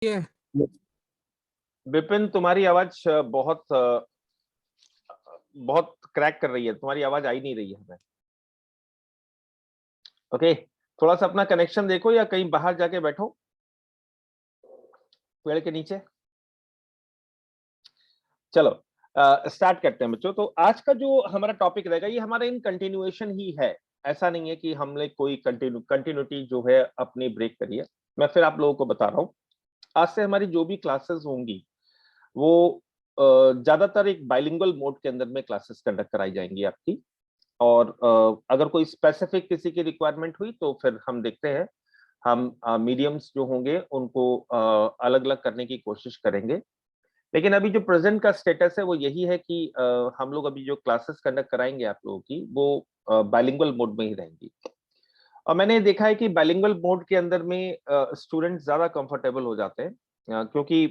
ये विपिन, तुम्हारी आवाज बहुत बहुत क्रैक कर रही है। तुम्हारी आवाज आ ही नहीं रही है हमें। ओके, थोड़ा सा अपना कनेक्शन देखो या कहीं बाहर जाके बैठो पेड़ के नीचे। चलो स्टार्ट करते हैं बच्चों। तो आज का जो हमारा टॉपिक रहेगा ये हमारा इन कंटिन्यूएशन ही है। ऐसा नहीं है कि हमने कोई कंटिन्यूटी जो है अपनी ब्रेक करी है। मैं फिर आप लोगों को बता रहा हूँ, आज से हमारी जो भी क्लासेस होंगी वो ज्यादातर एक बाइलिंगुअल मोड के अंदर में क्लासेस कंडक्ट कराई जाएंगी आपकी। और अगर कोई स्पेसिफिक किसी की रिक्वायरमेंट हुई तो फिर हम देखते हैं, हम मीडियम्स जो होंगे उनको अलग अलग करने की कोशिश करेंगे। लेकिन अभी जो प्रेजेंट का स्टेटस है वो यही है कि हम लोग अभी जो क्लासेस कंडक्ट कराएंगे आप लोगों की वो बाइलिंगुअल मोड में ही रहेंगी। और मैंने देखा है कि बाइलिंगुअल मोड के अंदर में स्टूडेंट ज्यादा कंफर्टेबल हो जाते हैं, क्योंकि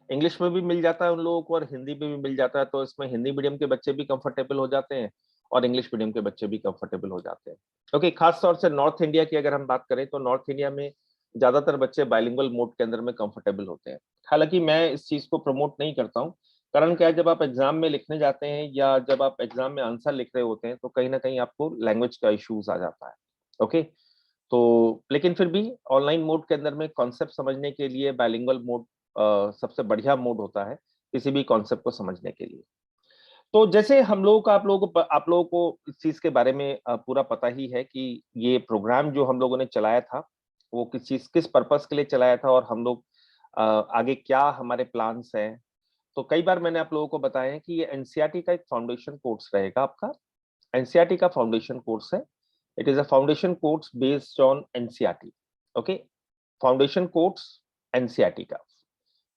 इंग्लिश में भी मिल जाता है उन लोगों को और हिंदी में भी मिल जाता है। तो इसमें हिंदी मीडियम के बच्चे भी कंफर्टेबल हो जाते हैं और इंग्लिश मीडियम के बच्चे भी कंफर्टेबल हो जाते हैं। क्योंकि खास तौर से नॉर्थ इंडिया की अगर हम बात करें तो नॉर्थ इंडिया में ज्यादातर बच्चे बाइलिंगुअल मोड के अंदर में कंफर्टेबल होते हैं। हालांकि मैं इस चीज को प्रमोट नहीं करता हूँ। कारण क्या है, जब आप एग्जाम में लिखने जाते हैं या जब आप एग्जाम में आंसर लिख रहे होते हैं तो कहीं ना कहीं आपको लैंग्वेज का इश्यूज आ जाता है। ओके, तो लेकिन फिर भी ऑनलाइन मोड के अंदर में कॉन्सेप्ट समझने के लिए बाइलिंगुअल मोड सबसे बढ़िया मोड होता है किसी भी कॉन्सेप्ट को समझने के लिए। तो जैसे हम लोगों का आप लोगों को इस चीज के बारे में पूरा पता ही है कि ये प्रोग्राम जो हम लोगों ने चलाया था वो किस पर्पस के लिए चलाया था और हम लोग आगे क्या हमारे प्लान्स हैं। तो कई बार मैंने आप लोगों को बताया है कि ये एनसीईआरटी का एक फाउंडेशन कोर्स रहेगा आपका। एनसीईआरटी का फाउंडेशन कोर्स है। It is a foundation course based on NCERT. Okay, foundation course NCERT का।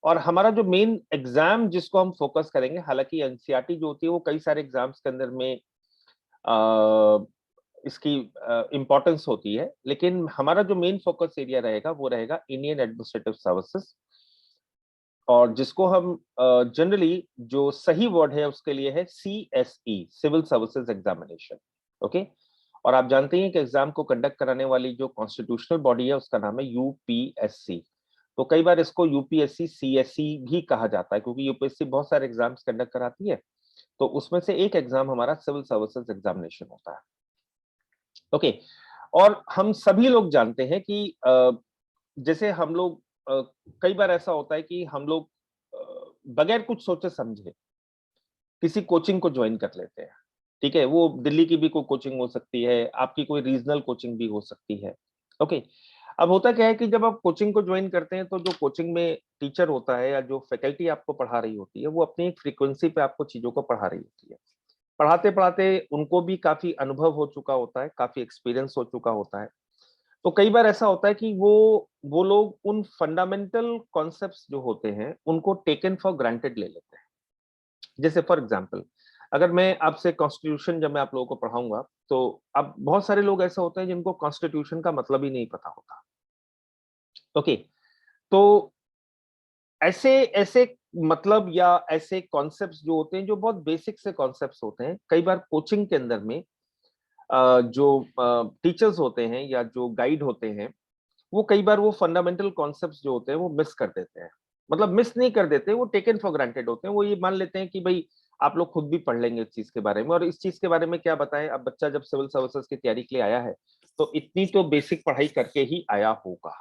और हमारा जो मेन एग्जाम जिसको हम फोकस करेंगे, हालांकि एनसीईआरटी जो होती है वो कई सारे एग्जाम्स के अंदर में इसकी इंपॉर्टेंस होती है, लेकिन हमारा जो मेन फोकस एरिया रहेगा वो रहेगा इंडियन एडमिनिस्ट्रेटिव सर्विसेज। और जिसको हम जनरली जो सही वर्ड है उसके लिए है CSE, civil services examination. Okay, और आप जानते हैं कि एग्जाम को कंडक्ट कराने वाली जो कॉन्स्टिट्यूशनल बॉडी है उसका नाम है यूपीएससी। तो कई बार इसको यूपीएससी सीएसई भी कहा जाता है क्योंकि यूपीएससी बहुत सारे एग्जाम्स कंडक्ट कराती है। तो उसमें से एक एग्जाम हमारा सिविल सर्विसेज एग्जामिनेशन होता है। ओके, और हम सभी लोग जानते हैं कि जैसे हम लोग कई बार ऐसा होता है कि हम लोग बगैर कुछ सोचे समझे किसी कोचिंग को ज्वाइन कर लेते हैं। ठीक है, वो दिल्ली की भी कोई कोचिंग हो सकती है, आपकी कोई रीजनल कोचिंग भी हो सकती है। ओके, अब होता क्या है कि जब आप कोचिंग को ज्वाइन करते हैं तो जो कोचिंग में टीचर होता है या जो फैकल्टी आपको पढ़ा रही होती है वो अपनी एक फ्रीक्वेंसी पे आपको चीजों को पढ़ा रही होती है। पढ़ाते पढ़ाते उनको भी काफी अनुभव हो चुका होता है, काफी एक्सपीरियंस हो चुका होता है। तो कई बार ऐसा होता है कि वो लोग उन फंडामेंटल कॉन्सेप्ट्स जो होते हैं उनको टेकन फॉर ग्रांटेड ले लेते हैं। जैसे फॉर एग्जांपल, अगर मैं आपसे कॉन्स्टिट्यूशन जब मैं आप लोगों को पढ़ाऊंगा तो अब बहुत सारे लोग ऐसा होते हैं जिनको कॉन्स्टिट्यूशन का मतलब ही नहीं पता होता। ओके, तो ऐसे ऐसे मतलब या ऐसे कॉन्सेप्ट्स जो होते हैं जो बहुत बेसिक से कॉन्सेप्ट्स होते हैं, कई बार कोचिंग के अंदर में जो टीचर्स होते हैं या जो गाइड होते हैं वो कई बार वो फंडामेंटल कॉन्सेप्ट्स जो होते हैं वो मिस कर देते हैं। मतलब मिस नहीं कर देते, वो टेकन फॉर ग्रांटेड होते हैं। वो ये मान लेते हैं कि भाई आप लोग खुद भी पढ़ लेंगे इस चीज के बारे में, और इस चीज के बारे में क्या बताएं। अब बच्चा जब सिविल सर्विसेज की तैयारी के लिए आया है तो इतनी तो बेसिक पढ़ाई करके ही आया होगा।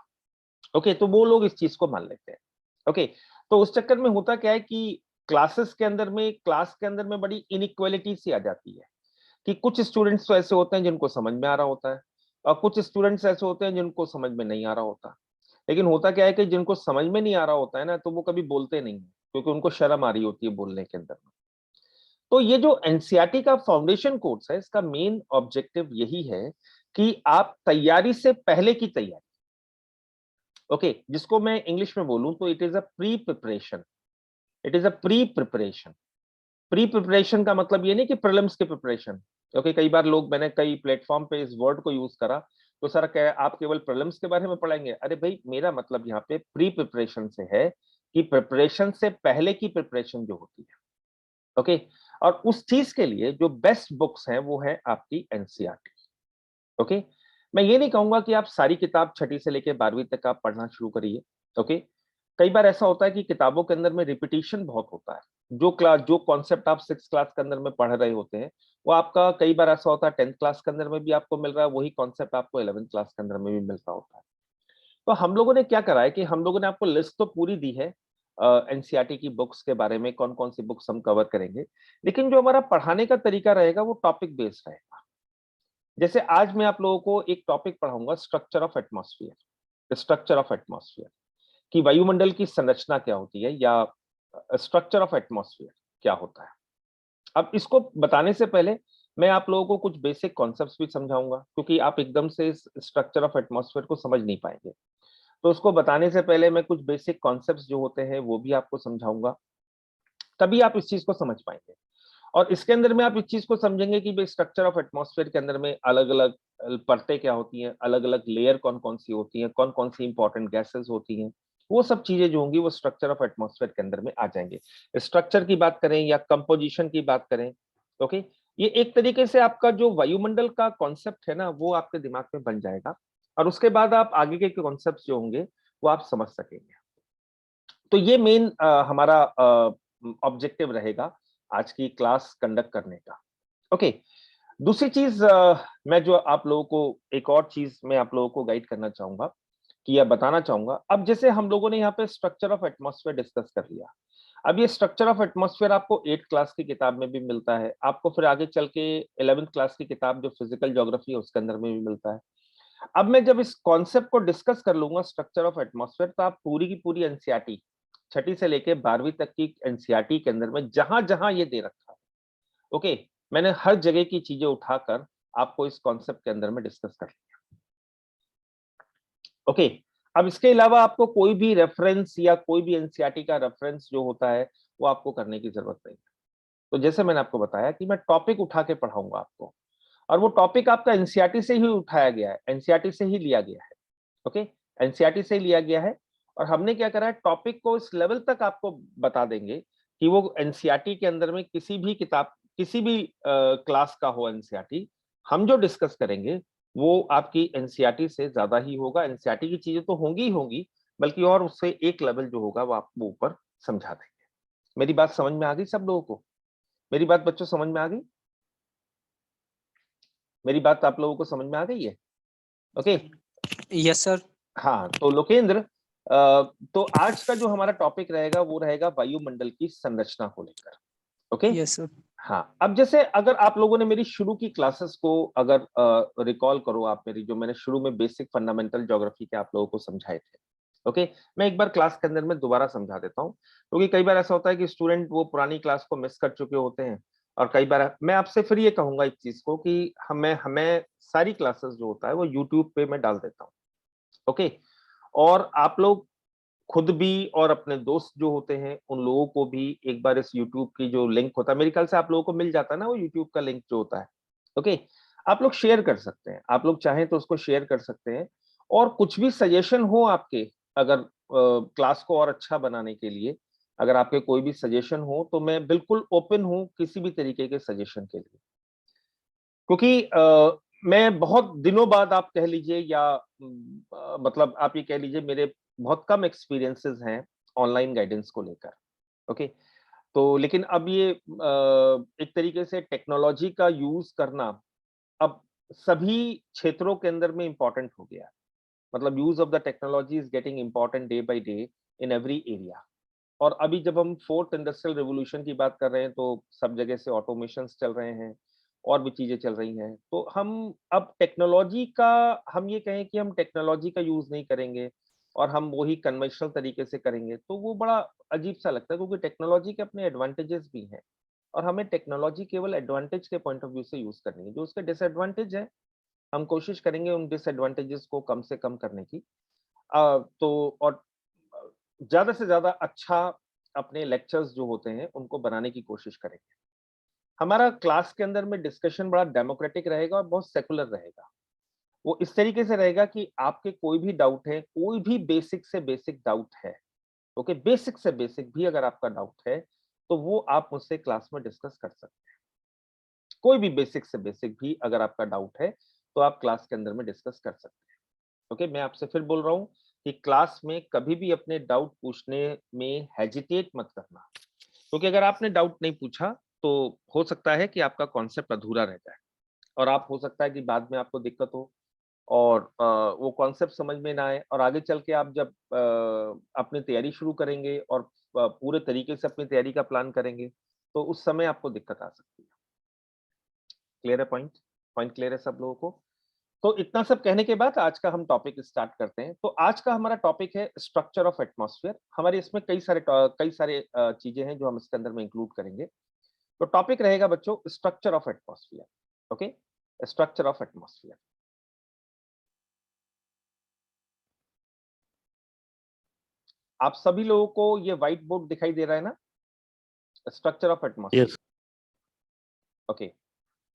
ओके, तो वो लोग इस चीज को मान लेते हैं। ओके, तो उस चक्कर में होता क्या है कि क्लास के अंदर में बड़ी इनइक्वालिटी सी आ जाती है कि कुछ स्टूडेंट्स तो ऐसे होते हैं जिनको समझ में आ रहा होता है और कुछ स्टूडेंट्स ऐसे होते हैं जिनको समझ में नहीं आ रहा होता। लेकिन होता क्या है कि जिनको समझ में नहीं आ रहा होता है ना तो वो कभी बोलते नहीं है क्योंकि उनको शर्म आ रही होती है बोलने के अंदर में। तो ये जो एनसीईआरटी का फाउंडेशन कोर्स है इसका मेन ऑब्जेक्टिव यही है कि आप तैयारी से पहले की तैयारी, ओके, जिसको मैं इंग्लिश में बोलूं तो it is a pre preparation. It is a pre preparation. Pre preparation का मतलब ये नहीं कि प्रीलिम्स की प्रिपरेशन। क्योंकि कई बार लोग, मैंने कई प्लेटफॉर्म पे इस वर्ड को यूज करा तो सर क्या आप केवल प्रीलिम्स के बारे में पढ़ाएंगे? अरे भाई, मेरा मतलब यहाँ पे प्री प्रिपरेशन से है कि प्रिपरेशन से पहले की प्रिपरेशन जो होती है। ओके, और उस चीज के लिए जो बेस्ट बुक्स हैं वो है आपकी एनसीईआरटी। ओके, मैं ये नहीं कहूंगा कि आप सारी किताब छठी से लेकर 12वीं तक आप पढ़ना शुरू करिए। ओके, कई बार ऐसा होता है कि किताबों के अंदर में रिपीटिशन बहुत होता है। जो कॉन्सेप्ट आप 6 क्लास के अंदर में पढ़ रहे होते हैं, वो आपका कई बार ऐसा होता है 10th क्लास के अंदर में भी आपको मिल रहा है, वही कॉन्सेप्ट आपको 11th क्लास के अंदर में भी मिल रहा होता है। तो हम लोगों ने क्या करा है कि हम लोगों ने आपको लिस्ट तो पूरी दी है एनसीईआरटी की बुक्स के बारे में, कौन कौन सी बुक्स हम कवर करेंगे, लेकिन जो हमारा पढ़ाने का तरीका रहेगा वो टॉपिक बेस्ड रहेगा। जैसे आज मैं आप लोगों को एक टॉपिक पढ़ाऊंगा, structure of atmosphere. Structure of atmosphere कि वायुमंडल की संरचना क्या होती है, या स्ट्रक्चर ऑफ एटमॉस्फेयर क्या होता है। अब इसको बताने से पहले मैं आप लोगों को कुछ बेसिक कॉन्सेप्ट्स भी समझाऊंगा, क्योंकि आप एकदम से इस स्ट्रक्चर ऑफ एटमॉस्फेयर को समझ नहीं पाएंगे। तो उसको बताने से पहले मैं कुछ बेसिक कॉन्सेप्ट्स जो होते हैं वो भी आपको समझाऊंगा, तभी आप इस चीज को समझ पाएंगे। और इसके अंदर में आप इस चीज को समझेंगे कि भाई स्ट्रक्चर ऑफ एटमॉस्फेयर के अंदर में अलग अलग परतें क्या होती हैं, अलग अलग लेयर कौन कौन सी होती हैं, कौन कौन सी इंपॉर्टेंट गैसेस होती हैं, वो सब चीजें जो होंगी वो स्ट्रक्चर ऑफ एटमॉस्फेयर के अंदर में आ जाएंगे। स्ट्रक्चर की बात करें या कंपोजिशन की बात करें, ओके, ये एक तरीके से आपका जो वायुमंडल का कॉन्सेप्ट है ना, वो आपके दिमाग में बन जाएगा, और उसके बाद आप आगे के कॉन्सेप्ट जो होंगे वो आप समझ सकेंगे। तो ये मेन हमारा ऑब्जेक्टिव रहेगा आज की क्लास कंडक्ट करने का। ओके, दूसरी चीज मैं जो आप लोगों को एक और चीज मैं आप लोगों को गाइड करना चाहूंगा कि या बताना चाहूंगा। अब जैसे हम लोगों ने यहाँ पे स्ट्रक्चर ऑफ एटमॉस्फेयर डिस्कस कर लिया, अब ये स्ट्रक्चर ऑफ एटमॉस्फेयर आपको 8th क्लास की किताब में भी मिलता है, आपको फिर आगे चल के 11th क्लास की किताब जो फिजिकल ज्योग्राफी है उसके अंदर में भी मिलता है। अब मैं जब इस कॉन्सेप्ट को डिस्कस कर लूंगा स्ट्रक्चर ऑफ एटमॉस्फेयर, तो आप पूरी की पूरी एनसीईआरटी छठी से लेके 12वीं तक की एनसीईआरटी के अंदर में जहां जहां ये दे रखा है, ओके, मैंने हर जगह की चीजें उठाकर आपको इस कॉन्सेप्ट के अंदर में डिस्कस कर लिया। ओके, अब इसके अलावा आपको कोई भी रेफरेंस या कोई भी एनसीईआरटी का रेफरेंस जो होता है वो आपको करने की जरूरत नहीं है। तो जैसे मैंने आपको बताया कि मैं टॉपिक उठा के पढ़ाऊंगा आपको, और वो टॉपिक आपका एनसीईआरटी से ही उठाया गया है, एनसीईआरटी से ही लिया गया है। ओके, एनसीईआरटी से लिया गया है, और हमने क्या करा है, टॉपिक को इस लेवल तक आपको बता देंगे कि वो एनसीईआरटी के अंदर में किसी भी किताब, किसी भी क्लास का हो एनसीईआरटी, हम जो डिस्कस करेंगे वो आपकी एनसीईआरटी से ज्यादा ही होगा। एनसीईआरटी की चीजें तो होंगी ही होंगी, बल्कि और उससे एक लेवल जो होगा वो आपको ऊपर समझा देंगे। मेरी बात समझ में आ गई सब लोगों को? मेरी बात बच्चों समझ में आ गई? मेरी बात आप लोगों को समझ में आ गई है? Okay, yes sir. हाँ, तो लोकेंद्र, तो आज का जो हमारा टॉपिक रहेगा वो रहेगा वायुमंडल की संरचना को लेकर। Okay, yes sir. हाँ, अब जैसे अगर आप लोगों ने मेरी शुरू की क्लासेस को अगर रिकॉल करो, आप मेरी जो मैंने शुरू में बेसिक फंडामेंटल ज्योग्राफी के आप लोगों को समझाए थे, ओके, मैं एक बार क्लास के अंदर में दोबारा समझा देता हूँ, क्योंकि कई बार ऐसा होता है कि स्टूडेंट वो पुरानी क्लास को मिस कर चुके होते हैं, और कई बार मैं आपसे फिर ये कहूंगा इस चीज को कि हमें हमें सारी क्लासेस जो होता है वो यूट्यूब पे मैं डाल देता हूँ। ओके, और आप लोग खुद भी और अपने दोस्त जो होते हैं उन लोगों को भी एक बार इस यूट्यूब की जो लिंक होता है, मेरे ख्याल से आप लोगों को मिल जाता है ना वो यूट्यूब का लिंक जो होता है, ओके, आप लोग शेयर कर सकते हैं, आप लोग चाहें तो उसको शेयर कर सकते हैं। और कुछ भी सजेशन हो आपके, अगर क्लास को और अच्छा बनाने के लिए अगर आपके कोई भी सजेशन हो, तो मैं बिल्कुल ओपन हूं किसी भी तरीके के सजेशन के लिए, क्योंकि मैं बहुत दिनों बाद आप कह लीजिए या मतलब आप ये कह लीजिए मेरे बहुत कम एक्सपीरियंसेस हैं ऑनलाइन गाइडेंस को लेकर। ओके, तो लेकिन अब ये एक तरीके से टेक्नोलॉजी का यूज करना अब सभी क्षेत्रों के अंदर में इंपॉर्टेंट हो गया है। मतलब use of the technology is getting important day by day in every area. और अभी जब हम फोर्थ इंडस्ट्रियल रिवॉल्यूशन की बात कर रहे हैं, तो सब जगह से ऑटोमेशन चल रहे हैं और भी चीजें चल रही हैं, तो हम अब टेक्नोलॉजी का, हम ये कहें कि हम टेक्नोलॉजी का यूज नहीं करेंगे और हम वही कन्वेंशनल तरीके से करेंगे, तो वो बड़ा अजीब सा लगता है, क्योंकि टेक्नोलॉजी के अपने एडवांटेजेस भी हैं, और हमें टेक्नोलॉजी केवल एडवांटेज के पॉइंट ऑफ व्यू से यूज करनी है। जो उसके डिसएडवांटेज है हम कोशिश करेंगे उन डिसएडवांटेजेस को कम से कम करने की। तो और ज्यादा से ज्यादा अच्छा अपने लेक्चर्स जो होते हैं उनको बनाने की कोशिश करेंगे। हमारा क्लास के अंदर में डिस्कशन बड़ा डेमोक्रेटिक रहेगा और बहुत सेकुलर रहेगा। वो इस तरीके से रहेगा कि आपके कोई भी डाउट है, कोई भी बेसिक से बेसिक डाउट है, ओके, बेसिक से बेसिक भी अगर आपका डाउट है, तो वो आप मुझसे क्लास में डिस्कस कर सकते हैं। कोई भी बेसिक से बेसिक भी अगर आपका डाउट है तो आप क्लास के अंदर में डिस्कस कर सकते हैं। ओके, मैं आपसे फिर बोल रहा हूँ कि क्लास में कभी भी अपने डाउट पूछने में हेजिटेट मत करना, क्योंकि अगर आपने डाउट नहीं पूछा तो हो सकता है कि आपका कॉन्सेप्ट अधूरा रह जाए और आप हो सकता है कि बाद में आपको दिक्कत हो और वो कॉन्सेप्ट समझ में ना आए और आगे चल के आप जब अपनी तैयारी शुरू करेंगे और पूरे तरीके से अपनी तैयारी का प्लान करेंगे, तो उस समय आपको दिक्कत आ सकती है। क्लियर है पॉइंट? पॉइंट क्लियर है सब लोगों को? तो इतना सब कहने के बाद आज का हम टॉपिक स्टार्ट करते हैं। तो आज का हमारा टॉपिक है स्ट्रक्चर ऑफ एटमॉस्फेयर। हमारे इसमें कई सारे चीजें हैं जो हम इसके अंदर में इंक्लूड करेंगे। तो टॉपिक रहेगा बच्चों structure of atmosphere. Okay, structure of atmosphere. आप सभी लोगों को ये व्हाइट बोर्ड दिखाई दे रहा है ना? Structure of atmosphere. Yes. Okay,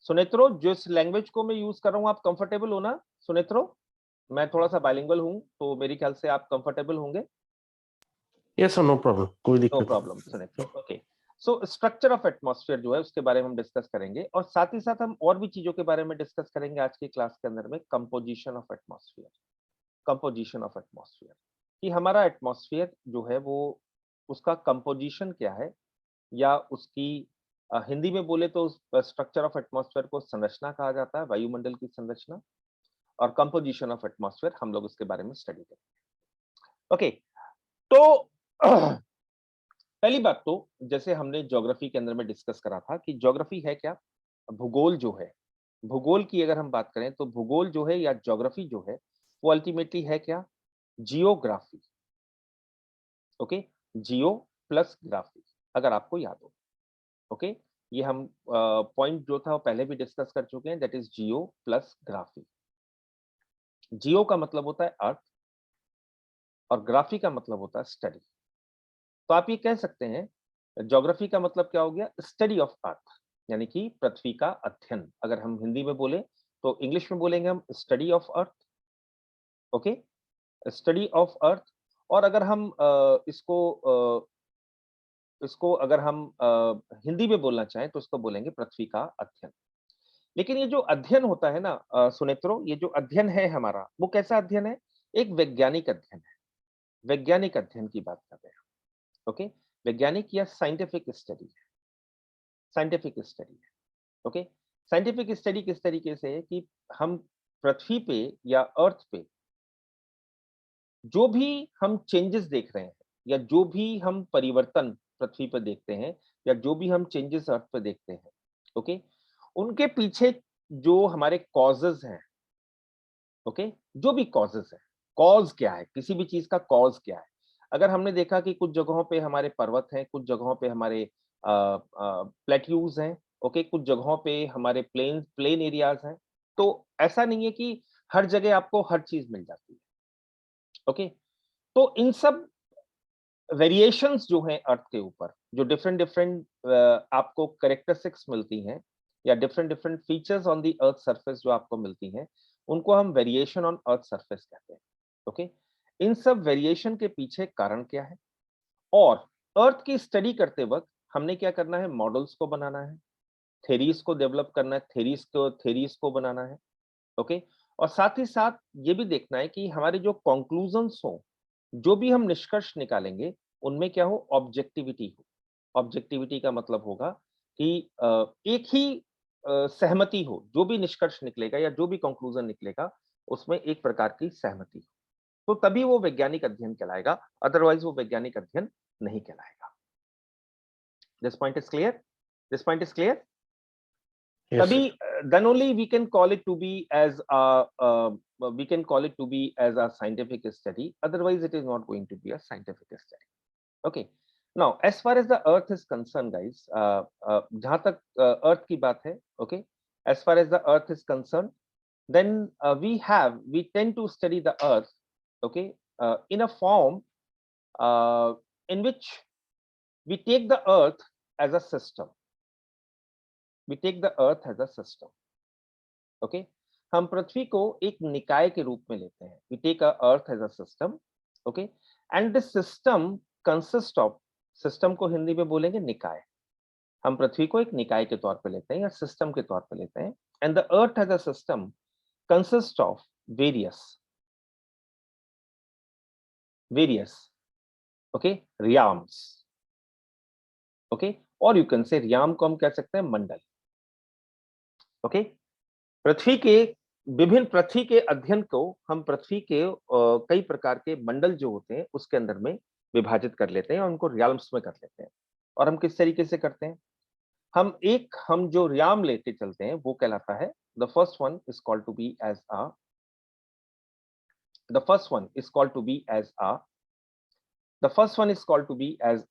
Sunetro, जिस लैंग्वेज को मैं यूज कर रहा हूँ आप कंफर्टेबल हो ना सुनेत्रो? मैं थोड़ा सा बाइलिंगुअल हूँ तो मेरे ख्याल से आप कंफर्टेबल होंगे। यस सर, नो प्रॉब्लम, कोई नो दिक्कत problem Sunetro. Okay, so structure of atmosphere जो है उसके बारे में हम डिस्कस करेंगे और साथ ही साथ हम और भी चीजों के बारे में डिस्कस करेंगे आज की क्लास के अंदर में। Composition of atmosphere, composition of atmosphere, कि हमारा एटमॉस्फेयर जो है वो उसका कंपोजिशन क्या है, या उसकी हिंदी में बोले तो स्ट्रक्चर ऑफ एटमॉस्फेयर को संरचना कहा जाता है, वायुमंडल की संरचना। और कंपोजिशन ऑफ एटमॉस्फेयर हम लोग उसके बारे में स्टडी करेंगे। ओके, तो पहली बात तो जैसे हमने ज्योग्राफी के अंदर में डिस्कस करा था कि ज्योग्राफी है क्या? भूगोल जो है, भूगोल की अगर हम बात करें तो भूगोल जो है या ज्योग्राफी जो है वो अल्टीमेटली है क्या? जियोग्राफी। ओके, जियो प्लस ग्राफी, अगर आपको याद हो। ओके, ये हम पॉइंट जो था वो पहले भी डिस्कस कर चुके हैं, that is geo plus graphy. Geo का मतलब होता है अर्थ और ग्राफी का मतलब होता है स्टडी। तो आप ये कह सकते हैं ज्योग्राफी का मतलब क्या हो गया? स्टडी ऑफ अर्थ, यानी कि पृथ्वी का अध्ययन। अगर हम हिंदी में बोले तो इंग्लिश में बोलेंगे हम study of earth. Okay, study of earth. और अगर हम इसको अगर हम हिंदी में बोलना चाहें तो इसको बोलेंगे पृथ्वी का अध्ययन। लेकिन ये जो अध्ययन होता है ना सुनेत्रो, ये जो अध्ययन है हमारा वो कैसा अध्ययन है? एक वैज्ञानिक अध्ययन है। वैज्ञानिक अध्ययन की बात कर रहे हैं। ओके, वैज्ञानिक या साइंटिफिक स्टडी है, साइंटिफिक स्टडी है। ओके, साइंटिफिक स्टडी किस तरीके से है कि हम पृथ्वी पे या अर्थ पे जो भी हम चेंजेस देख रहे हैं या जो भी हम परिवर्तन पृथ्वी पे देखते हैं या जो भी हम चेंजेस अर्थ पे देखते हैं, ओके, उनके पीछे जो हमारे कॉजेज हैं, ओके, जो भी कॉजेज है, कॉज क्या है, किसी भी चीज का कॉज क्या है? अगर हमने देखा कि कुछ जगहों पे हमारे पर्वत हैं, कुछ जगहों पे हमारे प्लेट्यूज हैं, ओके, कुछ जगहों पे हमारे प्लेन एरियाज हैं, तो ऐसा नहीं है कि हर जगह आपको हर चीज मिल जाती है। ओके, तो इन सब वेरिएशंस जो हैं अर्थ के ऊपर, जो डिफरेंट डिफरेंट आपको कैरेक्टरिस्टिक्स मिलती हैं या different different features on the earth surface जो आपको मिलती हैं, उनको हम वेरिएशन ऑन अर्थ सरफेस कहते हैं। ओके, इन सब वेरिएशन के पीछे कारण क्या है? और अर्थ की स्टडी करते वक्त हमने क्या करना है? मॉडल्स को बनाना है, थेरीज को डेवलप करना है, थेरीज को बनाना है। ओके, और साथ ही साथ ये भी देखना है कि हमारे जो कंक्लूजन्स हो, जो भी हम निष्कर्ष निकालेंगे, उनमें क्या हो? ऑब्जेक्टिविटी हो। ऑब्जेक्टिविटी का मतलब होगा कि एक ही सहमति हो, जो भी निष्कर्ष निकलेगा या जो भी कंक्लूजन निकलेगा, उसमें एक प्रकार की सहमति हो, तो तभी वो वैज्ञानिक अध्ययन कहलाएगा, अदरवाइज वो वैज्ञानिक अध्ययन नहीं कहलाएगा। This point is clear? This point is clear? Yes तभी sir. then only we can call it to be as a scientific study, otherwise it is not going to be a scientific study. Okay, now as far as the earth is concerned guys, जहां तक earth की बात है, okay, as far as the earth is concerned, then we tend to study the earth, okay, in a form uh, in which we take the earth as a system. We take the earth as a system. Okay, हम पृथ्वी को एक निकाय के रूप में लेते हैं। We take earth as a system, okay, and this system consist of, system को हिंदी में बोलेंगे निकाय। हम पृथ्वी को एक निकाय के तौर पे लेते हैं या सिस्टम के तौर पे लेते हैं, and the earth as a system consists of various okay realms, okay, or you can say realm को हम कह सकते हैं मंडल, okay। पृथ्वी के विभिन्न पृथ्वी के अध्ययन को हम पृथ्वी के कई प्रकार के मंडल जो होते हैं उसके अंदर में विभाजित कर लेते हैं और उनको रियाल्म्स में कर लेते हैं। और हम किस तरीके से करते हैं, हम जो रियाम लेके चलते हैं वो कहलाता है, the first one is called to be as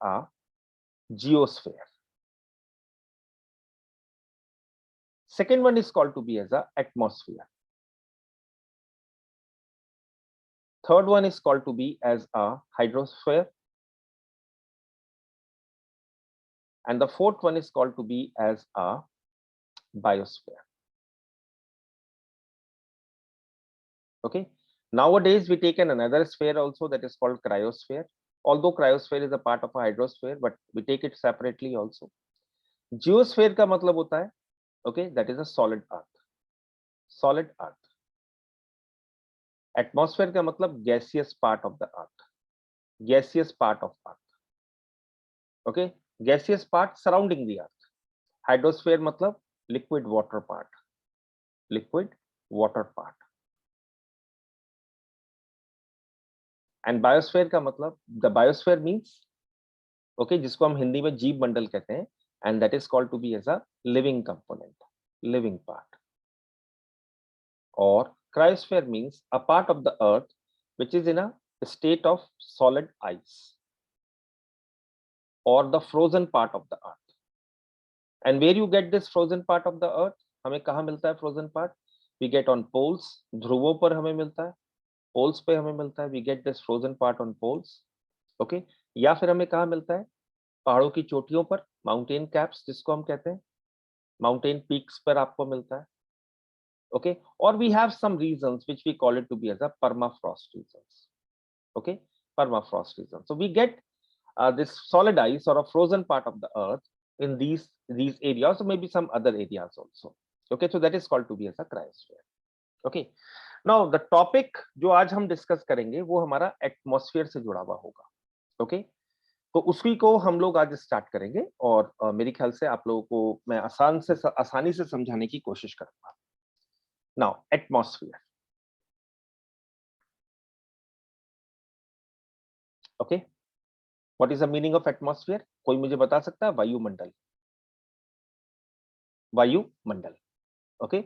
a geosphere. Second one is called to be as a atmosphere. Third one is called to be as a hydrosphere. And the fourth one is called to be as a biosphere. Okay. Nowadays we take another sphere also, that is called cryosphere. Although cryosphere is a part of a hydrosphere, but we take it separately also. Geosphere का मतलब होता है, okay, that is a solid earth. Atmosphere का मतलब gaseous part of the earth, okay, gaseous part surrounding the earth. Hydrosphere मतलब liquid water part. And biosphere का मतलब, the biosphere means, okay, जिसको हम हिंदी में जीव मंडल कहते हैं, and that is called to be as a living component, living part. Or cryosphere means a part of the earth which is in a state of solid ice, or the frozen part of the earth. And where you get this frozen part of the earth, हमें कहाँ मिलता है frozen part? We get on poles, ध्रुवों पर हमें मिलता है, poles पे हमें मिलता है, we get this frozen part on poles, okay। या फिर हमें कहाँ मिलता है, पहाड़ों की चोटियों पर, माउंटेन कैप्स जिसको हम कहते हैं, माउंटेन पीक्स पर आपको मिलता है, okay। और we have some regions which we call it to be as a permafrost regions, okay, permafrost regions. So we get this solid ice or a frozen part of the earth in these areas, or maybe some other areas also, okay। So that is called to be as a cryosphere, okay। Now the topic जो आज हम discuss करेंगे वो हमारा atmosphere से जुड़ा हुआ होगा, ओके। तो उसी को हम लोग आज स्टार्ट करेंगे, और मेरे ख्याल से आप लोगों को मैं आसानी से समझाने की कोशिश करूंगा। Now atmosphere, okay, what is the meaning of atmosphere? कोई मुझे बता सकता है? वायुमंडल, ओके।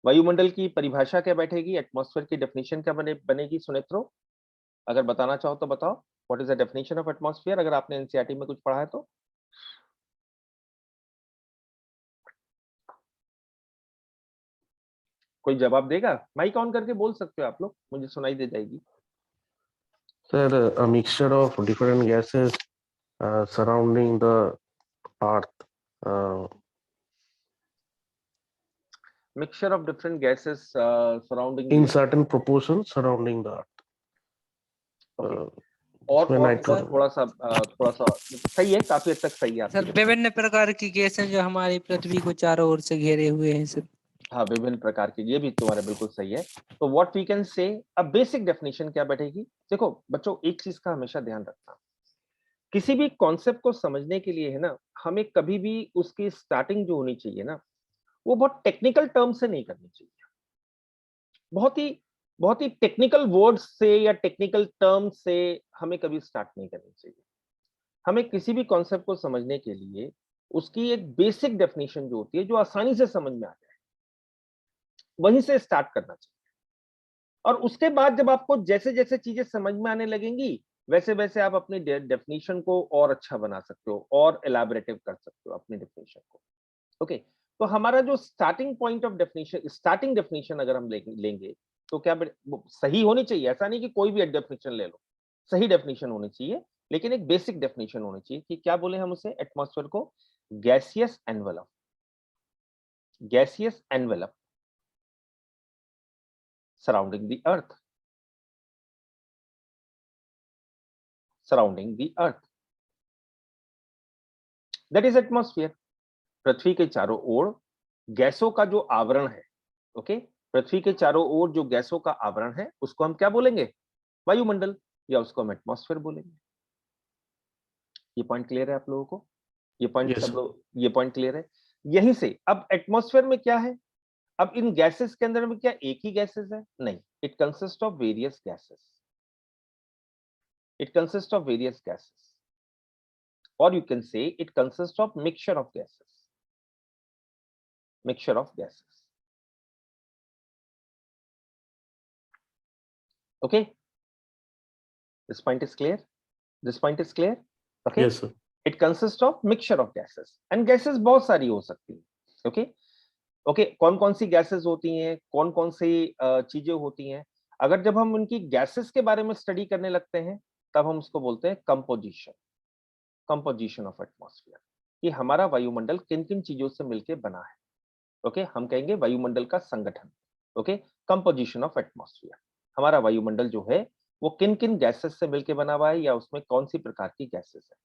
वायुमंडल की परिभाषा क्या बैठेगी? एटमॉस्फेयर की डेफिनेशन क्या बनेगी सुनेत्रो? अगर बताना चाहो तो बताओ, what is the definition of atmosphere, अगर आपने एनसीईआरटी में कुछ पढ़ा है तो। कोई जवाब देगा? माइक ऑन करके बोल सकते हो आप लोग, मुझे सुनाई दे जाएगी। Sir, a mixture of different gases surrounding the earth. Mixture of different gases surrounding In the certain proportions surrounding the earth. okay. और थोड़ा सा सही है, काफी हद तक सही है सर। विभिन्न प्रकार की गैसें जो हमारी पृथ्वी को चारों ओर से घेरे हुए हैं सर। हाँ, विभिन्न प्रकार की, ये भी तुम्हारा बिल्कुल सही है। तो व्हाट वी कैन से, अब बेसिक डेफिनेशन क्या बैठेगी? देखो बच्चों, एक चीज का हमेशा ध्यान रखना, किसी भी कॉन्सेप्ट को समझने के लिए है ना, हमें कभी भी उसकी स्टार्टिंग जो होनी चाहिए ना, वो बहुत टेक्निकल टर्म से नहीं करनी चाहिए, बहुत ही टेक्निकल वर्ड्स से या टेक्निकल टर्म से हमें कभी स्टार्ट नहीं करनी चाहिए। हमें किसी भी कॉन्सेप्ट को समझने के लिए उसकी एक बेसिक डेफिनेशन जो होती है, जो आसानी से समझ में आ जाए, वहीं से स्टार्ट करना चाहिए। और उसके बाद जब आपको जैसे जैसे चीजें समझ में आने लगेंगी, वैसे वैसे आप अपनी डेफिनेशन को और अच्छा बना सकते हो और एलैबोरेटिव कर सकते हो अपनी डेफिनेशन को, ओके। तो हमारा जो starting point of definition, starting definition अगर हम लेंगे तो क्या सही होनी चाहिए? ऐसा नहीं कि कोई भी डेफिनेशन ले लो, सही डेफिनेशन होनी चाहिए, लेकिन एक बेसिक डेफिनेशन होनी चाहिए कि क्या बोले हम उसे, एटमॉस्फेयर को gaseous envelope surrounding the earth, that is atmosphere। पृथ्वी के चारों ओर गैसों का जो आवरण है, ओके, पृथ्वी के चारों ओर जो गैसों का आवरण है उसको हम क्या बोलेंगे? वायुमंडल, या उसको हम एटमॉस्फेयर बोलेंगे। ये पॉइंट क्लियर है आप लोगों को? ये पॉइंट Yes, सब sir. लोग, ये पॉइंट क्लियर है? यहीं से अब एटमॉस्फेयर में क्या है? अब इन गैसेस के अंदर में क्या एक ही गैसेस है? नहीं, it consist of various gases. It consist of various gases, और you can say it consist of mixture of gases. Mixture of gases. Okay, this point is clear? This point is clear? Okay, Yes, sir. It consist of mixture of gases, and gases बहुत सारी हो सकती है। Okay okay, कौन कौन सी gases होती हैं, कौन कौन सी चीजें होती हैं? अगर जब हम उनकी गैसेस के बारे में स्टडी करने लगते हैं तब हम उसको बोलते हैं कंपोजिशन। कंपोजिशन ऑफ एटमॉस्फेयर, कि हमारा वायुमंडल किन किन चीजों से मिलकर बना है। ओके, हम कहेंगे वायुमंडल का संगठन। ओके, कंपोजिशन ऑफ एटमॉस्फेयर, हमारा वायुमंडल जो है वो किन किन गैसेस से मिलकर बना हुआ है, या उसमें कौन सी प्रकार की गैसेस है।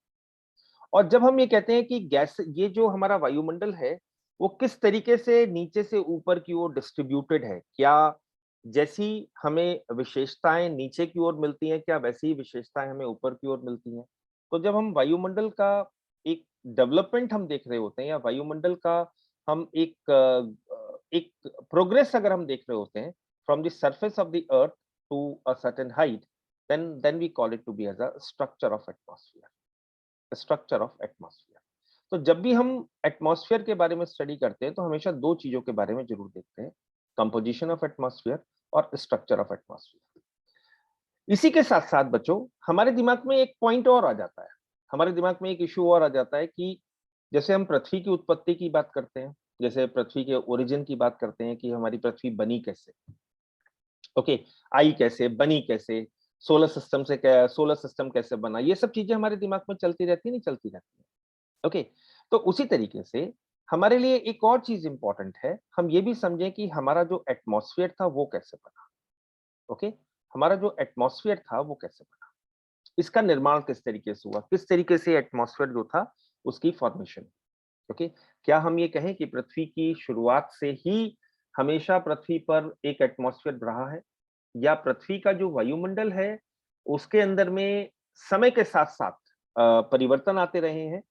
और जब हम ये कहते हैं कि गैस, ये जो हमारा वायुमंडल है वो किस तरीके से नीचे से ऊपर की ओर डिस्ट्रीब्यूटेड है, क्या जैसी हमें विशेषताएं नीचे की ओर मिलती हैं, क्या वैसी ही विशेषताएं हमें ऊपर की ओर मिलती हैं? तो जब हम वायुमंडल का एक डेवलपमेंट हम देख रहे होते हैं, या वायुमंडल का हम एक प्रोग्रेस अगर हम देख रहे होते हैं from the surface of the earth to a certain height, then we call it to be as a structure of atmosphere, structure of atmosphere. तो जब भी हम एटमॉस्फेयर के बारे में स्टडी करते हैं तो हमेशा दो चीजों के बारे में जरूर देखते हैं, कंपोजिशन ऑफ एटमॉस्फेयर और स्ट्रक्चर ऑफ एटमॉस्फेयर। इसी के साथ साथ बच्चों, हमारे दिमाग में एक पॉइंट और आ जाता है, हमारे दिमाग में एक इश्यू और आ जाता है कि जैसे हम पृथ्वी की उत्पत्ति की बात करते हैं, जैसे पृथ्वी के ओरिजिन की बात करते हैं कि हमारी पृथ्वी बनी कैसे, ओके, आई कैसे, बनी कैसे, सोलर सिस्टम कैसे बना, ये सब चीजें हमारे दिमाग में चलती रहती है, नहीं चलती रहती है। ओके, तो उसी तरीके से हमारे लिए एक और चीज इंपॉर्टेंट है, हम ये भी समझें कि हमारा जो एटमॉस्फेयर था वो कैसे बना। ओके, हमारा जो एटमॉस्फेयर था वो कैसे बना, इसका निर्माण किस तरीके से हुआ, किस तरीके से एटमॉस्फेयर जो था उसकी फॉर्मेशन। ओके, क्या हम ये कहें कि पृथ्वी की शुरुआत से ही हमेशा पृथ्वी पर एक एटमॉस्फेयर रहा है, या पृथ्वी का जो वायुमंडल है उसके अंदर में समय के साथ साथ परिवर्तन आते रहे हैं,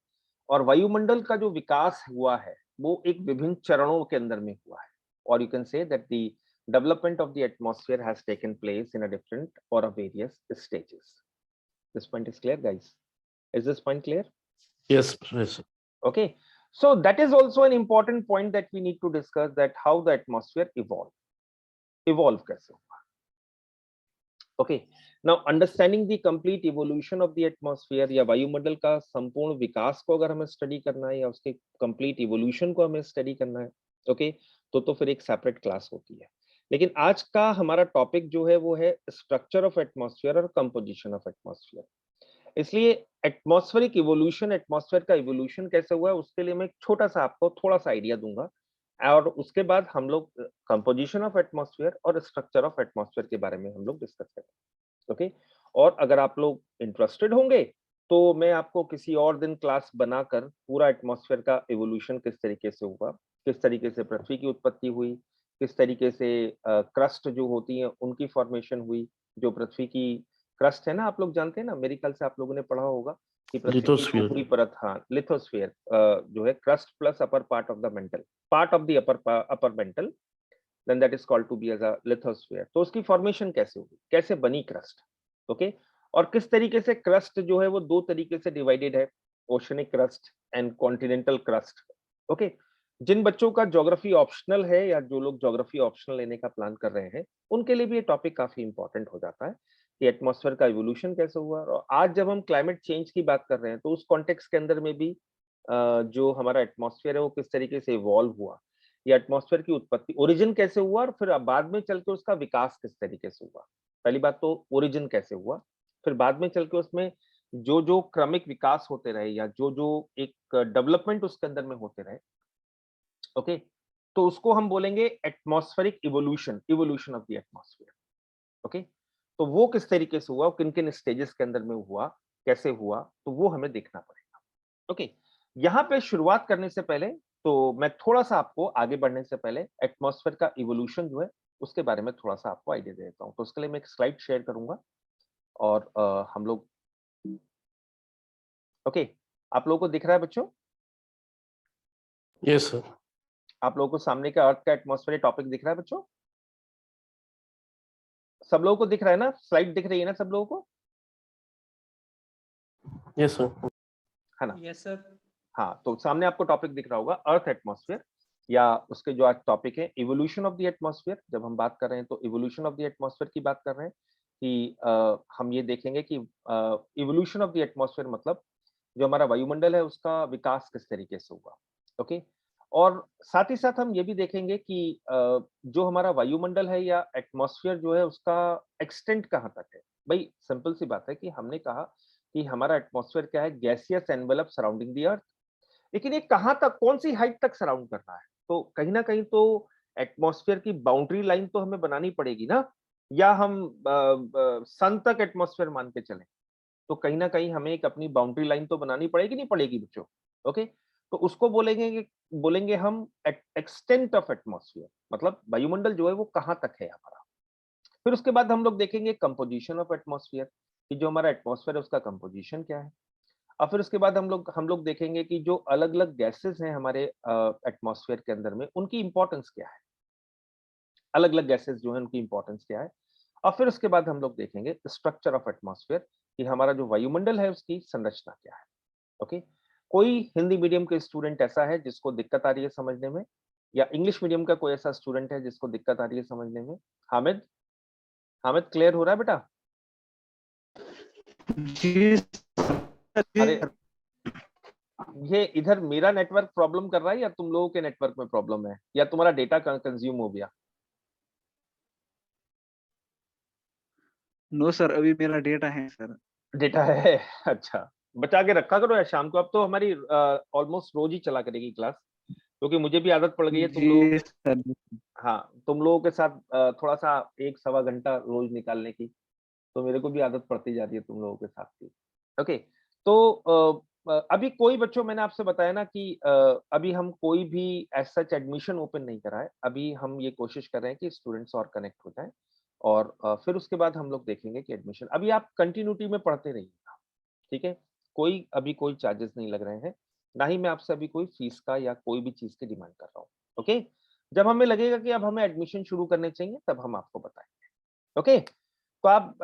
और वायुमंडल का जो विकास हुआ है वो एक विभिन्न चरणों के अंदर में हुआ है, और you can say that the development of the atmosphere has taken place in a different or a various stages. This point is clear, guys? Is this point clear? Yes, yes, sir. Okay, so that is also an important point that we need to discuss, that how the atmosphere evolve kaise hua. Okay, now understanding the complete evolution of the atmosphere, या वायुमंडल का संपूर्ण विकास को अगर हमें study करना है, या उसके कंप्लीट इवोल्यूशन को हमें स्टडी करना है, ओके, तो फिर एक सेपरेट क्लास होती है। लेकिन आज का हमारा टॉपिक जो है वो है स्ट्रक्चर ऑफ एटमॉस्फेयर और कंपोजिशन ऑफ एटमॉस्फेयर। इसलिए एटमॉस्फेरिक इवोल्यूशन, एटमॉस्फेयर का इवोल्यूशन कैसे हुआ है उसके लिए मैं एक छोटा सा आपको थोड़ा सा आइडिया दूंगा, और उसके बाद हम लोग कंपोजिशन ऑफ एटमॉस्फेयर और स्ट्रक्चर ऑफ एटमॉस्फेयर के बारे में हम लोग डिस्कस करेंगे। ओके, और अगर आप लोग इंटरेस्टेड होंगे तो मैं आपको किसी और दिन क्लास बनाकर पूरा एटमॉस्फेयर का इवोल्यूशन किस तरीके से हुआ, किस तरीके से पृथ्वी की उत्पत्ति हुई, किस तरीके से क्रस्ट जो होती है उनकी फॉर्मेशन हुई, जो पृथ्वी की क्रस्ट है ना, आप लोग जानते हैं ना, मेरे ख्याल से आप लोगों ने पढ़ा होगा कि पृथ्वी की Lithosphere. ऊपरी परत, हाँ, लिथोस्फीयर जो है crust plus upper part of the mantle, part of the upper mantle, then that is called to be as a lithosphere. तो उसकी फॉर्मेशन कैसे हुई, कैसे बनी क्रस्ट, ओके, और किस तरीके से क्रस्ट जो है वो दो तरीके से डिवाइडेड है, oceanic crust and continental crust. Okay, जिन बच्चों का ज्योग्राफी ऑप्शनल है, या जो लोग ज्योग्राफी ऑप्शनल लेने का प्लान कर रहे हैं, उनके लिए भी ये टॉपिक काफी इंपॉर्टेंट हो जाता है कि एटमॉस्फेयर का इवोल्यूशन कैसे हुआ। और आज जब हम क्लाइमेट चेंज की बात कर रहे हैं तो उस कॉन्टेक्स्ट के अंदर में भी जो हमारा एटमॉस्फेयर है वो किस तरीके से इवॉल्व हुआ, या एटमॉस्फेयर की उत्पत्ति, ओरिजिन कैसे हुआ, और फिर बाद में चल के उसका विकास किस तरीके से हुआ। पहली बात तो ओरिजिन कैसे हुआ, फिर बाद में चल के उसमें जो जो क्रमिक विकास होते रहे, या जो जो एक डेवलपमेंट उसके अंदर में होते रहे, ओके, तो उसको हम बोलेंगे atmospheric evolution, evolution of the atmosphere. Okay, तो वो किस तरीके से हुआ, किन किन स्टेजेस के अंदर में हुआ, कैसे हुआ, तो वो हमें देखना पड़ेगा। ओके, यहाँ पे शुरुआत करने से पहले तो मैं थोड़ा सा आपको आगे बढ़ने से पहले एटमॉस्फेयर का इवोल्यूशन जो है उसके बारे में थोड़ा सा आपको आइडिया दे देता हूँ। तो उसके लिए मैं एक स्लाइड शेयर करूंगा और हम लोग ओके, आप लोगों को दिख रहा है बच्चों? Yes, sir. आप लोगों को सामने का अर्थ का एटमॉस्फेयर टॉपिक दिख रहा है बच्चों? सब लोगों को दिख रहा है ना? स्लाइड दिख रही है ना सब लोगों को? Yes, sir. है ना? Yes sir. हाँ, तो सामने आपको टॉपिक दिख रहा होगा अर्थ एटमॉस्फेयर, या उसके जो आज टॉपिक है इवोल्यूशन ऑफ द एटमॉस्फेयर। जब हम बात कर रहे हैं तो इवोल्यूशन ऑफ द एटमॉस्फेयर की बात कर रहे हैं कि हम ये देखेंगे कि इवोल्यूशन ऑफ द एटमॉस्फेयर मतलब जो हमारा वायुमंडल है उसका विकास किस तरीके से हुआ। ओके, और साथ ही साथ हम ये भी देखेंगे कि जो हमारा वायुमंडल है या एटमॉस्फेयर जो है उसका एक्सटेंट कहाँ तक है। भाई सिंपल सी बात है कि हमने कहा कि हमारा एटमॉस्फेयर क्या है, gaseous envelope surrounding the earth, लेकिन ये कहाँ तक, कौन सी हाइट तक सराउंड करना है। तो कहीं ना कहीं तो एटमॉस्फेयर की बाउंड्री लाइन तो हमें बनानी पड़ेगी ना, या हम सन तक एटमॉस्फेयर मान के चलें। तो कहीं ना कहीं हमें एक अपनी बाउंड्री लाइन तो बनानी पड़ेगी, नहीं पड़ेगी बच्चों? ओके, तो उसको बोलेंगे हम एक्सटेंट ऑफ एटमॉस्फेयर, मतलब वायुमंडल जो है वो कहाँ तक है हमारा। फिर उसके बाद हम लोग देखेंगे कंपोजिशन ऑफ एटमॉस्फेयर, कि जो हमारा एटमॉस्फेयर है उसका कंपोजिशन क्या है। और फिर उसके बाद हम लोग देखेंगे कि जो अलग अलग गैसेस हैं हमारे एटमॉस्फेयर के अंदर में, उनकी इंपॉर्टेंस क्या है, अलग अलग गैसेस जो है उनकी इंपॉर्टेंस क्या है। और फिर उसके बाद हम लोग देखेंगे स्ट्रक्चर ऑफ एटमॉस्फेयर, कि हमारा जो वायुमंडल है उसकी संरचना क्या है। ओके, कोई हिंदी मीडियम के स्टूडेंट ऐसा है जिसको दिक्कत आ रही है समझने में, या इंग्लिश मीडियम का कोई ऐसा स्टूडेंट है जिसको दिक्कत आ रही है समझने में? हामिद, हामिद क्लियर हो रहा है बेटा? जी सर, अरे ये इधर मेरा नेटवर्क प्रॉब्लम कर रहा है या तुम लोगों के नेटवर्क में प्रॉब्लम है, या तुम्हारा डेटा कंज्यूम हो गया? नो सर, अभी मेरा डेटा है सर। डेटा है अच्छा, बचा के रखा करो यार शाम को। अब तो हमारी ऑलमोस्ट रोज ही चला करेगी क्लास, क्योंकि मुझे भी आदत पड़ गई है तुम लोगों जी के, सर। हाँ तुम लोगों के साथ थोड़ा सा 1 सवा घंटा रोज निकालने की, तो मेरे को भी आदत पड़ती जा रही है तुम लोगों के साथ की। ओके, तो अभी कोई बच्चों, मैंने आपसे बताया ना कि अभी हम कोई भी एज सच एडमिशन ओपन नहीं करा है। अभी हम ये कोशिश कर रहे हैं कि स्टूडेंट्स और कनेक्ट हो जाएं, और फिर उसके बाद हम लोग देखेंगे कि एडमिशन, अभी आप कंटिन्यूटी में पढ़ते रहिएगा, ठीक है? कोई अभी कोई चार्जेस नहीं लग रहे हैं, ना ही मैं आपसे अभी कोई फीस का या कोई भी चीज की डिमांड कर रहा हूँ। ओके, जब हमें लगेगा कि अब हमें एडमिशन शुरू करने चाहिए तब हम आपको बताएंगे। ओके, तो आप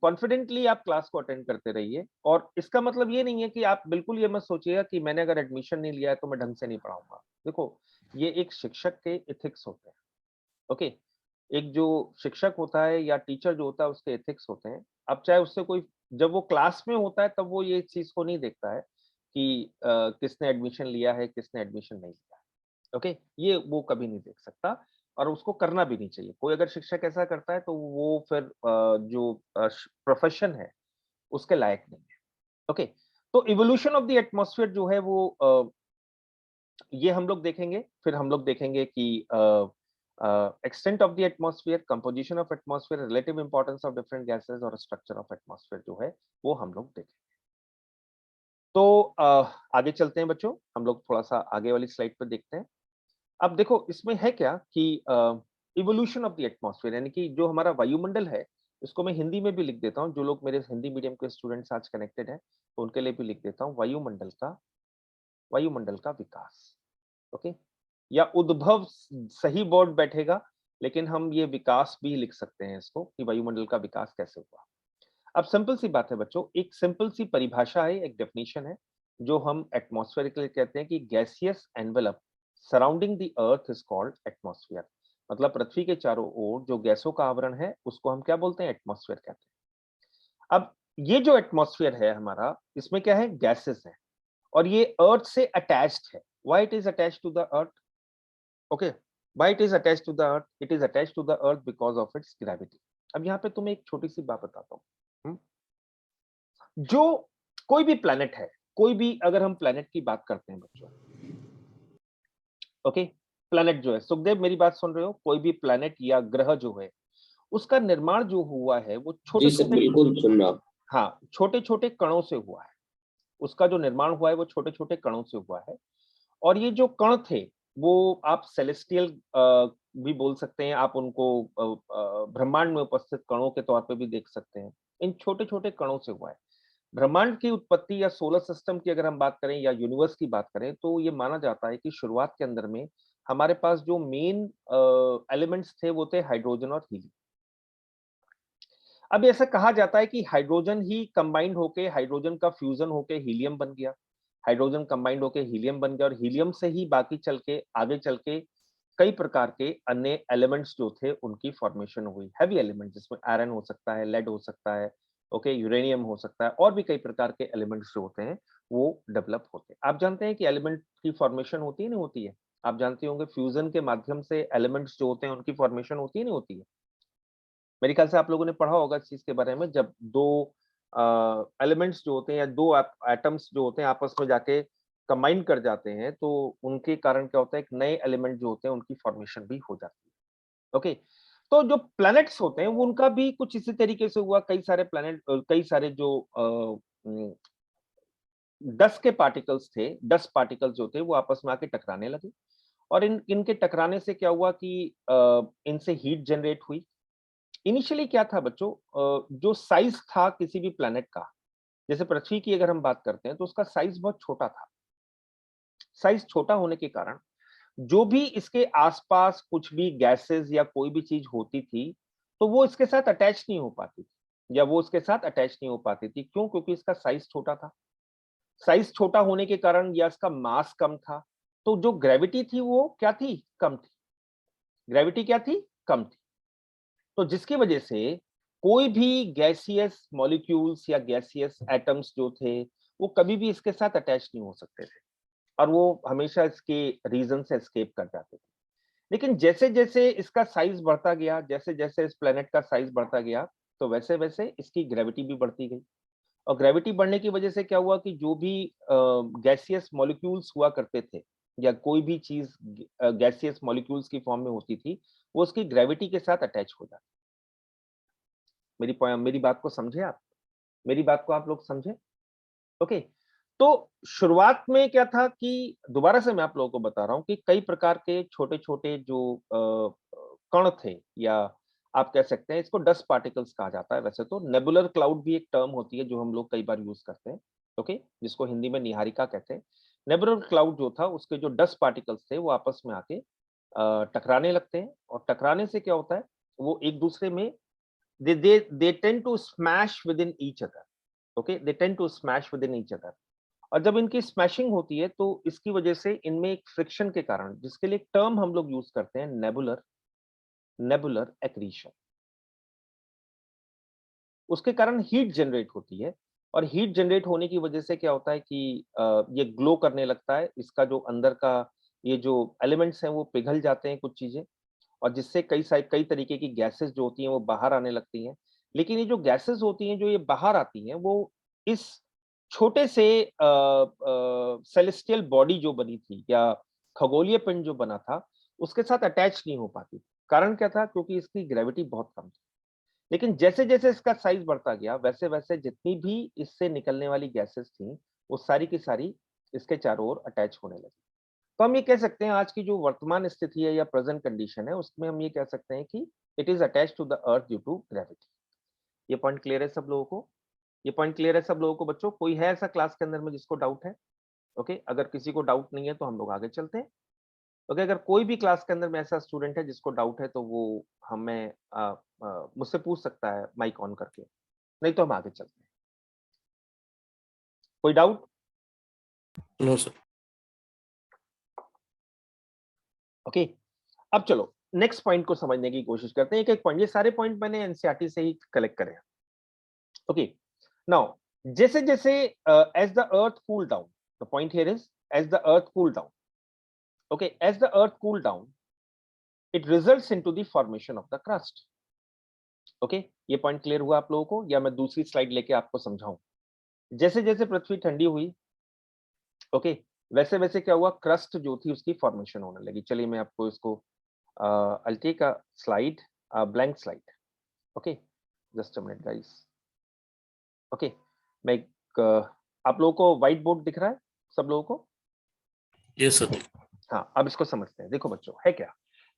कॉन्फिडेंटली आप क्लास को अटेंड करते रहिए, और इसका मतलब ये नहीं है कि आप बिल्कुल ये मत सोचिएगा कि मैंने अगर एडमिशन नहीं लिया है तो मैं ढंग से नहीं पढ़ाऊंगा। देखो, ये एक शिक्षक के एथिक्स होते हैं। ओके, एक जो शिक्षक होता है या टीचर जो होता है उसके एथिक्स होते हैं। अब चाहे उससे कोई, जब वो क्लास में होता है तब वो ये चीज को नहीं देखता है कि किसने एडमिशन लिया है, किसने एडमिशन नहीं लिया है। ओके, ये वो कभी नहीं देख सकता, और उसको करना भी नहीं चाहिए। कोई अगर शिक्षक ऐसा करता है तो वो फिर जो प्रोफेशन है उसके लायक नहीं है। ओके, तो इवोल्यूशन ऑफ द एटमॉस्फेयर जो है वो ये हम लोग देखेंगे। फिर हम लोग देखेंगे कि extent of the atmosphere, composition of atmosphere, relative importance of different gases, और स्ट्रक्चर ऑफ एटमॉस्फेयर जो है वो हम लोग देखेंगे। तो आगे चलते हैं बच्चों, हम लोग थोड़ा सा आगे वाली स्लाइड पर देखते हैं। अब देखो इसमें है क्या कि इवोल्यूशन ऑफ द एटमॉस्फेयर, यानी कि जो हमारा वायुमंडल है, इसको मैं हिंदी में भी लिख देता हूँ। जो लोग मेरे हिंदी मीडियम के स्टूडेंट्स आज कनेक्टेड हैं तो उनके लिए भी लिख देता हूँ, वायुमंडल का विकास। ओके, या उद्भव सही वर्ड बैठेगा, लेकिन हम ये विकास भी लिख सकते हैं इसको, कि वायुमंडल का विकास कैसे हुआ। अब सिंपल सी बात है बच्चों, एक सिंपल सी परिभाषा है, एक डेफिनेशन है जो हम एटमॉस्फेयर के लिए कहते हैं कि gaseous envelope surrounding the earth is called atmosphere. मतलब पृथ्वी के चारों ओर जो गैसों का आवरण है उसको हम क्या बोलते हैं? एटमॉस्फेयर कहते हैं। अब ये जो एटमॉस्फेयर है हमारा, इसमें क्या है? गैसेस है, और ये अर्थ से अटैच्ड है। Why it is attached to the earth? Okay, why it is attached to the earth? It is attached to the earth because of its gravity. अब यहाँ पे तुम्हें एक छोटी सी बात बताता हूँ। जो कोई भी प्लेनेट है, कोई भी, अगर हम प्लेनेट की बात करते हैं बच्चों, ओके, प्लेनेट जो है, सुखदेव मेरी बात सुन रहे हो? कोई भी प्लेनेट या ग्रह जो है उसका निर्माण जो हुआ है वो छोटे जी सर, छोटे, बिल्कुल सुन रहा हूं। हाँ छोटे छोटे कणों से हुआ है। उसका जो निर्माण हुआ है वो छोटे छोटे कणों से हुआ है। और ये जो कण थे वो आप सेलेस्टियल भी बोल सकते हैं, आप उनको ब्रह्मांड में उपस्थित कणों के तौर पे भी देख सकते हैं। इन छोटे छोटे कणों से हुआ है। ब्रह्मांड की उत्पत्ति या सोलर सिस्टम की अगर हम बात करें या यूनिवर्स की बात करें, तो ये माना जाता है कि शुरुआत के अंदर में हमारे पास जो मेन एलिमेंट्स थे वो थे हाइड्रोजन और हीलियम। अब ऐसा कहा जाता है कि हाइड्रोजन ही कंबाइंड होके, हाइड्रोजन का फ्यूजन होके हीलियम बन गया, हाइड्रोजन कंबाइंड होके हीलियम बन गया, और हीलियम से ही बाकी चल के आगे चल के कई प्रकार के अन्य एलिमेंट्स जो थे उनकी फॉर्मेशन हुई। हैवी एलिमेंट जिसमें आयरन हो सकता है, लेड हो सकता है, ओके, यूरेनियम हो सकता है, और भी कई प्रकार के एलिमेंट्स जो होते हैं वो डेवलप होते हैं। आप जानते हैं कि एलिमेंट की फॉर्मेशन होती है नहीं होती है? आप जानते होंगे फ्यूजन के माध्यम से एलिमेंट्स जो होते हैं उनकी फॉर्मेशन होती है नहीं होती है? मेरे ख्याल से आप लोगों ने पढ़ा होगा इस चीज के बारे में, जब दो एलिमेंट्स जो होते हैं या दो एटम्स जो होते हैं आपस में जाके कंबाइन कर जाते हैं, तो उनके कारण क्या होता है, एक नए एलिमेंट जो होते हैं उनकी फॉर्मेशन भी हो जाती है। ओके, तो जो प्लैनेट्स होते हैं वो उनका भी कुछ इसी तरीके से हुआ। कई सारे प्लैनेट, कई सारे जो डस्ट के पार्टिकल्स थे, डस्ट पार्टिकल्स जो थे वो आपस में आके टकराने लगे, और इनके टकराने से क्या हुआ कि इनसे हीट जनरेट हुई। इनिशियली क्या था बच्चों, जो साइज था किसी भी प्लैनेट का, जैसे पृथ्वी की अगर हम बात करते हैं तो उसका साइज बहुत छोटा था। साइज छोटा होने के कारण जो भी इसके आसपास कुछ भी गैसेस या कोई भी चीज होती थी, तो वो इसके साथ अटैच नहीं हो पाती थी, या वो इसके साथ अटैच नहीं हो पाती थी। क्यों? क्योंकि इसका साइज छोटा था। साइज छोटा होने के कारण या इसका मास कम था, तो जो ग्रेविटी थी वो क्या थी? कम थी। ग्रेविटी क्या थी? कम थी। तो जिसकी वजह से कोई भी गैसियस मॉलिक्यूल्स या गैसियस एटम्स जो थे वो कभी भी इसके साथ अटैच नहीं हो सकते थे, और वो हमेशा इसके रीजन से एस्केप कर जाते थे। लेकिन जैसे जैसे इसका साइज बढ़ता गया, जैसे जैसे इस प्लेनेट का साइज बढ़ता गया, तो वैसे वैसे इसकी ग्रेविटी भी बढ़ती गई। और ग्रेविटी बढ़ने की वजह से क्या हुआ कि जो भी गैसियस मॉलिक्यूल्स हुआ करते थे, या कोई भी चीज गैसियस मॉलिक्यूल्स की फॉर्म में होती थी, वो उसकी ग्रेविटी के साथ अटैच हो जाती। मेरी बात को समझे आप? मेरी बात को आप लोग समझे? ओके। तो शुरुआत में क्या था कि दोबारा से मैं आप लोगों को बता रहा हूं कि कई प्रकार के छोटे छोटे जो कण थे, या आप कह सकते हैं इसको डस्ट पार्टिकल्स कहा जाता है। वैसे तो नेबुलर क्लाउड भी एक टर्म होती है जो हम लोग कई बार यूज करते हैं, ओके, जिसको हिंदी में निहारिका कहते हैं। नेबुलर क्लाउड जो था उसके जो डस्ट पार्टिकल्स थे वो आपस में आके टकराने लगते हैं, और टकराने से क्या होता है, वो एक दूसरे में they tend to smash within each other. Okay, they tend to smash within each other. और जब इनकी स्मैशिंग होती है तो इसकी वजह से इनमें एक फ्रिक्शन के कारण, जिसके लिए टर्म हम लोग यूज करते हैं, नेबुलर एक्रीशन, उसके कारण हीट जनरेट होती है। और हीट जनरेट होने की वजह से क्या होता है कि ये ग्लो करने लगता है। इसका जो अंदर का ये जो एलिमेंट्स हैं वो पिघल जाते हैं कुछ चीजें, और जिससे कई तरीके की गैसेस जो होती हैं वो बाहर आने लगती हैं। लेकिन ये जो गैसेस होती हैं जो ये बाहर आती हैं, वो इस छोटे से सेलेस्टियल बॉडी जो बनी थी, या खगोलीय पिंड जो बना था, उसके साथ अटैच नहीं हो पाती। कारण क्या था? क्योंकि इसकी ग्रेविटी बहुत कम थी। लेकिन जैसे जैसे इसका साइज बढ़ता गया, वैसे वैसे जितनी भी इससे निकलने वाली गैसेस थी वो सारी की सारी इसके चारों ओर अटैच होने लगी। तो हम ये कह सकते हैं आज की जो वर्तमान स्थिति है या प्रेजेंट कंडीशन है, उसमें हम ये कह सकते हैं कि it is attached to the earth due to gravity. ये पॉइंट क्लियर है सब लोगों को? ये पॉइंट क्लियर है सब लोगों को बच्चों? कोई है ऐसा क्लास के अंदर में जिसको डाउट है? ओके, अगर किसी को डाउट नहीं है तो हम लोग आगे चलते हैं। ओके, अगर कोई भी क्लास के अंदर में ऐसा स्टूडेंट है जिसको डाउट है तो वो हमें मुझसे पूछ सकता है माइक ऑन करके, नहीं तो हम आगे चलते हैं। कोई डाउट? No, sir. ओके, अब चलो नेक्स्ट पॉइंट को समझने की कोशिश करते हैं। एक एक पॉइंट, ये सारे पॉइंट मैंने एनसीईआरटी से ही कलेक्ट करे हैं। ओके, नाउ जैसे जैसे as the earth cool down, the point here is as the earth cool down, okay, as the earth cool down it results into the formation of the crust. Okay, ये point clear हुआ आप लोगों को, या मैं दूसरी slide लेके आपको समझाऊं? जैसे जैसे पृथ्वी ठंडी हुई, ओके, वैसे वैसे क्या हुआ, क्रस्ट जो थी उसकी फॉर्मेशन होने लगी। चलिए मैं आपको इसको I'll take a slide, a blank slide. Okay, just a minute, guys. Okay, मैं आप लोगों को व्हाइट बोर्ड दिख रहा है सब लोगों को? Yes, sir. हाँ, अब इसको समझते हैं। देखो बच्चों, है क्या,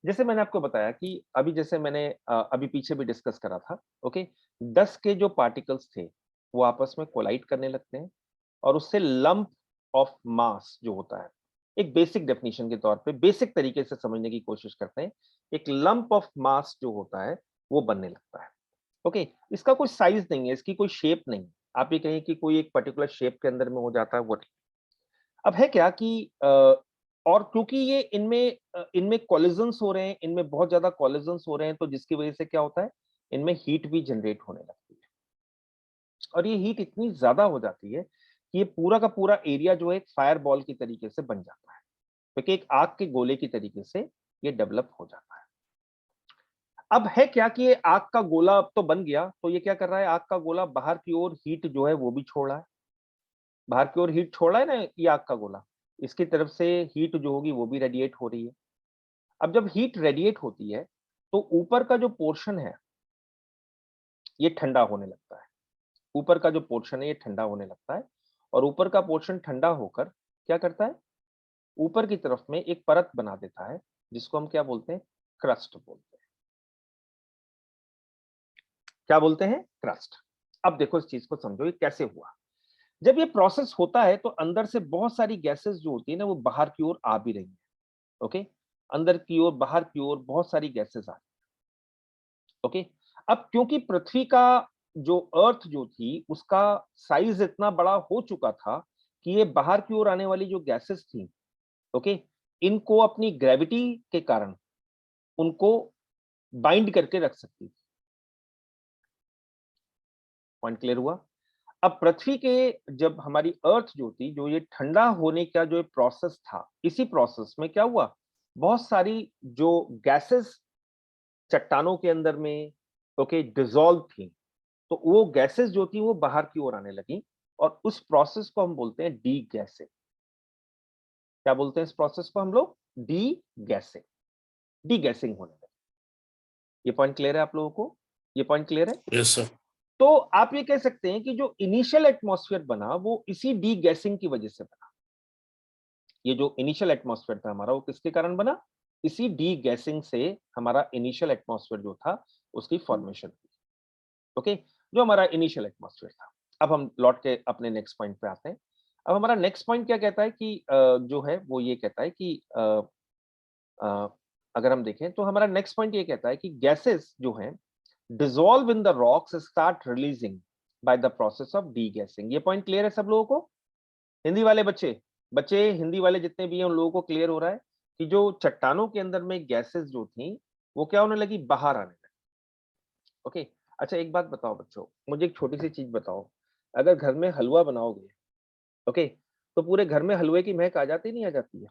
जैसे मैंने आपको बताया कि अभी जैसे मैंने अभी पीछे भी डिस्कस करा था, ओके, 10 के जो पार्टिकल्स थे वो आपस में कोलाइड करने लगते हैं और उससे लंप ऑफ मास जो होता है, एक बेसिक डेफिनेशन के तौर पे बेसिक तरीके से समझने की कोशिश करते हैं, एक लंप ऑफ मास जो होता है वो बनने लगता है। ओके, इसका कोई साइज नहीं है, इसकी कोई शेप नहीं है, आप ये कहें कि कोई एक पर्टिकुलर शेप के अंदर में हो जाता है, वो नहीं। अब है क्या कि और क्योंकि ये इनमें कॉलिजन्स हो रहे हैं, इनमें बहुत ज्यादा कॉलिजन्स हो रहे हैं, तो जिसकी वजह से क्या होता है, इनमें हीट भी जनरेट होने लगती है और ये हीट इतनी ज्यादा हो जाती है कि ये पूरा का पूरा एरिया जो है एक फायर बॉल की तरीके से बन जाता है, क्योंकि एक आग के गोले की तरीके से ये डेवलप हो जाता है। अब है क्या कि ये आग का गोला अब तो बन गया, तो ये क्या कर रहा है, आग का गोला बाहर की ओर हीट जो है वो भी छोड़ रहा है, बाहर की ओर हीट छोड़ रहा है ना ये आग का गोला, इसकी तरफ से हीट जो होगी वो भी रेडिएट हो रही है। अब जब हीट रेडिएट होती है तो ऊपर का जो पोर्शन है ये ठंडा होने लगता है, ऊपर का जो पोर्शन है ये ठंडा होने लगता है और ऊपर का पोर्शन ठंडा होकर क्या करता है, ऊपर की तरफ में एक परत बना देता है जिसको हम क्या बोलते हैं, क्रस्ट बोलते हैं। क्या बोलते हैं, क्रस्ट। अब देखो इस चीज को समझो ये कैसे हुआ। जब ये प्रोसेस होता है तो अंदर से बहुत सारी गैसेस जो होती है ना वो बाहर की ओर आ भी रही है, ओके, अंदर की ओर बाहर की ओर बहुत सारी गैसेस आ रही है, ओके। अब क्योंकि पृथ्वी का जो अर्थ जो थी उसका साइज इतना बड़ा हो चुका था कि ये बाहर की ओर आने वाली जो गैसेस थी, ओके, इनको अपनी ग्रेविटी के कारण उनको बाइंड करके रख सकती थी। पॉइंट क्लियर हुआ। अब पृथ्वी के जब हमारी अर्थ जो थी, जो ये ठंडा होने का जो प्रोसेस था, इसी प्रोसेस में क्या हुआ, बहुत सारी जो गैसेस चट्टानों के अंदर में ओके डिसॉल्व थी, तो वो गैसेस जो थी वो बाहर की ओर आने लगी और उस प्रोसेस को हम बोलते हैं डी गैसिंग। क्या बोलते हैं इस प्रोसेस को हम लोग, डी गैसिंग, डी गैसिंग होने लगी। ये पॉइंट क्लियर है आप लोगों को, ये पॉइंट क्लियर है। Yes sir. तो आप ये कह सकते हैं कि जो इनिशियल एटमॉस्फेयर बना वो इसी डी गैसिंग की वजह से बना। ये जो इनिशियल एटमॉस्फेयर था हमारा वो किसके कारण बना, इसी डी गैसिंग से हमारा इनिशियल एटमॉस्फेयर जो था उसकी फॉर्मेशन हुई, ओके, जो हमारा इनिशियल एटमॉस्फेयर था। अब हम लौट के अपने नेक्स्ट पॉइंट पे आते हैं। अब हमारा नेक्स्ट पॉइंट क्या कहता है कि जो है वो ये कहता है कि अ, अगर हम देखें तो हमारा नेक्स्ट पॉइंट ये कहता है कि गैसेस जो हैं dissolve in the rocks start releasing by the process of degassing। ये पॉइंट क्लियर है सब लोगों को, हिंदी वाले बच्चे हिंदी वाले जितने भी हैं उन लोगों को क्लियर हो रहा है कि जो चट्टानों के अंदर में गैसेस जो थी वो क्या होने लगी, बाहर आने लगी, ओके। अच्छा एक बात बताओ बच्चों, मुझे एक छोटी सी चीज बताओ, अगर घर में हलवा बनाओगे, ओके, तो पूरे घर में हलवे की महक आ जाती नहीं आ जाती है,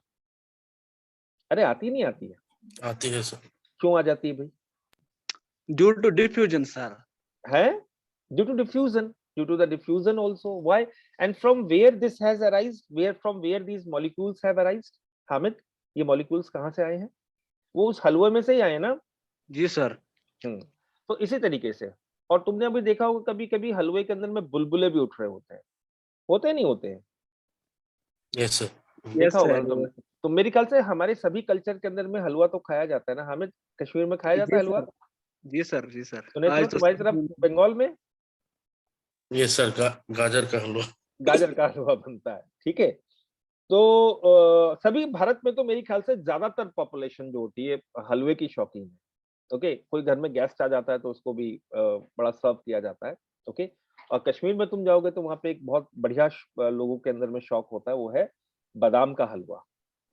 अरे आती नहीं आती है, आती है सर। क्यों आ जाती है भाई, Due to diffusion, sir. है, due to diffusion, due to the diffusion also, why, and from where this has arisen, from where these molecules have arisen, Hamid, ये molecules कहाँ से आए हैं, वो उस हलवे में से ही आए हैं ना। जी सर। तो इसी तरीके से, और तुमने अभी देखा होगा कभी कभी हलवे के अंदर में बुलबुले भी उठ रहे होते नहीं होते हैं, यस सर। देखा होगा ना तुमने। तो मेरे ख्याल से हमारे सभी कल्चर के अंदर में हलवा तो खाया जाता है ना हामिद, कश्मीर में खाया जाता है हलवा, जी सर, जी सर। सुने तो आज तो तुम्हारी तरफ बंगाल में यस सर, गाजर का हलवा। गाजर का हलवा बनता है, ठीक है। तो सभी भारत में तो मेरे ख्याल से ज्यादातर पॉपुलेशन जो होती है हलवे की शौकीन है, ओके। कोई घर में गेस्ट आ जाता है तो उसको भी बड़ा सर्व किया जाता है, ओके। और कश्मीर में तुम जाओगे तो वहां पे एक बहुत बढ़िया लोगों के अंदर में शौक होता है, वो है बादाम का हलवा।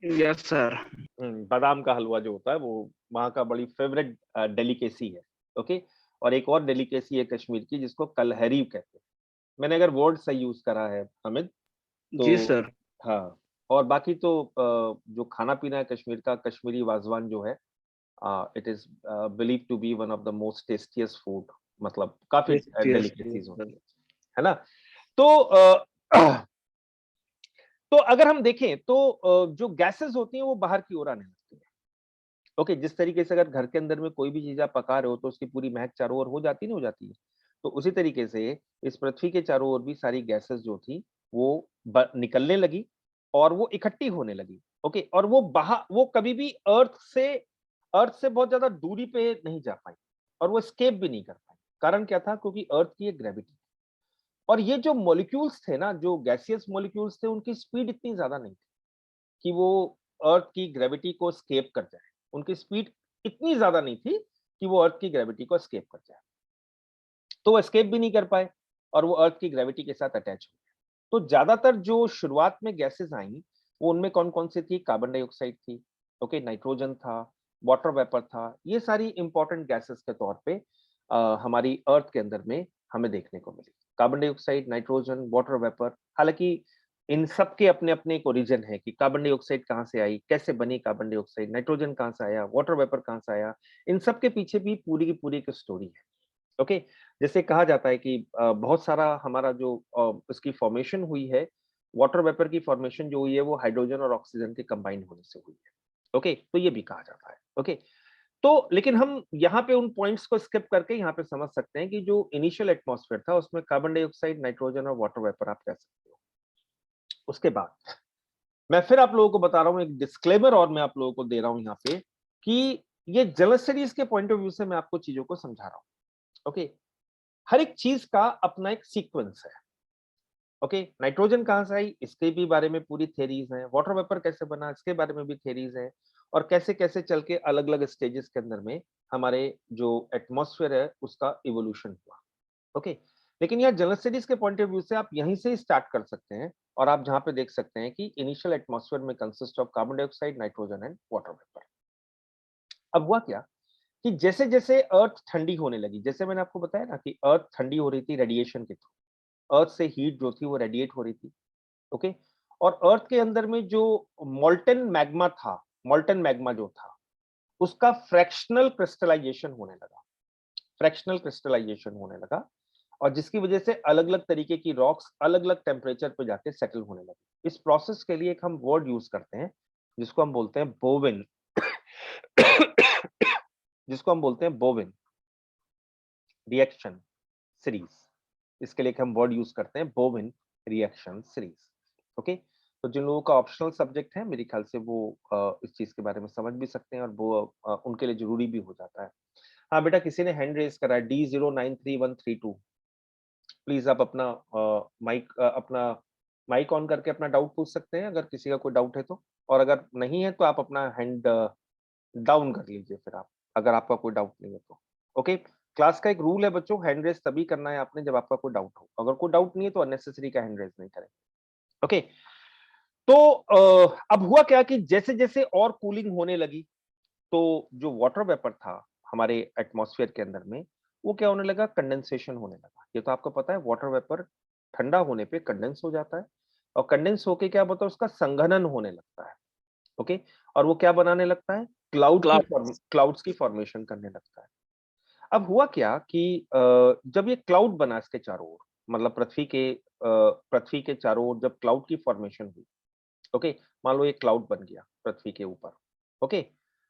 Yes sir. बादाम का हलवा जो होता है वो वहाँ का बड़ी फेवरेट डेलिकेसी है, ओके। और एक और डेलिकेसी है कश्मीर की जिसको कलहरी कहते हैं, मैंने अगर वर्ड सही यूज करा है हामिद तो, जी सर। हाँ। और बाकी तो जो खाना पीना है कश्मीर का, कश्मीरी वाजवान जो है, it is believe to be one of the most tastiest food, मतलब काफी डेलिकेसीज होती है ना। तो तो अगर हम देखें तो जो गैसेस होती हैं वो बाहर की ओर आने लगती है, ओके। जिस तरीके से अगर घर के अंदर में कोई भी चीज आप पका रहे हो तो उसकी पूरी महक चारों ओर हो जाती नहीं हो जाती है, तो उसी तरीके से इस पृथ्वी के चारों ओर भी सारी गैसेस जो थी वो निकलने लगी और वो इकट्ठी होने लगी, ओके। और वो कभी भी अर्थ से अर्थ से बहुत ज्यादा दूरी पे नहीं जा पाई और वो एस्केप भी नहीं कर पाई। कारण क्या था? क्योंकि अर्थ की एक ग्रेविटी, और ये जो मॉलिक्यूल्स थे ना, जो गैसियस मॉलिक्यूल्स थे, उनकी स्पीड इतनी ज्यादा नहीं थी कि वो अर्थ की ग्रेविटी को एस्केप कर जाए। उनकी स्पीड इतनी ज्यादा नहीं थी कि वो अर्थ की ग्रेविटी को एस्केप कर जाए, तो वो एस्केप भी नहीं कर पाए और वो अर्थ की ग्रेविटी के साथ अटैच हो गए। तो ज्यादातर जो शुरुआत में गैसेस आई, वो उनमें कौन कौन सी थी? कार्बन डाइऑक्साइड थी, ओके, नाइट्रोजन था, वाटर वेपर था। ये सारी इंपॉर्टेंट गैसेस के तौर पे हमारी अर्थ के अंदर में हमें देखने को मिली। Carbon dioxide, nitrogen, water vapour. हालांकि इन सब के अपने अपने एक ओरिजिन है कि कार्बन डाइऑक्साइड कहाँ से आई, कैसे बनी कार्बन डाइऑक्साइड, नाइट्रोजन कहाँ से आया, वाटर वेपर कहाँ से आया। इन सब के पीछे भी पूरी की पूरी एक स्टोरी है, ओके। जैसे कहा जाता है कि बहुत सारा हमारा जो इसकी फॉर्मेशन हुई है, वाटर वेपर की फॉर्मेशन जो हुई है, वो हाइड्रोजन और ऑक्सीजन के कंबाइन होने से हुई है, ओके। तो ये भी कहा जाता है, ओके। तो लेकिन हम यहाँ पे उन पॉइंट्स को स्किप करके यहाँ पे समझ सकते हैं कि जो इनिशियल एटमॉस्फेयर था, उसमें कार्बन डाइऑक्साइड, नाइट्रोजन और वाटर वेपर आप कह सकते हो। उसके बाद मैं फिर आप लोगों को बता रहा हूँ, एक डिस्क्लेमर और मैं आप लोगों को दे रहा हूँ यहाँ पे कि ये जल स्टडीज के पॉइंट ऑफ व्यू से मैं आपको चीजों को समझा रहा हूँ, ओके। हर एक चीज का अपना एक सीक्वेंस है, ओके। नाइट्रोजन कहाँ से आई, इसके भी बारे में पूरी थ्योरीज हैं। वाटर वेपर कैसे बना, इसके बारे में भी थ्योरीज हैं। और कैसे कैसे चल के अलग अलग स्टेजेस के अंदर में हमारे जो एटमॉस्फेयर है उसका इवोल्यूशन हुआ, ओके। लेकिन यार जनरल स्टडीज के पॉइंट ऑफ व्यू से आप यहीं से स्टार्ट कर सकते हैं और आप जहां पे देख सकते हैं कि इनिशियल एटमॉस्फेयर में consist of carbon dioxide, nitrogen and water vapour. अब हुआ क्या कि जैसे जैसे अर्थ ठंडी होने लगी, जैसे मैंने आपको बताया ना कि अर्थ ठंडी हो रही थी रेडिएशन के थ्रू, अर्थ से हीट जो थी वो रेडिएट हो रही थी, ओके। और अर्थ के अंदर में जो मोल्टन मैग्मा था, मोल्टन मैग्मा जो था, उसका फ्रैक्शनल क्रिस्टलाइजेशन होने लगा, फ्रैक्शनल क्रिस्टलाइजेशन होने लगा। और जिसकी वजह से अलग अलग तरीके की रॉक्स अलग अलग टेम्परेचर पे जाके सेटल होने लगी। इस प्रोसेस के लिए एक हम वर्ड यूज करते हैं जिसको हम बोलते हैं बोवेन जिसको हम बोलते हैं बोवेन रिएक्शन सीरीज। इसके लिए हम वर्ड यूज करते हैं बोवेन रिएक्शन सीरीज, ओके। तो जिन लोगों का ऑप्शनल सब्जेक्ट है, मेरे ख्याल से वो इस चीज के बारे में समझ भी सकते हैं और वो उनके लिए जरूरी भी हो जाता है। हाँ बेटा, किसी ने हैंड रेज करा है, D093132। प्लीज आप अपना अपना माइक ऑन करके अपना डाउट पूछ सकते हैं अगर किसी का कोई डाउट है तो। और अगर नहीं है तो आप अपना हैंड डाउन कर लीजिए फिर आप, अगर आपका कोई डाउट नहीं है तो, ओके। क्लास का एक रूल है बच्चों, हैंड रेज तभी करना है आपने जब आपका कोई डाउट हो। अगर कोई डाउट नहीं है तो अननेसेसरी का हैंड रेज नहीं करें, ओके। तो अब हुआ क्या कि जैसे जैसे और कूलिंग होने लगी, तो जो वाटर वेपर था हमारे एटमॉस्फेयर के अंदर में, वो क्या होने लगा? कंडेंसेशन होने लगा। ये तो आपको पता है, वाटर वेपर ठंडा होने पे कंडेंस हो जाता है और कंडेंस होके क्या होता है, उसका संघनन होने लगता है, ओके। और वो क्या बनाने लगता है? क्लाउड्स की फॉर्मेशन करने लगता है। अब हुआ क्या कि जब ये क्लाउड बना इसके चारों ओर, मतलब पृथ्वी के चारों ओर जब क्लाउड की फॉर्मेशन हुई, ओके। मान लो एक क्लाउड बन गया पृथ्वी के ऊपर, ओके।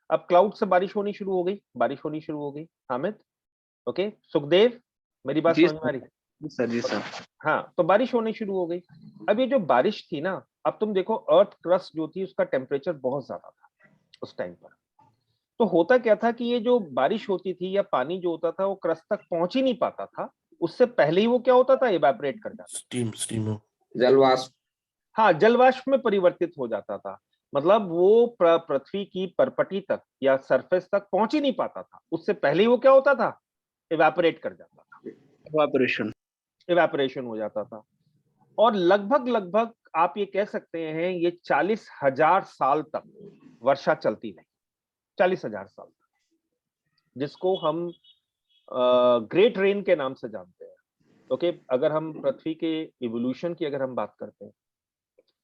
अब क्लाउड से बारिश होनी शुरू हो गई, बारिश होनी शुरू हो गई। हामिद, ओके, सुखदेव, मेरी बात जी समझ में आ रही? सर, जी ओके। सर। हाँ, तो बारिश होनी शुरू हो गई। अब ये जो बारिश थी ना, अब तुम देखो अर्थ क्रस्ट जो थी उसका टेम्परेचर बहुत ज्यादा था उस टाइम पर। तो होता क्या था कि ये जो बारिश होती थी या पानी जो होता था वो क्रस्ट तक पहुंच ही नहीं पाता था, उससे पहले ही वो क्या होता था? इवेपोरेट कर जाता। स्टीम जलवाष्प। हाँ, जलवाष्प में परिवर्तित हो जाता था। मतलब वो पृथ्वी की परपटी तक या सरफेस तक पहुंच ही नहीं पाता था, उससे पहले ही वो क्या होता था? इवेपोरेट कर जाता था, इवापोरेशन। इवेपोरेशन हो जाता था। और लगभग लगभग आप ये कह सकते हैं ये 40,000 साल तक वर्षा चलती रही, 40,000 साल तक, जिसको हम ग्रेट रेन के नाम से जानते हैं, ओके। अगर हम पृथ्वी के इवोल्यूशन की अगर हम बात करते हैं,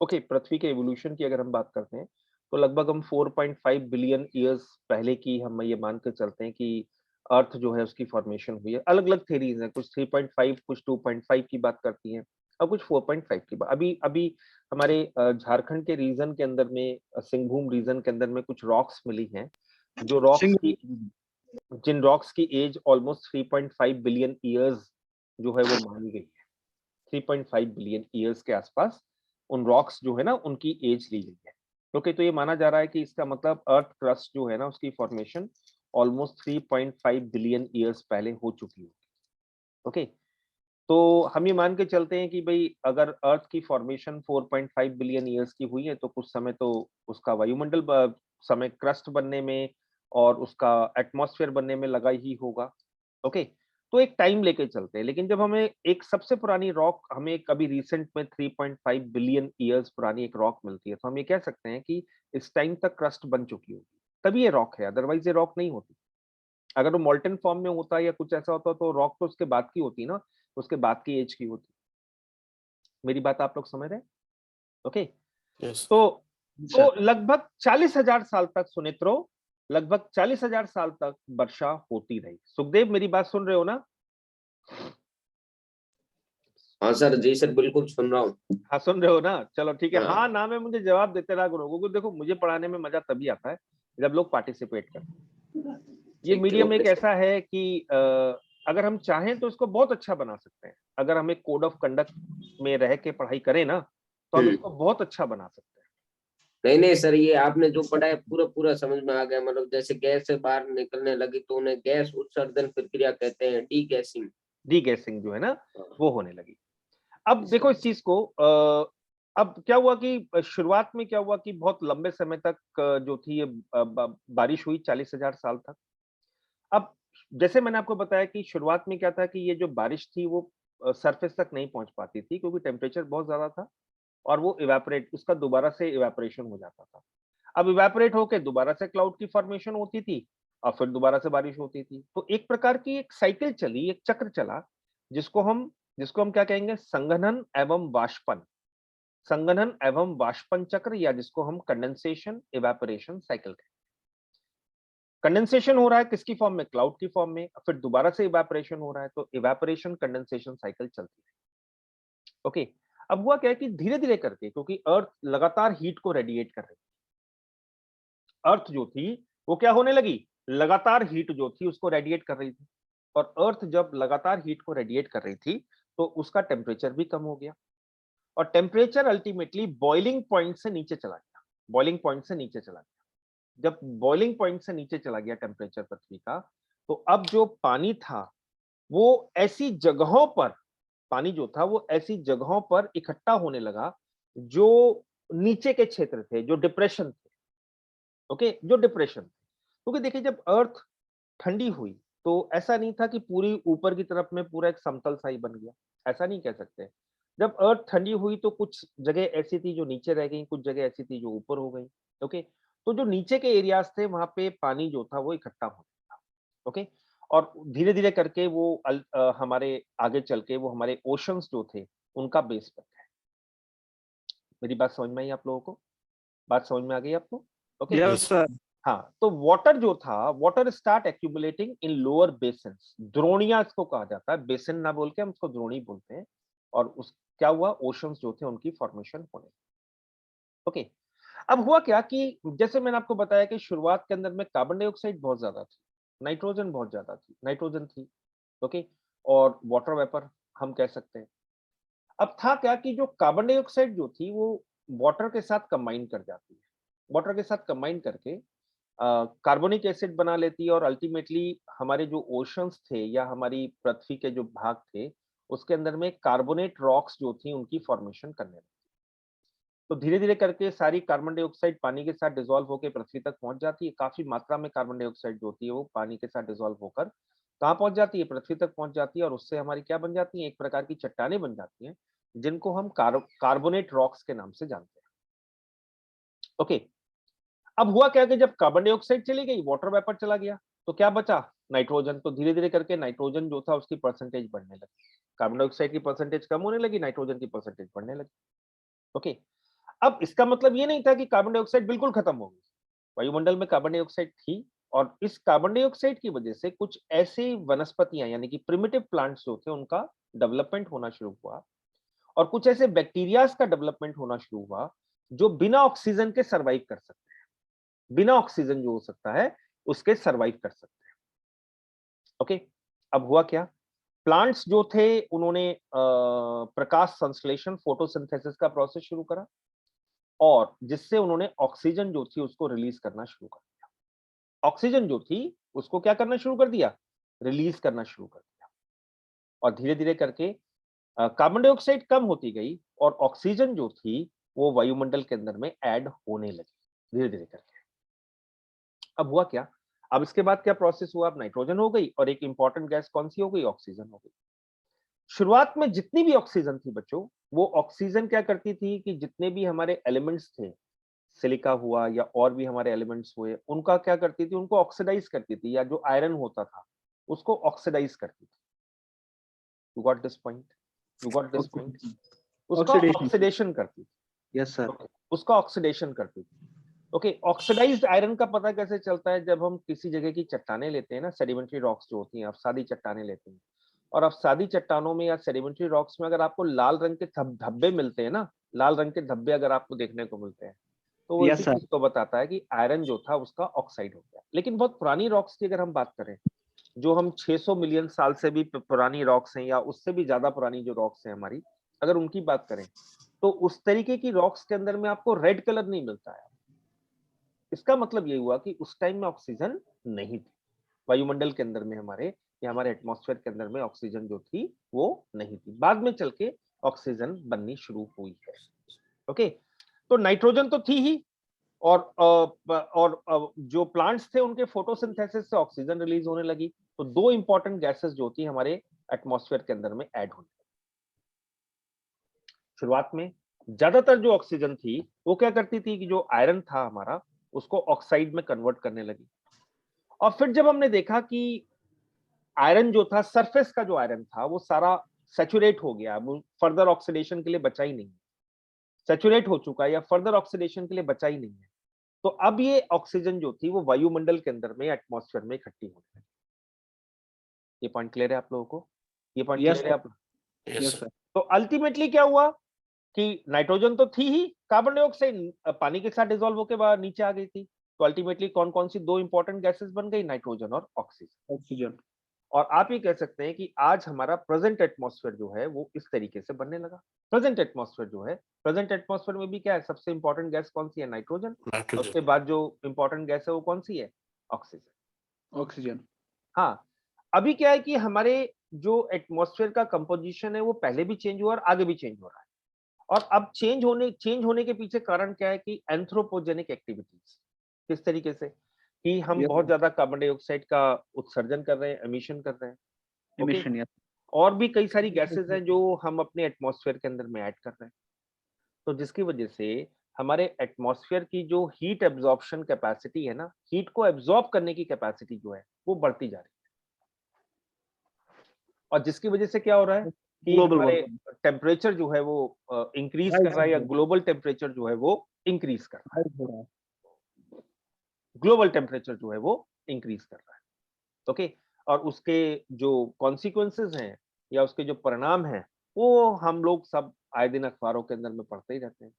ओके, पृथ्वी के इवोल्यूशन की अगर हम बात करते हैं, तो लगभग हम 4.5 बिलियन ईयर्स पहले की हम ये मान के चलते हैं कि अर्थ जो है उसकी फॉर्मेशन हुई है। अलग अलग थेरीज हैं, कुछ 3.5, कुछ 2.5 की बात करती हैं और कुछ 4.5 की बात। अभी अभी हमारे झारखंड के रीजन के अंदर में, सिंहभूम रीजन के अंदर में कुछ रॉक्स मिली हैं, जो रॉक्स की, जिन रॉक्स की एज ऑलमोस्ट 3.5 बिलियन ईयर्स जो है वो मानी गई है। 3.5 बिलियन ईयर्स के आसपास उन रॉक्स जो है ना उनकी एज ली गई है, ओके, तो ये माना जा रहा है कि इसका मतलब अर्थ क्रस्ट जो है ना उसकी फॉर्मेशन ऑलमोस्ट 3.5 बिलियन ईयर्स पहले हो चुकी है। ओके, तो हम ये मान के चलते हैं कि भाई अगर अर्थ की फॉर्मेशन 4.5 बिलियन ईयर्स की हुई है तो कुछ समय तो उसका वायुमंडल समय क्रस्ट बनने में और उसका एटमॉस्फेयर बनने में लगा ही होगा। ओके, तो एक टाइम लेके चलते हैं, लेकिन जब हमें एक सबसे पुरानी रॉक हमें कभी रिसेंट में 3.5 बिलियन ईयर्स पुरानी एक रॉक मिलती है, तो हम ये कह सकते हैं कि इस टाइम तक क्रस्ट बन चुकी होगी, तभी ये रॉक है, अदरवाइज ये रॉक नहीं होती। अगर वो मोल्टन फॉर्म में होता या कुछ ऐसा होता तो रॉक तो उसके बाद की होती ना, उसके बाद की एज की होती। मेरी बात आप लोग समझ रहे हैं? ओके, यस तो सर लगभग 40,000 साल तक सुनेत्रो, लगभग 40,000 साल तक वर्षा होती रही। सुखदेव मेरी बात सुन रहे हो ना? हाँ सर, जी सर, बिल्कुल सुन रहा हूँ। हाँ सुन रहे हो ना? चलो ठीक है। हाँ। हाँ ना में मुझे जवाब देते रहा करो, क्योंकि देखो मुझे पढ़ाने में मजा तभी आता है जब लोग पार्टिसिपेट करते हैं। ये ठीक है, मीडियम एक ओके सर। ऐसा है कि अगर हम चाहें तो इसको बहुत अच्छा बना सकते हैं। अगर हम एक कोड ऑफ कंडक्ट में रह के पढ़ाई करें ना, तो हम इसको बहुत अच्छा बना सकते हैं। नहीं नहीं सर, ये आपने जो पढ़ा है पूरा पूरा समझ में आ गया। मतलब जैसे गैस से बाहर निकलने लगी तो उन्हें गैस उत्सर्जन प्रक्रिया कहते हैं, डी गैसिंग। डी गैसिंग जो है ना वो होने लगी। अब देखो इस चीज को अब क्या हुआ कि शुरुआत में क्या हुआ कि बहुत लंबे समय तक जो थी ये बारिश हुई 40,000 साल तक। अब जैसे मैंने आपको बताया कि शुरुआत में क्या था कि ये जो बारिश थी वो सरफेस तक नहीं पहुंच पाती थी, क्योंकि टेम्परेचर बहुत ज्यादा था और वो इवेपोरेट, उसका दोबारा से इवेपोरेशन हो जाता था। अब इवेपोरेट होके दोबारा से क्लाउड की फॉर्मेशन होती थी और फिर दोबारा से बारिश होती थी। तो एक प्रकार की एक साइकिल चली, एक चक्र चला, जिसको हम जिसको हम क्या कहेंगे, संघनन एवं वाष्पन, संघनन एवं वाष्पन चक्र, या जिसको हम कंडेंसेशन इवेपोरेशन साइकिल कहते हैं। कंडेंसेशन हो रहा है किसकी फॉर्म में? क्लाउड की फॉर्म में, फिर दोबारा से इवेपोरेशन हो रहा है, तो इवेपोरेशन कंडेंसेशन साइकिल चलती है। ओके, अब हुआ क्या है कि धीरे धीरे करके, क्योंकि अर्थ लगातार हीट को रेडिएट कर रही थी, अर्थ जो थी वो क्या होने लगी, लगातार हीट जो थी उसको रेडिएट कर रही थी। और अर्थ जब लगातार हीट को रेडिएट कर रही थी तो उसका टेम्परेचर भी कम हो गया, और टेम्परेचर अल्टीमेटली बॉइलिंग पॉइंट से नीचे चला गया, बॉइलिंग पॉइंट से नीचे चला गया। जब बॉइलिंग पॉइंट से नीचे चला गया टेम्परेचर पृथ्वी का, तो अब जो पानी था वो ऐसी जगहों पर, पानी जो था वो ऐसी जगहों पर इकट्ठा होने लगा जो नीचे के क्षेत्र थे, जो डिप्रेशन थे। ओके, जो डिप्रेशन, क्योंकि देखिए जब अर्थ ठंडी हुई तो ऐसा नहीं था कि पूरी ऊपर की तरफ में पूरा एक समतल सा ही बन गया, ऐसा नहीं कह सकते। जब अर्थ ठंडी हुई तो कुछ जगह ऐसी थी जो नीचे रह गई, कुछ जगह ऐसी थी जो ऊपर हो गई। ओके, तो जो नीचे के एरियाज थे वहां पे पानी जो था वो इकट्ठा होने लगा। ओके, और धीरे धीरे करके वो हमारे आगे चल के वो हमारे ओशंस जो थे उनका बेस बन गए। मेरी बात समझ में आई आप लोगों को? बात समझ में आ गई आपको? ओके, यस सर हाँ, तो वाटर जो था, water start accumulating in lower basins, द्रोणियां इसको कहा जाता है, बेसिन ना बोल के हम उसको द्रोणी बोलते हैं। और उस क्या हुआ, ओशंस जो थे उनकी फॉर्मेशन होने। ओके, अब हुआ क्या कि जैसे मैंने आपको बताया कि शुरुआत के अंदर में कार्बन डाइऑक्साइड बहुत ज्यादा थी, नाइट्रोजन बहुत ज्यादा थी, नाइट्रोजन थी। ओके, और वाटर वेपर हम कह सकते हैं। अब था क्या कि जो कार्बन डाइऑक्साइड जो थी वो वाटर के साथ कंबाइन कर जाती है, वाटर के साथ कंबाइन करके कार्बोनिक एसिड बना लेती है, और अल्टीमेटली हमारे जो ओशंस थे या हमारी पृथ्वी के जो भाग थे उसके अंदर में कार्बोनेट रॉक्स जो थी उनकी फॉर्मेशन करने लगी। तो धीरे धीरे करके सारी कार्बन डाइऑक्साइड पानी के साथ डिसॉल्व होकर पृथ्वी तक पहुंच जाती है। काफी मात्रा में कार्बन डाइऑक्साइड जो होती है वो पानी के साथ डिसॉल्व होकर कहाँ पहुंच जाती है, पृथ्वी तक पहुंच जाती है, और उससे हमारी क्या बन जाती है, एक प्रकार की चट्टानें बन जाती हैं जिनको हम कार्बोनेट रॉक्स के नाम से जानते हैं। ओके, अब हुआ क्या कि जब कार्बन डाइऑक्साइड चली गई, वाटर वेपर चला गया, तो क्या बचा, नाइट्रोजन। तो धीरे धीरे करके नाइट्रोजन जो था उसकी परसेंटेज बढ़ने लगी, कार्बन डाइऑक्साइड की परसेंटेज कम होने लगी, नाइट्रोजन की परसेंटेज बढ़ने लगी। ओके, अब इसका मतलब ये नहीं था कि कार्बन डाइऑक्साइड बिल्कुल खत्म हो गई, वायुमंडल में कार्बन डाइऑक्साइड थी, और इस कार्बन डाइऑक्साइड की वजह से कुछ ऐसे वनस्पतियां यानी कि प्रिमिटिव प्लांट्स जो थे उनका डेवलपमेंट होना शुरू हुआ, और कुछ ऐसे बैक्टीरियाज का डेवलपमेंट होना शुरू हुआ जो बिना ऑक्सीजन के सर्वाइव कर सकते हैं, बिना ऑक्सीजन जो हो सकता है उसके सरवाइव कर सकते हैं। ओके, अब हुआ क्या, प्लांट्स जो थे उन्होंने प्रकाश संश्लेषण फोटोसिंथेसिस का प्रोसेस शुरू करा, और जिससे उन्होंने ऑक्सीजन जो थी उसको रिलीज करना शुरू कर दिया। ऑक्सीजन जो थी उसको क्या करना शुरू कर दिया, रिलीज करना शुरू कर दिया। और धीरे धीरे करके कार्बन डाइऑक्साइड कम होती गई और ऑक्सीजन जो थी वो वायुमंडल के अंदर में ऐड होने लगी धीरे धीरे करके। अब हुआ क्या, अब इसके बाद क्या प्रोसेस हुआ, अब नाइट्रोजन हो गई और एक इंपॉर्टेंट गैस कौन सी हो गई, ऑक्सीजन हो गई। शुरुआत में जितनी भी ऑक्सीजन थी बच्चों, वो ऑक्सीजन क्या करती थी कि जितने भी हमारे एलिमेंट्स थे, सिलिका हुआ या और भी हमारे एलिमेंट्स हुए, उनका क्या करती थी, उनको ऑक्सीडाइज करती थी, या जो आयरन होता था उसको ऑक्सीडाइज करती थी। You got this point, you got this point. उसका Oxidation. ऑक्सीडेशन करती थी। Yes, sir. उसका ऑक्सीडेशन करती थी। ओके, ऑक्सीडाइज्ड आयरन का पता कैसे चलता है, जब हम किसी जगह की चट्टाने लेते हैं ना, सेडिमेंट्री रॉक्स जो होती हैं, अवसादी चट्टाने लेते हैं, और अवसादी चट्टानों में या सेडिमेंट्री रॉक्स में अगर आपको लाल रंग के धब्बे मिलते हैं ना, लाल रंग के धब्बे अगर आपको देखने को मिलते हैं, तो वो Yes, इसी sir. चीज को बताता है कि आयरन जो था उसका ऑक्साइड हो गया। लेकिन बहुत पुरानी रॉक्स की अगर हम बात करें, जो हम 600 मिलियन साल से भी पुरानी रॉक्स हैं या उससे भी ज्यादा पुरानी जो रॉक्स हैं हमारी, अगर उनकी बात करें, तो उस तरीके की रॉक्स के अंदर में आपको रेड कलर नहीं मिलता है। इसका मतलब ये हुआ कि उस टाइम में ऑक्सीजन नहीं थी वायुमंडल के अंदर में हमारे, या हमारे एटमॉस्फेयर के अंदर में ऑक्सीजन जो थी वो नहीं थी। बाद में चल के ऑक्सीजन बननी शुरू हुई है। ओके, तो नाइट्रोजन तो थी ही, और जो प्लांट्स थे उनके फोटोसिंथेसिस से ऑक्सीजन रिलीज होने लगी। तो दो इंपॉर्टेंट गैसेस जो थी हमारे एटमॉस्फेयर के अंदर में ऐड होने लगी। शुरुआत में ज्यादातर जो ऑक्सीजन थी वो क्या करती थी कि जो आयरन था हमारा उसको ऑक्साइड में कन्वर्ट करने लगी। और फिर जब हमने देखा कि आयरन जो था, सरफेस का जो आयरन था वो सारा सैचुरेट हो गया, वो फर्दर ऑक्सीडेशन के लिए बचा ही नहीं, सैचुरेट हो चुका है या फर्दर ऑक्सीडेशन के लिए बचा ही नहीं है, तो अब ये ऑक्सीजन जो थी वो वायुमंडल के अंदर में, एटमॉस्फेयर में इकट्ठी होने लगी। ये पॉइंट क्लियर है आप लोगों को, ये पॉइंट Yes, क्लियर है आप? Yes Yes, sir. sir. तो अल्टीमेटली क्या हुआ कि नाइट्रोजन तो थी ही, कार्बन डाइऑक्साइड पानी के साथ डिसॉल्व होकर बाहर नीचे आ गई थी। तो अल्टीमेटली कौन कौन सी दो इंपॉर्टेंट गैसेस बन गई, नाइट्रोजन और ऑक्सीजन। Oxygen. और आप ये कह सकते हैं कि आज हमारा प्रेजेंट एटमॉस्फेयर जो है वो इस तरीके से बनने लगा। प्रेजेंट एटमॉस्फेयर जो है, प्रेजेंट एटमॉस्फेयर में भी क्या है, सबसे इंपॉर्टेंट गैस कौन सी है, नाइट्रोजन। उसके नाइट्रोजन। बाद जो इंपॉर्टेंट गैस है वो कौन सी है, ऑक्सीजन। Oxygen. हाँ, अभी क्या है कि हमारे जो एटमॉस्फेयर का कंपोजिशन है वो पहले भी चेंज हुआ और आगे भी चेंज हो रहा है। और अब चेंज होने के पीछे कारण क्या है कि एंथ्रोपोजेनिक एक्टिविटीज। किस तरीके से कि हम Yes, बहुत sir. ज्यादा कार्बन डाइऑक्साइड का उत्सर्जन कर रहे हैं, एमिशन कर रहे हैं। Okay, Emission. Yes. और भी कई सारी गैसेस हैं जो हम अपने एटमॉस्फेयर के अंदर में ऐड कर रहे हैं। तो जिसकी वजह से हमारे एटमॉस्फेयर की जो हीट एब्जॉर्प्शन कैपेसिटी है ना, हीट को एब्जॉर्ब करने की कैपेसिटी जो है वो बढ़ती जा रही है। और जिसकी वजह से क्या हो रहा है कि Global हमारे warming. टेम्परेचर जो है वो इंक्रीज कर रहा है, या ग्लोबल टेम्परेचर जो है वो इंक्रीज कर रहा है। ग्लोबल टेम्परेचर जो है वो इंक्रीज कर रहा है। ओके, और उसके जो कॉन्सिक्वेंसेस हैं या उसके जो परिणाम हैं वो हम लोग सब आए दिन अखबारों के अंदर में पढ़ते ही रहते हैं।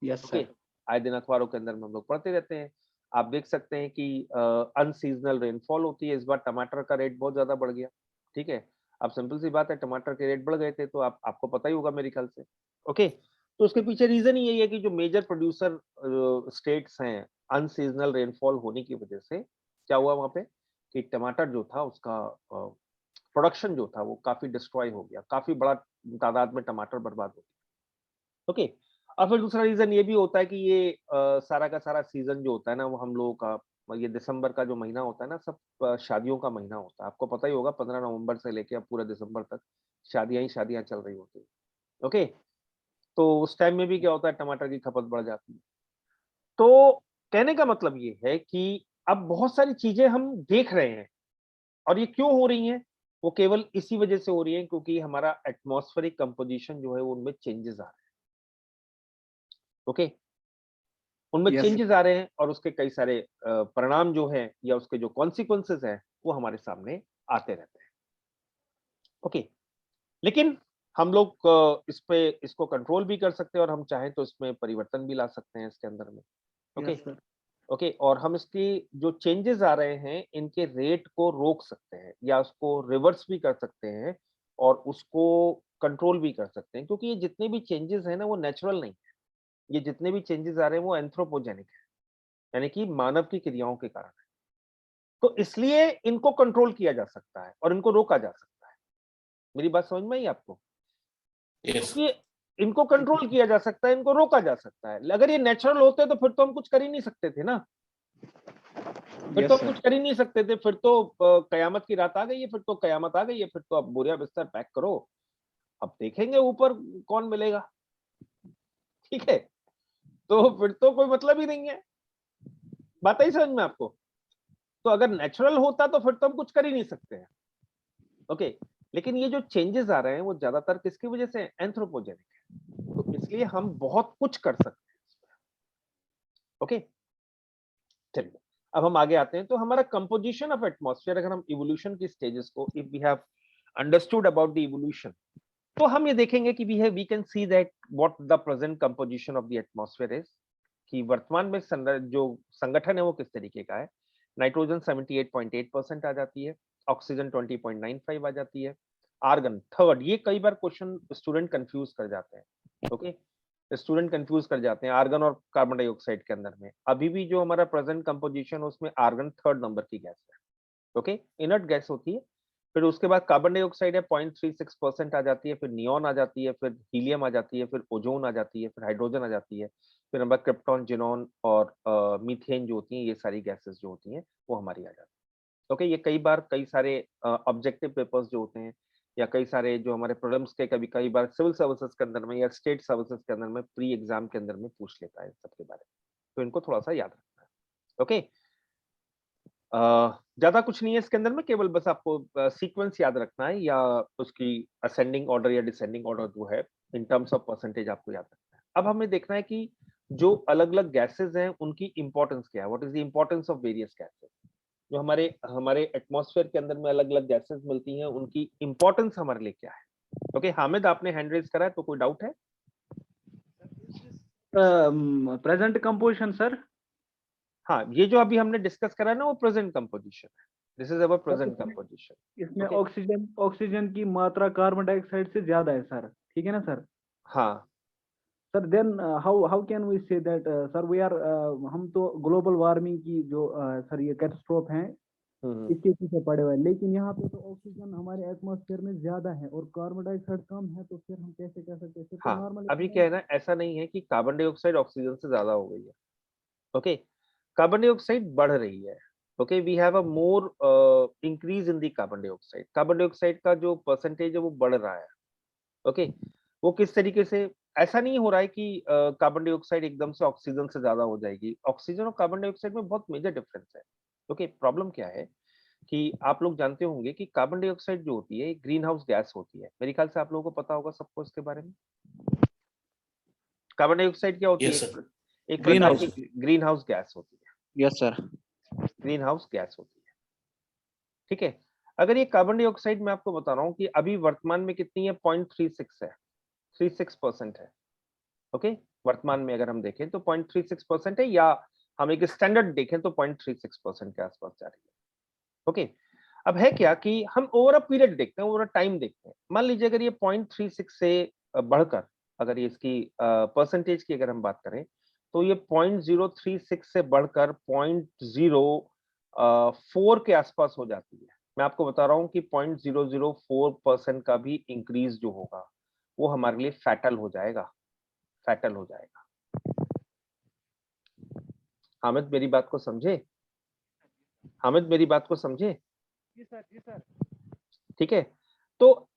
Yes, okay, sir. आए दिन अखबारों के अंदर में हम लोग पढ़ते रहते हैं। आप देख सकते हैं कि अनसीजनल रेनफॉल होती है। इस बार टमाटर का रेट बहुत ज्यादा बढ़ गया। ठीक है, अब सिंपल सी बात है, टमाटर के रेट बढ़ गए थे तो आपको पता ही होगा मेरे ख्याल से। ओके, तो उसके पीछे रीजन यही है कि जो मेजर प्रोड्यूसर स्टेट्स हैं, अनसीजनल रेनफॉल होने की वजह से क्या हुआ वहां पे कि टमाटर जो था उसका प्रोडक्शन जो था वो काफी डिस्ट्रॉय हो गया, काफी बड़ा तादाद में टमाटर बर्बाद हो गया। ओके, और फिर दूसरा रीजन ये भी होता है कि ये सारा का सारा सीजन जो होता है ना वो हम लोगों का, ये दिसंबर का जो महीना होता है ना, सब शादियों का महीना होता है। आपको पता ही होगा 15 नवंबर से लेके अब पूरा दिसंबर तक शादियां ही शादियां चल रही होती है। ओके, तो उस टाइम में भी क्या होता है, टमाटर की खपत बढ़ जाती है। तो कहने का मतलब ये है कि अब बहुत सारी चीजें हम देख रहे हैं, और ये क्यों हो रही हैं, वो केवल इसी वजह से हो रही है क्योंकि हमारा एटमॉस्फेरिक कंपोजिशन जो है वो उनमें चेंजेस आ रहे हैं। ओके, उनमें Yes, sir. चेंजेस आ रहे हैं और उसके कई सारे परिणाम जो है या उसके जो कॉन्सिक्वेंसेस हैं वो हमारे सामने आते रहते हैं। ओके, लेकिन हम लोग इसको कंट्रोल भी कर सकते हैं और हम चाहें तो इसमें परिवर्तन भी ला सकते हैं इसके अंदर में। Okay, Yes, sir. ओके, और हम इसकी जो चेंजेस आ रहे हैं इनके रेट को रोक सकते हैं या उसको रिवर्स भी कर सकते हैं और उसको कंट्रोल भी कर सकते हैं, क्योंकि ये जितने भी चेंजेस हैं ना वो नेचुरल नहीं है। ये जितने भी चेंजेस आ रहे हैं वो एंथ्रोपोजेनिक है, यानी कि मानव की क्रियाओं के कारण है। तो इसलिए इनको कंट्रोल किया जा सकता है और इनको रोका जा सकता है। मेरी बात समझ में आई आपको? यस क्योंकि इनको कंट्रोल किया जा सकता है, इनको रोका जा सकता है। अगर ये नेचुरल होते तो फिर तो हम कुछ कर ही नहीं सकते थे ना, फिर तो यस हम कुछ सर, कर ही नहीं सकते थे। फिर तो कयामत की रात आ गई है, फिर तो कयामत आ गई है, फिर तो अब बोरिया बिस्तर पैक करो, अब देखेंगे ऊपर कौन मिलेगा। ठीक है, तो फिर तो कोई मतलब ही नहीं है। बात ही समझ में आपको? तो अगर नेचुरल होता तो फिर तो हम कुछ कर ही नहीं सकते हैं। ओके, लेकिन ये जो चेंजेस आ रहे हैं वो ज्यादातर किसकी वजह से? एंथ्रोपोजेनिक है, तो इसलिए हम बहुत कुछ कर सकते हैं। ओके, चलिए अब हम आगे आते हैं। तो हमारा कंपोजिशन ऑफ एटमॉस्फेयर, अगर हम इवोल्यूशन की स्टेजेस को, if we have understood about the evolution, तो हम ये देखेंगे कि we can see that what the present composition of the atmosphere is, कि वर्तमान में जो संगठन है वो किस तरीके का है। नाइट्रोजन 78.8% आ जाती है, ऑक्सीजन 20.95 आ जाती है, आर्गन थर्ड। ये कई बार क्वेश्चन स्टूडेंट कंफ्यूज कर जाते हैं। ओके, स्टूडेंट कंफ्यूज कर जाते हैं आर्गन और कार्बन डाइऑक्साइड के अंदर में। अभी भी जो हमारा प्रेजेंट कंपोजिशन उसमें आर्गन थर्ड नंबर की गैस है। ओके, इनर्ट गैस होती है। फिर उसके बाद कार्बन डाइऑक्साइड है 0.36% आ जाती है, फिर नियॉन आ जाती है, फिर हीलियम आ जाती है, फिर ओजोन आ जाती है, फिर हाइड्रोजन आ जाती है, फिर हमारा क्रिप्टॉन, जिनॉन और मीथेन जो होती हैं, ये सारी गैसेस जो होती हैं वो हमारी आ जाती है। ओके, ये कई बार कई सारे ऑब्जेक्टिव पेपर्स जो होते हैं या कई सारे जो हमारे प्रॉब्लम्स के कभी कई बार सिविल सर्विसेज के अंदर में या स्टेट सर्विसेज के अंदर में प्री एग्जाम के अंदर में पूछ लेता है इन सबके बारे में, तो इनको थोड़ा सा याद रखना है। ओके, ज्यादा कुछ नहीं है इसके अंदर में, केवल बस आपको सीक्वेंस याद रखना है या उसकी असेंडिंग ऑर्डर या डिसेंडिंग ऑर्डर जो है इन टर्म्स ऑफ परसेंटेज आपको याद रखना है। अब हमें देखना है कि जो अलग अलग गैसेस हैं उनकी इंपॉर्टेंस क्या है, what is the importance of various gases. जो हमारे हमारे एटमॉस्फेयर के अंदर में अलग अलग गैसेस मिलती हैं, उनकी इंपॉर्टेंस हमारे लिए क्या है। ओके, हामिद आपने हैंड रेज करा है, तो कोई डाउट है? Present composition sir. हाँ, ये जो अभी हमने डिस्कस करा ना वो प्रेजेंट कंपोजिशन है, दिस इज अवर प्रेजेंट इसमें कंपोजिशन। इसमें ओके, ऑक्सीजन की मात्रा कार्बन डाइऑक्साइड से ज्यादा है सर, ठीक है ना सर? हाँ sir then how can we say that sir we are, हम तो ग्लोबल वार्मिंग की जो सर ये कैटास्ट्रोफ हैं इसके पीछे पड़े हुए हैं, लेकिन यहाँ पे तो ऑक्सीजन हमारे एटमॉस्फेयर में ज्यादा है और कार्बन डाइऑक्साइड कम है, तो फिर हम कैसे कह सकते हैं? फिर तो हाँ, नॉर्मल अभी क्या है ना, ऐसा नहीं है कि कार्बन डाइऑक्साइड ऑक्सीजन से ज्यादा हो गई है। ओके, कार्बन डाइऑक्साइड बढ़ रही है। Okay, we have a more increase in the carbon dioxide. Carbon dioxide का जो परसेंटेज है वो बढ़ रहा है। ओके, वो किस तरीके से? ऐसा नहीं हो रहा है कि कार्बन डाइऑक्साइड एकदम से ऑक्सीजन से ज्यादा हो जाएगी। ऑक्सीजन और कार्बन डाइऑक्साइड में बहुत मेजर डिफरेंस है। ओके, प्रॉब्लम क्या है कि आप लोग जानते होंगे कि कार्बन डाइऑक्साइड जो होती है ग्रीन हाउस गैस होती है। मेरे ख्याल से आप लोगों को पता होगा सबको इसके बारे में। कार्बन डाइऑक्साइड क्या होती है? यस सर एक ग्रीन प्रकार हाउस। की ग्रीन हाउस गैस होती है। Yes sir. Green house gas होती है, ठीक है। अगर ये कार्बन डाइऑक्साइड मैं आपको बता रहा हूँ कि अभी वर्तमान में कितनी है, 0.36 है, 36% है। ओके, वर्तमान में अगर हम देखें तो 0.36% है, या हम एक स्टैंडर्ड देखें तो 0.36% के आसपास जा रही है। ओके, अब है क्या कि हम ओवर अ पीरियड देखते हैं, ओवर अ टाइम देखते हैं। मान लीजिए अगर ये 0.36 से बढ़कर, अगर ये इसकी परसेंटेज की अगर हम बात करें तो ये 0.036 से बढ़कर 0.004 के आसपास हो जाती है। मैं आपको बता रहा हूं कि 0.004% का भी इंक्रीज जो होगा वो हमारे लिए फैटल हो जाएगा, फैटल हो जाएगा। हामिद मेरी बात को समझे? हामिद मेरी बात को समझे? जी सर, जी सर। ठीक है, तो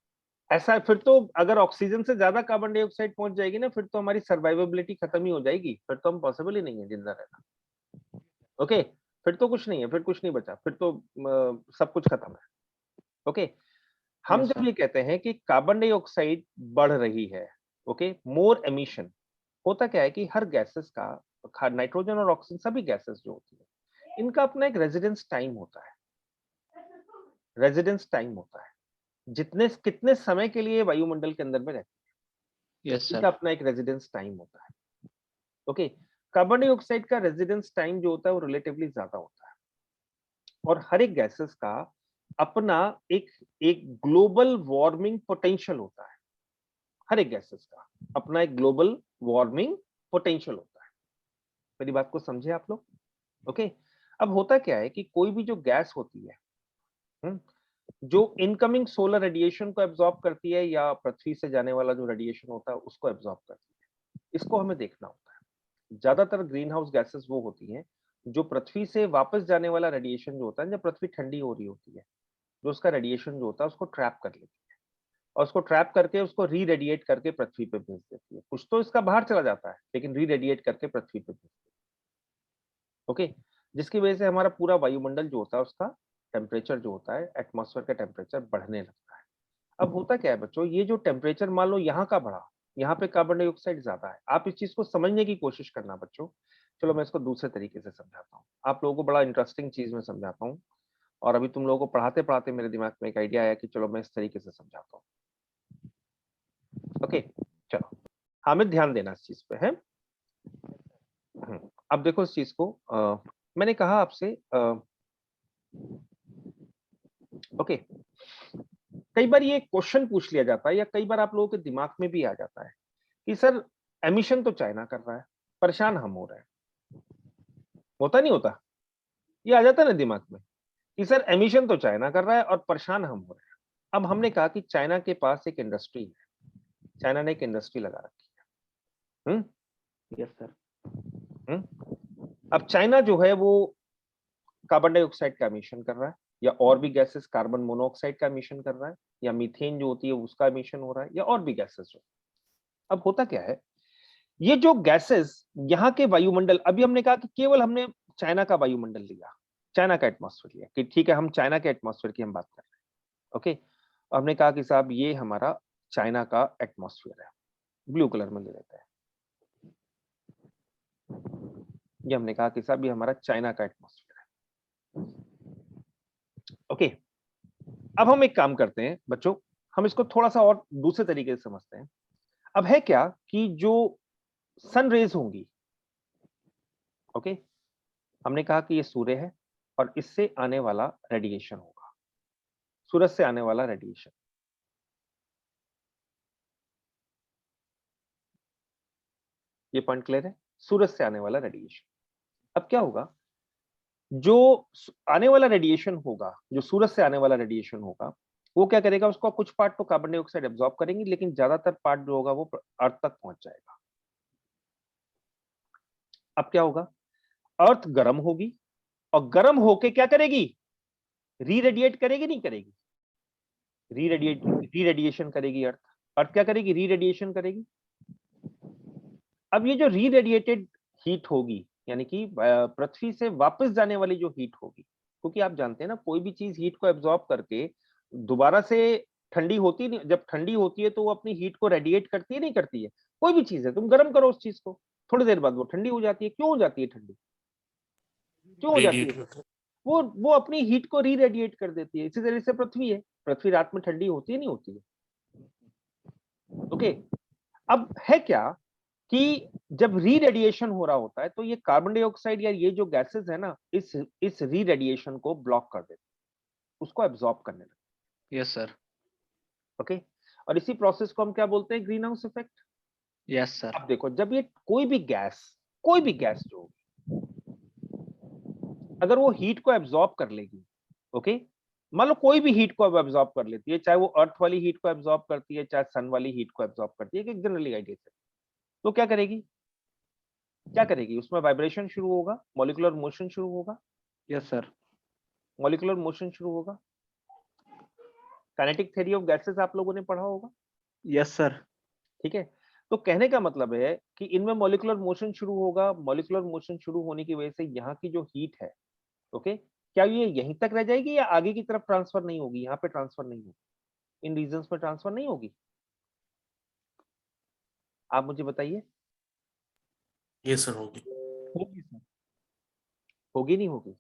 ऐसा फिर तो अगर ऑक्सीजन से ज्यादा कार्बन डाइऑक्साइड पहुंच जाएगी ना, फिर तो हमारी सर्वाइवेबिलिटी खत्म ही हो जाएगी, फिर तो हम पॉसिबल ही नहीं है जिंदा रहना। ओके, फिर तो कुछ नहीं है, फिर कुछ नहीं बचा, फिर तो सब कुछ खत्म है। ओके, हम Yes, जब sir. ये कहते हैं कि कार्बन डाइऑक्साइड बढ़ रही है, ओके, मोर एमिशन, होता क्या है कि हर गैसेस का, नाइट्रोजन और ऑक्सीजन सभी गैसेस जो होती है इनका अपना एक रेजिडेंस टाइम होता है। रेजिडेंस टाइम होता है, जितने कितने समय के लिए वायुमंडल के अंदर में रहते हैं, Yes, इनका sir. अपना एक रेजिडेंस टाइम होता है। ओके, कार्बन डाइऑक्साइड का रेजिडेंस टाइम जो होता है वो रिलेटिवली ज्यादा होता है, और हर एक गैसेस का अपना एक एक ग्लोबल वार्मिंग पोटेंशियल होता है। हर एक गैसेस का अपना एक ग्लोबल वार्मिंग पोटेंशियल होता है। मेरी बात को समझे आप लोग? ओके। अब होता क्या है कि कोई भी जो गैस होती है जो इनकमिंग सोलर रेडिएशन को एब्जॉर्ब करती है या पृथ्वी से जाने वाला जो रेडिएशन होता है उसको एब्जॉर्ब करती है, इसको हमें देखना होता है। ज्यादातर ग्रीन हाउस गैसेस वो होती हैं जो पृथ्वी से वापस जाने वाला रेडिएशन जो होता है, जब पृथ्वी ठंडी हो रही होती है, जो उसका रेडिएशन जो होता है उसको ट्रैप कर लेती है और उसको ट्रैप करके उसको री रेडिएट करके पृथ्वी पे भेज देती है। कुछ तो इसका बाहर चला जाता है लेकिन री रेडिएट करके पृथ्वी पे भेज देती है। ओके, जिसकी वजह से हमारा पूरा वायुमंडल जो होता है उसका टेम्परेचर जो होता है, एटमॉस्फेयर का टेम्परेचर बढ़ने लगता है। अब होता क्या है बच्चों, ये जो टेम्परेचर मान लो यहाँ का बढ़ा, यहाँ पे कार्बन डाइऑक्साइड ज्यादा है। आप इस चीज को समझने की कोशिश करना बच्चों। चलो मैं इसको दूसरे तरीके से समझाता हूँ, आप लोगों को बड़ा इंटरेस्टिंग चीज में समझाता हूँ। और अभी तुम लोगों को पढ़ाते पढ़ाते मेरे दिमाग में एक आइडिया आया कि चलो मैं इस तरीके से समझाता हूँ। ओके, चलो हामिद ध्यान देना इस चीज पे है। अब देखो इस चीज को मैंने कहा आपसे ओके, कई बार ये क्वेश्चन पूछ लिया जाता है या कई बार आप लोगों के दिमाग में भी आ जाता है कि सर एमिशन तो चाइना कर रहा है, परेशान हम हो रहे हैं। होता नहीं होता? ये आ जाता है ना दिमाग में कि सर एमिशन तो चाइना कर रहा है और परेशान हम हो रहे हैं। अब हमने कहा कि चाइना के पास एक इंडस्ट्री है, चाइना ने एक इंडस्ट्री लगा रखी है। Yes sir. अब चाइना जो है वो कार्बन डाइऑक्साइड का एमिशन कर रहा है या और भी गैसेस, कार्बन मोनोऑक्साइड का एमिशन कर रहा है या मीथेन जो होती है उसका एमिशन हो रहा है या और भी गैसेस जो। अब होता क्या है, ये जो गैसेस यहाँ के वायुमंडल, अभी हमने कहा कि केवल हमने चाइना का वायुमंडल लिया, चाइना का एटमॉस्फेयर लिया कि ठीक है हम चाइना के एटमॉस्फेयर की हम बात कर रहे हैं। ओके, हमने कहा कि साहब ये हमारा चाइना का एटमॉस्फेयर है, ब्लू कलर में ले लेते हैं। ये हमने कहा कि साहब ये हमारा चाइना का एटमॉस्फेयर है। ओके, अब हम एक काम करते हैं बच्चों, हम इसको थोड़ा सा और दूसरे तरीके से समझते हैं। अब है क्या कि जो सन रेज होंगी, ओके, हमने कहा कि ये सूर्य है और इससे आने वाला रेडिएशन होगा, सूरज से आने वाला रेडिएशन। ये पॉइंट क्लियर है? सूरज से आने वाला रेडिएशन। अब क्या होगा, जो आने वाला रेडिएशन होगा, जो सूरज से आने वाला रेडिएशन होगा, वो क्या करेगा, उसका कुछ पार्ट तो कार्बन डाइऑक्साइड एब्जॉर्ब करेंगे लेकिन ज्यादातर पार्ट जो होगा वो अर्थ तक पहुंच जाएगा। अब क्या होगा, अर्थ गर्म होगी और गर्म होके क्या करेगी, री रेडिएट करेगी नहीं करेगी? री रेडिएशन करेगी अर्थ। अर्थ क्या करेगी, री रेडिएशन करेगी। अब ये जो री रेडिएटेड हीट होगी, यानी कि पृथ्वी से वापस जाने वाली जो हीट होगी, क्योंकि आप जानते हैं ना कोई भी चीज हीट को एब्जॉर्ब करके दोबारा से ठंडी होती नहीं, जब ठंडी होती है तो वो अपनी हीट को रेडिएट करती है नहीं करती है? कोई भी चीज है, तुम गर्म करो उस चीज को, थोड़ी देर बाद वो ठंडी हो जाती है। क्यों हो जाती है ठंडी? क्यों हो जाती है? रेडिएट वो अपनी हीट को री रेडिएट कर देती है। इसी तरह से पृथ्वी है, पृथ्वी रात में ठंडी होती है नहीं होती है? ओके, अब है क्या कि जब री रेडिएशन हो रहा होता है तो ये कार्बन डाइऑक्साइड या ये जो गैसेस है ना, इस री रेडिएशन को ब्लॉक कर देते, उसको एब्जॉर्ब करने लगते। Yes sir. ओके, और इसी प्रोसेस को हम क्या बोलते हैं, green house effect. Yes sir. अब देखो, जब ये कोई भी गैस जो अगर वो हीट को एब्जॉर्ब कर लेगी, ओके, मान लो कोई भी हीट को अब एब्जॉर्ब कर लेती है, चाहे वो अर्थ वाली हीट को एब्जॉर्ब करती है चाहे सन वाली हीट को एब्जॉर्ब करती है, जनरली आइडिया से, तो क्या करेगी, उसमें वाइब्रेशन शुरू होगा, मॉलिक्यूलर मोशन शुरू होगा। Yes sir. मॉलिक्यूलर मोशन शुरू होगा। काइनेटिक थ्योरी ऑफ गैसेस आप लोगों ने पढ़ा होगा। Yes sir. ठीक है, तो कहने का मतलब है कि इनमें मॉलिक्यूलर मोशन शुरू होगा। मॉलिक्यूलर मोशन शुरू होने की वजह से यहाँ की जो हीट है, ओके, क्या ये यहीं तक रह जाएगी या आगे की तरफ ट्रांसफर नहीं होगी? यहाँ पे ट्रांसफर नहीं होगी, इन रीजन्स में ट्रांसफर नहीं होगी। आप मुझे बताइए। ये सर होगी। होगी सर। होगी नहीं होगी?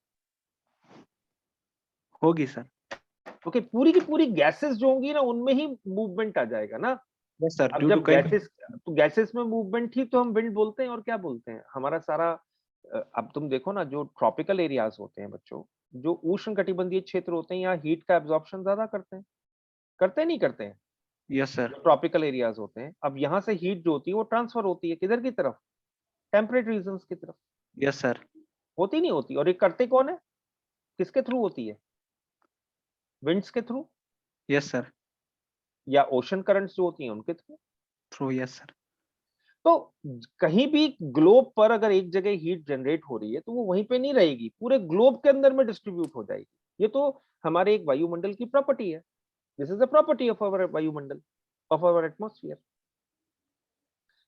होगी सर। ओके, पूरी की पूरी गैसेस जो होंगी ना उनमें ही मूवमेंट आ जाएगा ना। Yes sir. अब जब गैसेस में मूवमेंट थी तो हम विंड बोलते हैं और क्या बोलते हैं, हमारा सारा अब तुम देखो ना, जो ट्रॉपिकल एरियाज होते हैं बच्चों, जो उष्ण कटिबंधीय क्षेत्र होते हैं, यहाँ हीट का एब्जॉर्प्शन ज्यादा करते नहीं करते हैं? Yes sir. ट्रॉपिकल एरियाज होते हैं, अब यहाँ से हीट जो होती है वो ट्रांसफर होती है किधर की तरफ, टेम्परेट रीजन्स की तरफ। Yes sir. होती नहीं होती? और ये करते कौन है, किसके थ्रू होती है? विंड्स के थ्रू यस सर। या ओशन करंट्स जो होती हैं उनके थ्रू। थ्रू। Yes sir. तो कहीं भी ग्लोब पर अगर एक जगह हीट जनरेट हो रही है तो वो वहीं पे नहीं रहेगी, पूरे ग्लोब के अंदर में डिस्ट्रीब्यूट हो जाएगी। ये तो हमारे एक वायुमंडल की प्रॉपर्टी है। This is the property of our वायुमंडल, ऑफ आवर एटमॉस्फेयर।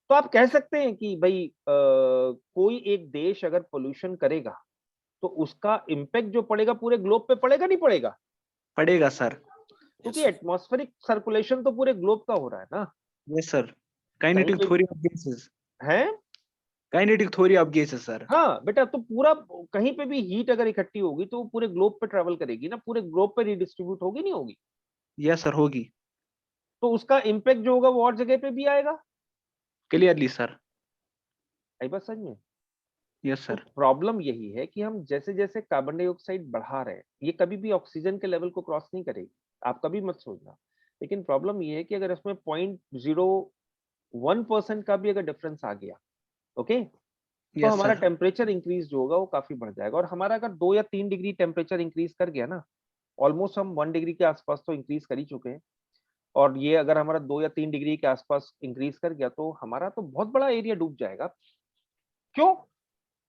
तो आप कह सकते हैं कि भाई कोई एक देश अगर पोल्यूशन करेगा तो उसका इम्पैक्ट जो पड़ेगा पूरे ग्लोब पे पड़ेगा, नहीं पड़ेगा? पड़ेगा सर। क्योंकि एटमॉस्फेरिक सर्कुलेशन तो पूरे ग्लोब का हो रहा है ना। Yes sir. काइनेटिक पे- थ्योरी ऑफ गैसेस। है kinetic theory of gases sir. हाँ बेटा, तो पूरा कहीं पे भी हीट अगर इकट्ठी होगी तो वो पूरे ग्लोब पे ट्रेवल करेगी ना, पूरे ग्लोब पे रिडिस्ट्रीब्यूट होगी, नहीं होगी? यस सर, होगी। तो उसका इम्पैक्ट जो होगा वो और जगह पे भी आएगा। Clearly sir. आई बात समझ में? यस तो सर। प्रॉब्लम यही है कि हम जैसे जैसे कार्बन डाइऑक्साइड बढ़ा रहे हैं, ये कभी भी ऑक्सीजन के लेवल को क्रॉस नहीं करेगी, आप कभी मत सोचना। लेकिन प्रॉब्लम ये है कि अगर इसमें 0.01% का भी अगर डिफरेंस आ गया, ओके, तो यस हमारा सर। टेम्परेचर इंक्रीज जो होगा वो काफी बढ़ जाएगा। और हमारा अगर 2 या 3 डिग्री टेम्परेचर इंक्रीज कर गया ना, ऑलमोस्ट हम 1 डिग्री के आसपास तो इंक्रीज कर ही चुके हैं, और ये अगर हमारा 2 या 3 डिग्री के आसपास इंक्रीज कर गया तो हमारा तो बहुत बड़ा एरिया डूब जाएगा। क्यों?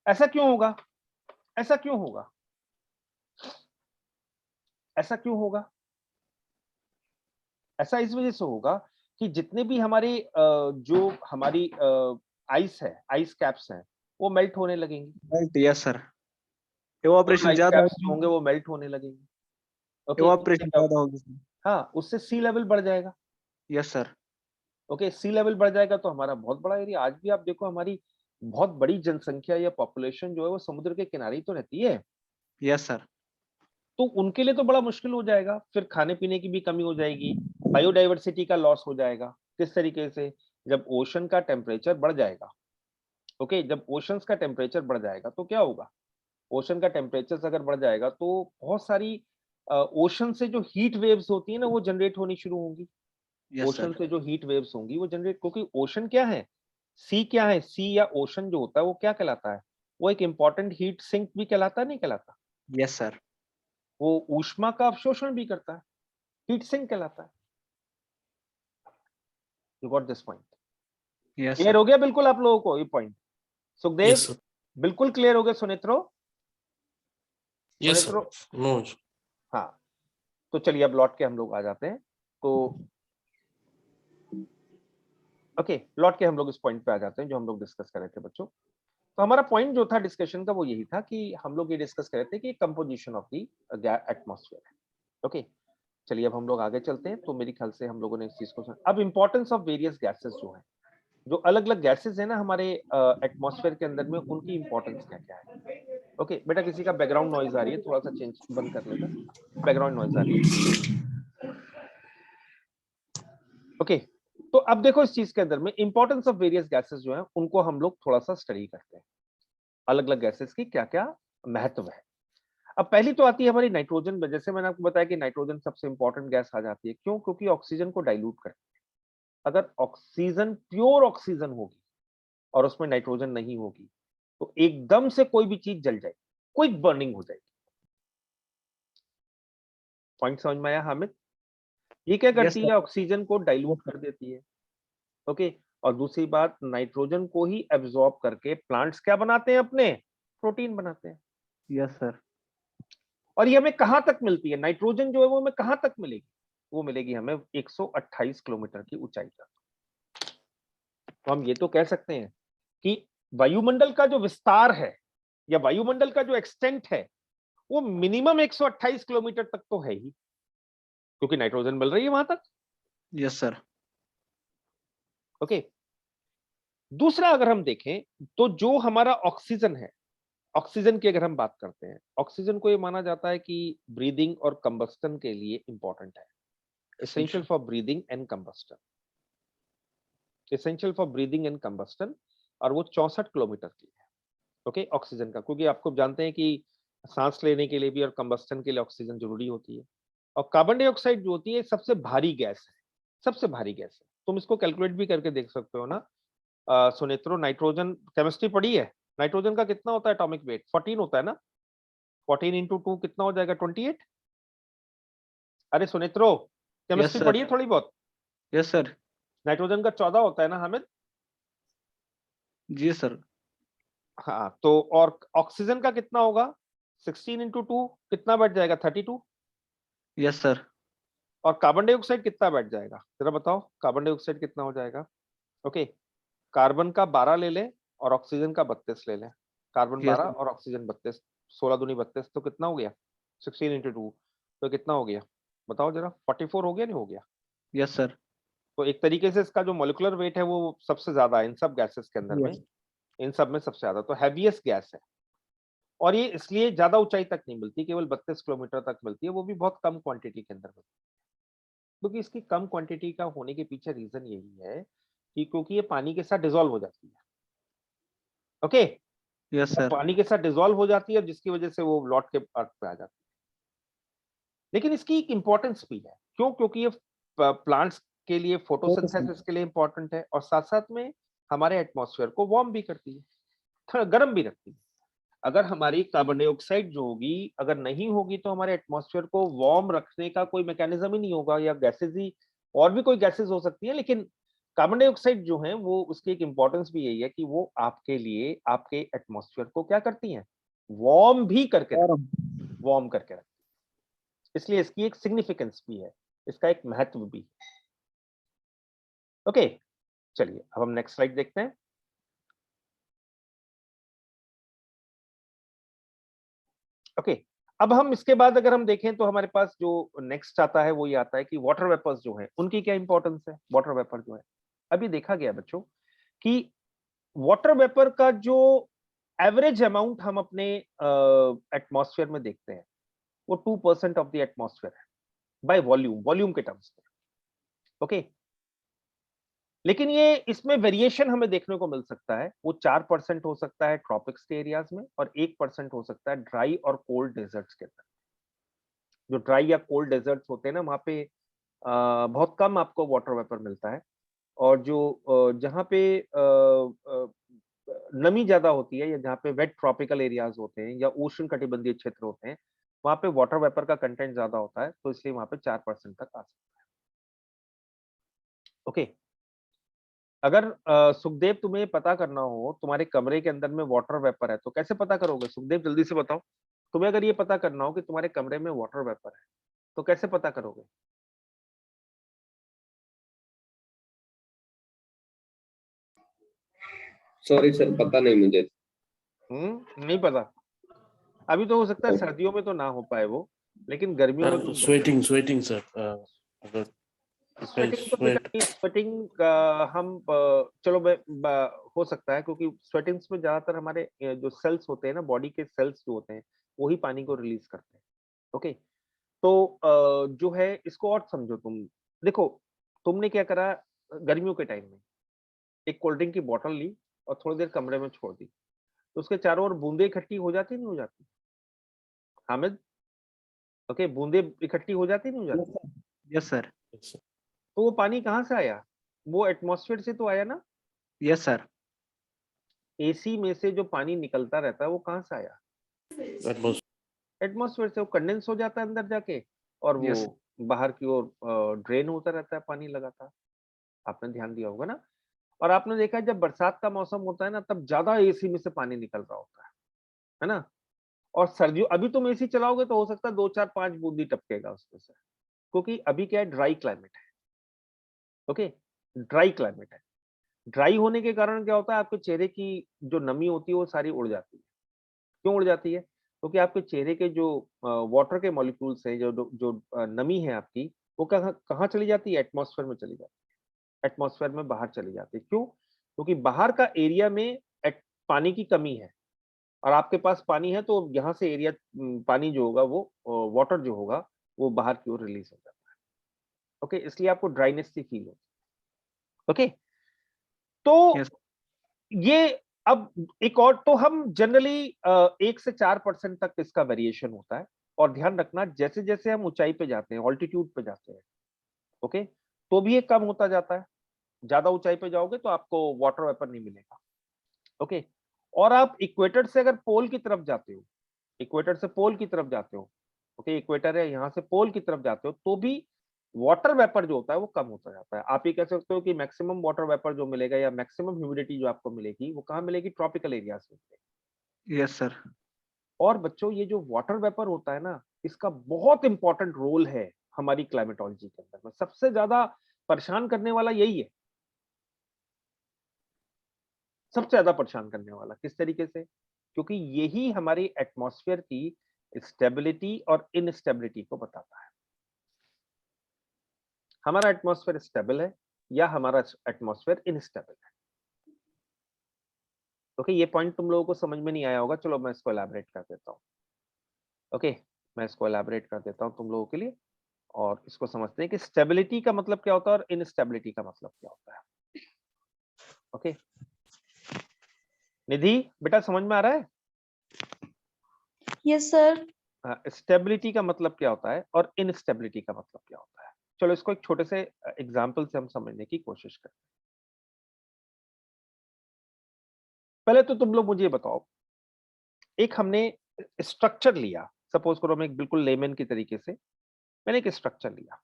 ऐसा क्यों होगा? ऐसा क्यों होगा? ऐसा क्यों होगा? ऐसा इस वजह से होगा कि जितने भी हमारे जो हमारी आइस है, आइस कैप्स हैं, वो मेल्ट होने लगेंगी। Melt. Yes sir. Evaporation ice ज्यादा कैप्स जो होगी। होंगे वो मेल्ट होने लगेंगे। ओके, एवापोरेशन ज्यादा होगी सर। हाँ, उससे सी लेवल बढ़ जाएगा। Yes sir. ओके, सी लेवल बढ़ जाएगा तो हमारा बहुत बड़ा एरिया, आज भी आप देखो हमारी बहुत बड़ी जनसंख्या या पॉपुलेशन जो है वो समुद्र के किनारे ही तो रहती है। Yes sir. तो उनके लिए तो बड़ा मुश्किल हो जाएगा, फिर खाने पीने की भी कमी हो जाएगी, बायोडाइवर्सिटी का लॉस हो जाएगा। किस तरीके से? जब ओशन का टेम्परेचर बढ़ जाएगा, ओके, जब ओशंस का टेम्परेचर बढ़ जाएगा तो क्या होगा? ओशन का टेम्परेचर अगर बढ़ जाएगा तो बहुत सारी ओशन से जो हीट वेव्स होती है ना वो जनरेट होनी शुरू होंगी। Yes ocean sir. से जो हीट वेव्स होंगी वो जनरेट, क्योंकि ओशन क्या है, सी क्या है, सी या ओशन जो होता है वो क्या कहलाता है? वो एक इंपॉर्टेंट हीट सिंक भी कहलाता है, नहीं कहलाता? Yes sir. वो ऊष्मा का अवशोषण भी करता है, हीट सिंक कहलाता है। You got this point? Yes clear sir. हो गया बिल्कुल आप लोगों को ये पॉइंट? Sukhdev, yes sir. बिल्कुल क्लियर हो गया? सुनेत्रो, यस सुनेत्रो, सर। नो। हाँ। तो चलिए अब लौट के हम लोग आ जाते हैं। तो ओके, लौट के हम लोग इस पॉइंट पे आ जाते हैं जो हम लोग डिस्कस कर रहे थे बच्चों। तो हमारा पॉइंट जो था डिस्कशन का वो यही था कि हम लोग ये डिस्कस कर रहे थे कि कंपोजिशन ऑफ द एटमॉस्फेयर है। ओके, चलिए अब हम लोग आगे चलते हैं। तो मेरे ख्याल से हम लोगों ने इस चीज को सुना। अब इंपॉर्टेंस ऑफ वेरियस गैसेस जो है, जो अलग अलग गैसेस है ना हमारे एटमॉस्फेयर के अंदर में, उनकी इंपॉर्टेंस क्या क्या है। ओके बेटा, किसी का बैकग्राउंड नॉइज आ रही है, थोड़ा सा चेंज बंद कर लेना, बैकग्राउंड नॉइज आ रही है। ओके, तो अब देखो इस चीज के अंदर में इंपॉर्टेंस ऑफ वेरियस गैसेस जो है उनको हम लोग थोड़ा सा स्टडी करते हैं, अलग अलग गैसेस की क्या क्या महत्व है। अब पहली तो आती है हमारी नाइट्रोजन। जैसे मैंने आपको बताया कि नाइट्रोजन सबसे इंपॉर्टेंट गैस आ जाती है। क्यों? क्योंकि ऑक्सीजन को डाइल्यूट करती है। अगर ऑक्सीजन प्योर ऑक्सीजन होगी और उसमें नाइट्रोजन नहीं होगी तो एकदम से कोई भी चीज जल जाएगी, क्विक बर्निंग हो जाएगी। पॉइंट समझ में आया हामिद? ये क्या यस करती सर। है? ऑक्सीजन को डाइल्यूट कर देती है। ओके, और दूसरी बात, नाइट्रोजन को ही एब्जॉर्ब करके प्लांट्स क्या बनाते हैं? अपने प्रोटीन बनाते हैं। Yes sir. और ये हमें कहां तक मिलती है? नाइट्रोजन जो है वो हमें कहां तक मिलेगी? वो मिलेगी हमें 128 किलोमीटर की ऊंचाई तक। तो हम ये तो कह सकते हैं कि वायुमंडल का जो विस्तार है या वायुमंडल का जो एक्सटेंट है वो मिनिमम 128 किलोमीटर तक तो है ही, क्योंकि नाइट्रोजन मिल रही है वहां तक। Yes sir. ओके, दूसरा अगर हम देखें तो जो हमारा ऑक्सीजन है, ऑक्सीजन की अगर हम बात करते हैं, ऑक्सीजन को ये माना जाता है कि ब्रीदिंग और कंबस्टन के लिए इंपॉर्टेंट है, essential for breathing and combustion, essential for breathing and combustion. और वो 64 किलोमीटर की है। ओके, ऑक्सीजन का, क्योंकि आपको जानते हैं कि सांस लेने के लिए भी और कंबस्टन के लिए ऑक्सीजन जरूरी होती है। और कार्बन डाइऑक्साइड जो होती है सबसे भारी गैस है, सबसे भारी गैस है। तुम इसको कैलकुलेट भी करके देख सकते हो ना, सुनेत्रो नाइट्रोजन केमिस्ट्री पढ़ी है? नाइट्रोजन का कितना होता है एटॉमिक वेट? 14 होता है ना? 14 इंटू 2 कितना हो जाएगा? 28। अरे सुनेत्रो केमिस्ट्री sir. पढ़ी है थोड़ी बहुत? Yes sir. नाइट्रोजन का 14 होता है ना हामिद? जी सर। हाँ, तो और ऑक्सीजन का कितना होगा? 16 इंटू 2 कितना बैठ जाएगा? 32। Yes sir. और कार्बन डाइऑक्साइड कितना बैठ जाएगा? जरा बताओ कार्बन डाइऑक्साइड कितना हो जाएगा? ओके, कार्बन का 12 ले ले और ऑक्सीजन का 32 ले ले। Carbon Yes, 12 sir. और ऑक्सीजन 32, 16 दूनी 32, तो कितना हो गया? 16 इंटू 2 तो कितना हो गया? बताओ जरा। 44 हो गया नहीं हो गया? Yes sir. तो एक तरीके से इसका जो मॉलिक्यूलर वेट है वो सबसे ज्यादा है इन सब गैसेस के अंदर में, Yes. इन सब में सबसे ज्यादा, तो हैवीएस्ट गैस है। और ये इसलिए ज्यादा ऊंचाई तक नहीं मिलती, केवल 32 किलोमीटर तक मिलती है, वो भी बहुत कम क्वांटिटी के अंदर मिलती है। क्योंकि इसकी कम क्वांटिटी का होने के पीछे रीजन यही है कि क्योंकि ये पानी के साथ डिसॉल्व हो जाती है। Okay, yes sir. पानी के साथ डिसॉल्व हो जाती है, जिसकी वजह से वो लौट के अर्थ पे आ जाती है। लेकिन इसकी एक इंपॉर्टेंस भी है। क्यों? क्योंकि ये प्लांट्स के लिए फोटोसिंथेसिस के लिए इंपॉर्टेंट है, और साथ साथ में हमारे एटमॉस्फेयर को वार्म भी करती है, थोड़ा गर्म भी रखती है। अगर हमारी कार्बन डाइऑक्साइड जो होगी अगर नहीं होगी तो हमारे एटमॉस्फेयर को वार्म रखने का कोई मैकेनिज्म ही नहीं होगा, या गैसेज ही, और भी कोई गैसेज हो सकती है, लेकिन कार्बन डाइऑक्साइड जो है वो उसकी एक इंपॉर्टेंस भी यही है कि वो आपके लिए आपके एटमॉस्फेयर को क्या करती हैं? वार्म भी करके वार्म करके रखती है। इसलिए इसकी एक सिग्निफिकेंस भी है, इसका एक महत्व भी है। ओके, चलिए अब हम नेक्स्ट स्लाइड देखते हैं। ओके, अब हम इसके बाद अगर हम देखें तो हमारे पास जो नेक्स्ट आता है वो ये आता है कि वाटर वेपर्स जो है उनकी क्या इंपॉर्टेंस है। वाटर वेपर जो है, अभी देखा गया बच्चों कि वाटर वेपर का जो एवरेज अमाउंट हम अपने एटमॉस्फेयर में देखते हैं वो 2% ऑफ द एटमॉस्फेयर है, बाय वॉल्यूम के टर्म्स में। ओके, लेकिन ये इसमें वेरिएशन हमें देखने को मिल सकता है। वो 4% हो सकता है ट्रॉपिक्स के एरियाज में, और 1% हो सकता है ड्राई और कोल्ड डेजर्ट्स के अंदर। जो ड्राई या कोल्ड डेजर्ट्स होते हैं ना, वहां पे बहुत कम आपको वाटर वेपर मिलता है। और जो जहाँ पे नमी ज्यादा होती है, या जहाँ पे वेट ट्रॉपिकल एरियाज होते हैं या उष्ण कटिबंधीय क्षेत्र होते हैं, वहां पे वाटर वेपर का कंटेंट ज्यादा होता है, तो इसलिए वहां पे 4% तक आ सकता है। ओके, अगर सुखदेव तुम्हें पता करना हो तुम्हारे कमरे के अंदर में वाटर वेपर है तो कैसे पता करोगे? सुखदेव जल्दी से बताओ। तुम्हें अगर ये पता करना हो कि तुम्हारे कमरे में वाटर वेपर है तो कैसे पता करोगे? सॉरी सर, पता नहीं मुझे। नहीं पता? अभी तो हो सकता है सर्दियों में तो ना हो पाए वो, लेकिन गर्मियों में तुम स्वेटिंग सर, अगर स्वेटिंग तो स्वेट बेटा, स्वेटिंग हम चलो हो सकता है, क्योंकि स्वेटिंग्स में ज्यादातर हमारे जो सेल्स होते हैं ना, बॉडी के सेल्स जो होते हैं वही पानी को रिलीज करते हैं। ओके, तो जो है इसको और समझो तुम। देखो, तुमने क्या करा गर्मियों के टाइम में, एक कोल्ड ड्रिंक की बोतल ली और थोड़ी देर कमरे में छोड़ दी, तो उसके चारों ओर बूंदे इकट्ठी हो जाती नहीं हो जाती? हामिद, ओके, बूंदे इकट्ठी हो जाती नहीं हो जाती? Yes sir. तो वो पानी कहाँ से आया? वो एटमॉस्फेयर से तो आया ना। Yes sir. एसी में से जो पानी निकलता रहता है वो कहाँ से आया? एटमॉस्फेयर से। वो कंडेंस हो जाता है अंदर जाके, और वो Yes. बाहर की ओर ड्रेन होता रहता है पानी लगातार। आपने ध्यान दिया होगा ना। और आपने देखा है जब बरसात का मौसम होता है ना, तब ज्यादा एसी में से पानी निकल रहा होता है ना। और सर्दियों, अभी तुम एसी चलाओगे तो हो सकता है 2 4 5 बूंदी टपकेगा उसमें से, क्योंकि अभी क्या है, ड्राई क्लाइमेट है। ओके, ड्राई क्लाइमेट है। ड्राई होने के कारण क्या होता है, आपके चेहरे की जो नमी होती है वो सारी उड़ जाती है। क्यों उड़ जाती है? क्योंकि आपके चेहरे के जो वाटर के मॉलिक्यूल्स हैं, जो जो जो, नमी है आपकी, वो कहाँ कहाँ चली जाती है? एटमॉस्फेयर में चली जाती है। एटमॉस्फेयर में बाहर चली जाती है। क्यों? क्योंकि बाहर का एरिया में पानी की कमी है, और आपके पास पानी है, तो यहाँ से एरिया पानी जो होगा वो वाटर जो होगा वो बाहर की ओर रिलीज हो जाता है। ओके, इसलिए आपको ड्राइनेस सी फील होती है। ओके, तो Yes. ये अब एक और, तो हम जनरली 1 से 4% तक इसका वेरिएशन होता है। और ध्यान रखना, जैसे जैसे हम ऊंचाई पे जाते हैं, ऑल्टीट्यूड पे जाते हैं, ओके, तो भी ये कम होता जाता है। ज्यादा ऊंचाई पे जाओगे तो आपको वाटर वेपर नहीं मिलेगा। ओके, और आप इक्वेटर से अगर पोल की तरफ जाते हो, इक्वेटर से पोल की तरफ जाते हो, ओके, इक्वेटर है, यहाँ से पोल की तरफ जाते हो, तो भी वाटर वेपर जो होता है वो कम होता जाता है। आप ये कह सकते हो कि मैक्सिमम वाटर वेपर जो मिलेगा या मैक्सिमम ह्यूमिडिटी जो आपको मिलेगी वो कहाँ मिलेगी? ट्रॉपिकल एरिया में मिलेगी। Yes sir. और बच्चों ये जो वाटर वेपर होता है ना, इसका बहुत इंपॉर्टेंट रोल है हमारी क्लाइमेटोलॉजी के अंदर में। सबसे ज्यादा परेशान करने वाला यही है, सबसे ज्यादा परेशान करने वाला। किस तरीके से? क्योंकि यही हमारी एटमॉस्फेयर की स्टेबिलिटी और इनस्टेबिलिटी को बताता है। हमारा एटमॉस्फेयर स्टेबल है या हमारा एटमॉस्फेयर इनस्टेबल है। ओके, ये पॉइंट तुम लोगों को समझ में नहीं आया होगा, चलो मैं इसको एलैबोरेट कर देता हूँ। ओके, मैं इसको एलैबोरेट कर देता हूँ तुम लोगों के लिए, और इसको समझते हैं कि स्टेबिलिटी का मतलब क्या होता है और इनस्टेबिलिटी का मतलब क्या होता है। ओके, निधि बेटा समझ में आ रहा है? Yes sir. स्टेबिलिटी का मतलब क्या होता है और इनस्टेबिलिटी का मतलब क्या होता है। चलो इसको एक छोटे से एग्जाम्पल से हम समझने की कोशिश करते हैं। पहले तो तुम लोग मुझे ये बताओ, एक हमने स्ट्रक्चर लिया, सपोज करो मैं एक बिल्कुल लेमन की तरीके से मैंने एक स्ट्रक्चर लिया।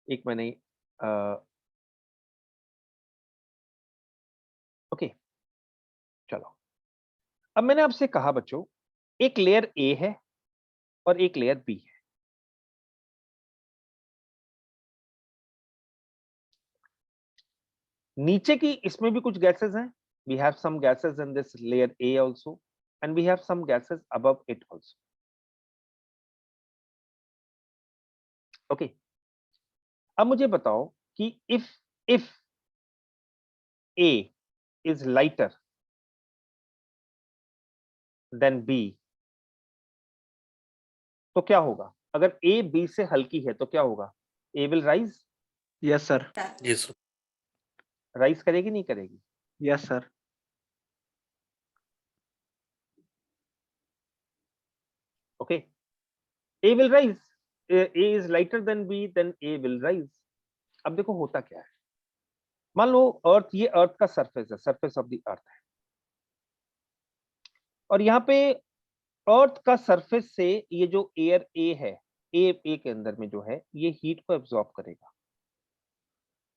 एक मैंने ओके, चलो अब मैंने आपसे कहा बच्चों, एक लेयर ए है और एक लेयर बी है। नीचे की इसमें भी कुछ गैसेस हैं, we have some gases in this layer A also and we have some gases above it also. Okay, अब मुझे बताओ कि if A is lighter than B, तो क्या होगा? अगर A B से हल्की है तो क्या होगा? A will rise, yes sir. Yes, sir. rise करेगी नहीं करेगी? Yes sir. Okay, A will rise. A is lighter than B, then A will rise. अब देखो होता क्या है, मान लो अर्थ, ये अर्थ का सरफेस है, सरफेस ऑफ द अर्थ है, और यहाँ पे अर्थ का सरफेस से ये जो एयर ए है, ए के अंदर में जो है, ये हीट को एब्जॉर्ब करेगा।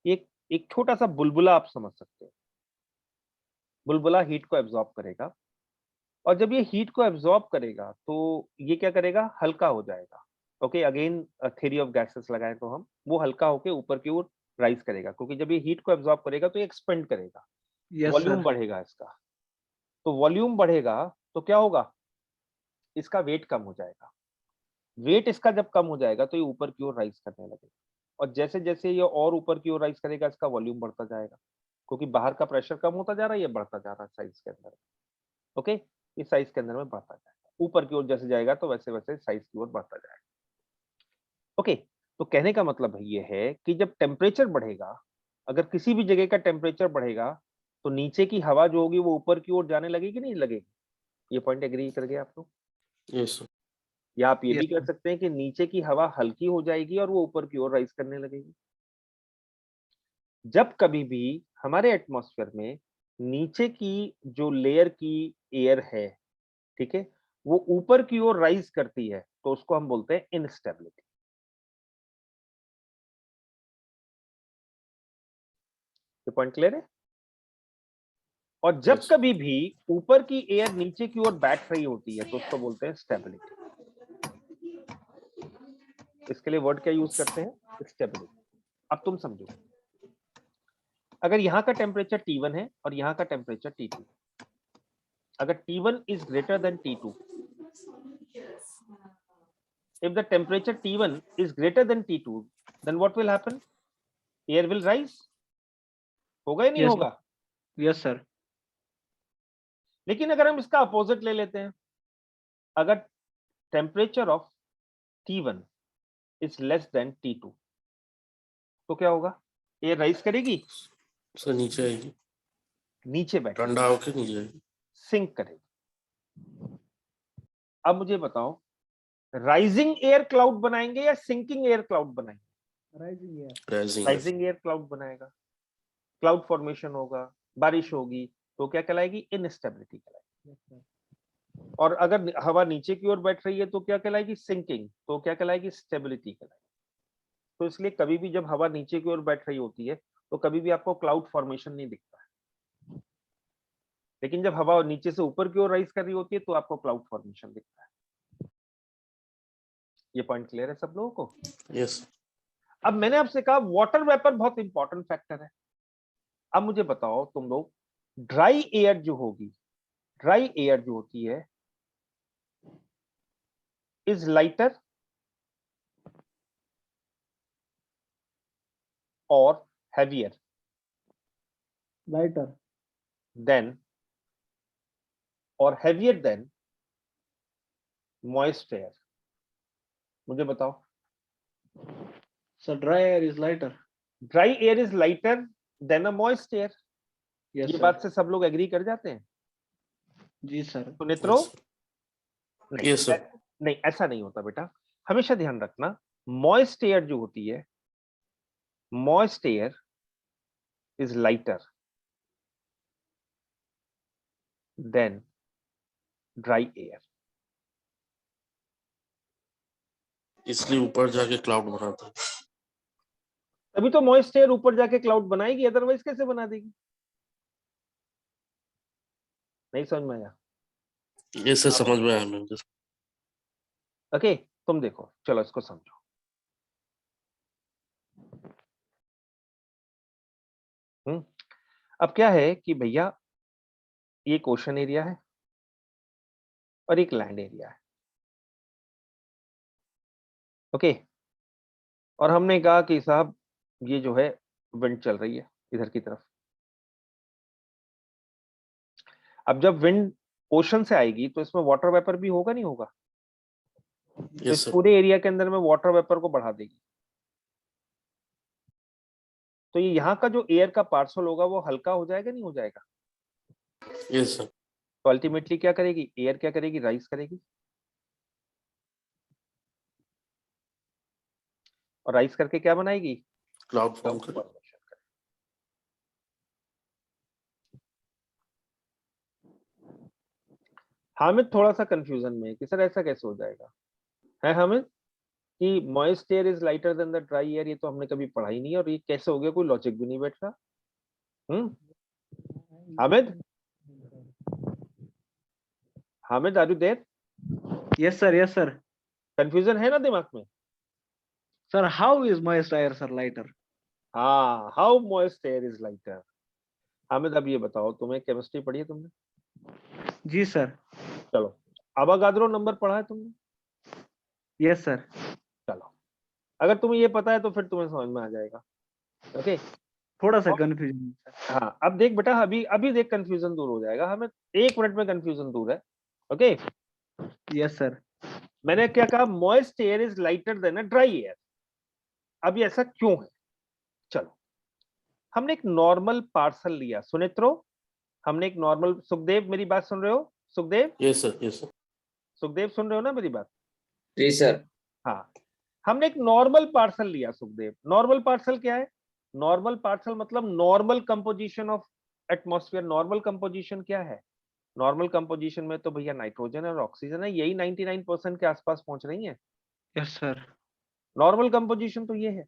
एक छोटा सा बुलबुला आप समझ सकते हो, बुलबुला हीट को एब्जॉर्ब करेगा, और जब ये हीट को एब्जॉर्ब करेगा तो ये क्या करेगा? हल्का हो जाएगा। Okay, again theory of gases लगाएं तो हम, वो हल्का होके ऊपर की ओर राइज करेगा, क्योंकि जब ये हीट को एब्जॉर्ब करेगा तो ये एक्सपेंड करेगा, यस वॉल्यूम सर। बढ़ेगा इसका। तो वॉल्यूम बढ़ेगा तो क्या होगा? इसका वेट कम हो जाएगा। वेट इसका जब कम हो जाएगा तो ये ऊपर की ओर राइज करने लगेगा, और जैसे जैसे ये और ऊपर की ओर राइज करेगा इसका वॉल्यूम बढ़ता जाएगा, क्योंकि बाहर का प्रेशर कम होता जा रहा है, ये बढ़ता जा रहा है साइज के अंदर। ओके, इस साइज के अंदर में बढ़ता जाएगा, ऊपर की ओर जैसे जाएगा तो वैसे वैसे साइज की ओर बढ़ता जाएगा। ओके, तो कहने का मतलब ये है कि जब टेम्परेचर बढ़ेगा, अगर किसी भी जगह का टेम्परेचर बढ़ेगा तो नीचे की हवा जो होगी वो ऊपर की ओर जाने लगेगी नहीं लगेगी? ये पॉइंट एग्री कर गए आप लोग? Yes, sir. या आप ये Yes, भी कह सकते हैं कि नीचे की हवा हल्की हो जाएगी और वो ऊपर की ओर राइज करने लगेगी। जब कभी भी हमारे एटमॉस्फेयर में नीचे की जो लेयर की एयर है, ठीक है, वो ऊपर की ओर राइज करती है तो उसको हम बोलते हैं इनस्टेबिलिटी। ये पॉइंट क्लियर है? और जब Yes. कभी भी ऊपर की एयर नीचे की ओर बैठ रही होती है तो उसको बोलते हैं स्टेबिलिटी। इसके लिए वर्ड क्या यूज करते हैं? स्टेबिलिटी। अब तुम समझो, अगर यहाँ का टेम्परेचर T1 है और यहाँ का टेम्परेचर T2, अगर T1 is greater than T2, if the temperature T1 is greater than T2, then what will happen? Air will rise. होगा या नहीं Yes, होगा? Yes sir. लेकिन अगर हम इसका अपोजिट ले लेते हैं, अगर temperature of T1 is less than T2, तो क्या होगा? एयर राइज करेगी, सर नीचे आएगी, नीचे बैठेगी, ठंडा होके नीचे आएगी। सिंक करेगी। अब मुझे बताओ, राइजिंग एयर क्लाउड बनाएंगे या सिंकिंग एयर क्लाउड बनाएंगे? Rising air. Rising rising air cloud बनाएगा, क्लाउड फॉर्मेशन होगा, बारिश होगी, तो क्या कहलाएगी? इनस्टेबिलिटी कहलाएगी। Yes sir. और अगर हवा नीचे की ओर बैठ रही है तो क्या कहलाएगी? सिंकिंग। तो क्या कहलाएगी? स्टेबिलिटी कहलाएगी। तो इसलिए कभी भी जब हवा नीचे की ओर बैठ रही होती है तो कभी भी आपको क्लाउड फॉर्मेशन नहीं दिखता है, लेकिन जब हवा नीचे से ऊपर की ओर राइज कर रही होती है तो आपको क्लाउड फॉर्मेशन दिखता है। ये पॉइंट क्लियर है सब लोगों को? यस अब मैंने आपसे कहा वाटर वेपर बहुत इंपॉर्टेंट फैक्टर है। अब मुझे बताओ तुम लोग, ड्राई एयर जो होगी, ड्राई एयर जो होती है इज लाइटर और हैवियर लाइटर। देन और हैवियर देन मॉइस्ट एयर। मुझे बताओ। Sir dry air is lighter. Dry air is lighter than a moist air. Yes ये सर। बात से सब लोग एग्री कर जाते हैं? जी सर। सुनित्रो? नहीं, यस सर नहीं ऐसा नहीं होता बेटा। हमेशा ध्यान रखना, मॉइस्ट एयर जो होती है, moist air is lighter than dry air. इसलिए ऊपर जाके क्लाउड बनाते हैं। तभी तो मॉइस्ट एयर ऊपर जाके क्लाउड बनाएगी, अदरवाइज कैसे बना देगी? नहीं समझ में आया? ये सर समझ में आया मुझे। ओके, तुम देखो, चलो इसको समझो। अब क्या है कि भैया एक ओशन एरिया है और एक लैंड एरिया है। ओके, और हमने कहा कि साहब ये जो है विंड चल रही है इधर की तरफ। अब जब विंड ओशन से आएगी तो इसमें वाटर वेपर भी होगा, नहीं होगा? तो यस इस सर पूरे एरिया के अंदर में वाटर वेपर को बढ़ा देगी। तो ये यहाँ का जो एयर का पार्सल होगा वो हल्का हो जाएगा, नहीं हो जाएगा? यस सर तो अल्टीमेटली क्या करेगी एयर? क्या करेगी? राइज करेगी। और राइज करके क्या बनाएगी? क्लाउड फॉर्म Cloud करें। formation करेगी। हामिद थोड़ा सा कंफ्यूजन में है कि सर ऐसा कैसे हो जाएगा? है हामिद कि moist air is lighter than the dry air? ये तो हमने कभी पढ़ा ही नहीं है और ये कैसे हो गया? कोई लॉजिक भी नहीं बैठ रहा। Hamid? Hamid are you there? Yes sir. Yes sir. Confusion है ना दिमाग में? Sir how is moist air sir lighter? हाँ, how moist air is lighter. Hamid अब ये बताओ, तुम्हें केमिस्ट्री पढ़ी है तुमने? जी सर। चलो, अवागाद्रो नंबर पढ़ा है तुमने? Yes sir. चलो, अगर तुम्हें ये पता है तो फिर तुम्हें समझ में आ जाएगा। ओके, थोड़ा सा कंफ्यूजन। हाँ अब देख बेटा, अभी अभी देख कंफ्यूजन दूर हो जाएगा। हमें 1 मिनट में कंफ्यूजन दूर है। Okay, yes sir. मैंने क्या कहा? Moist air is lighter than a dry air. अब ये ऐसा क्यों है? चलो, हमने एक नॉर्मल पार्सल लिया। सुनित्रो, हमने एक नॉर्मल, सुखदेव मेरी बात सुन रहे हो? Sukhdev? Yes sir yes sir Sukhdev सुन रहे हो ना मेरी बात? जी सर। हाँ, हमने एक नॉर्मल पार्सल लिया सुखदेव। नॉर्मल पार्सल क्या है? नॉर्मल पार्सल मतलब normal composition of atmosphere. Normal composition क्या है? नॉर्मल कंपोजिशन में तो भैया नाइट्रोजन और ऑक्सीजन है, यही 99% के आसपास पहुंच रही है। Yes sir. नॉर्मल कंपोजिशन तो ये है।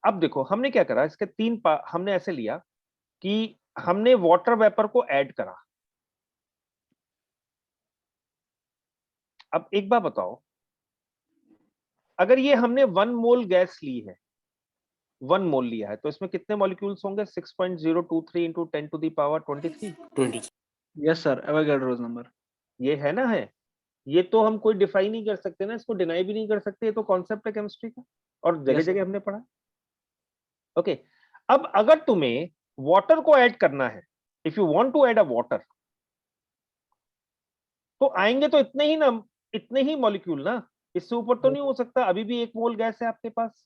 अब देखो हमने क्या करा, इसके हमने ऐसे लिया कि हमने वाटर वेपर को ऐड करा। अब एक बात बताओ, अगर ये हमने 1 मोल गैस ली है, 1 मोल लिया है, तो इसमें कितने मॉलिक्यूल्स होंगे? 6.023 into 10 to the power 23। 20 yes sir. Avogadro's number. ये है ना? है। ये तो हम कोई डिफाइन नहीं कर सकते ना, इसको डिनाई भी नहीं कर सकते। ये तो कॉन्सेप्ट है केमिस्ट्री का और जगह Yes, sir. जगह हमने पढ़ा। ओके, अब अगर तुम्हें वाटर को ऐड करना है, if you want to add a water, तो आएंगे तो इतने ही ना, इतने ही मॉलिक्यूल ना, इससे ऊपर तो नहीं हो सकता। अभी भी 1 मोल गैस है आपके पास,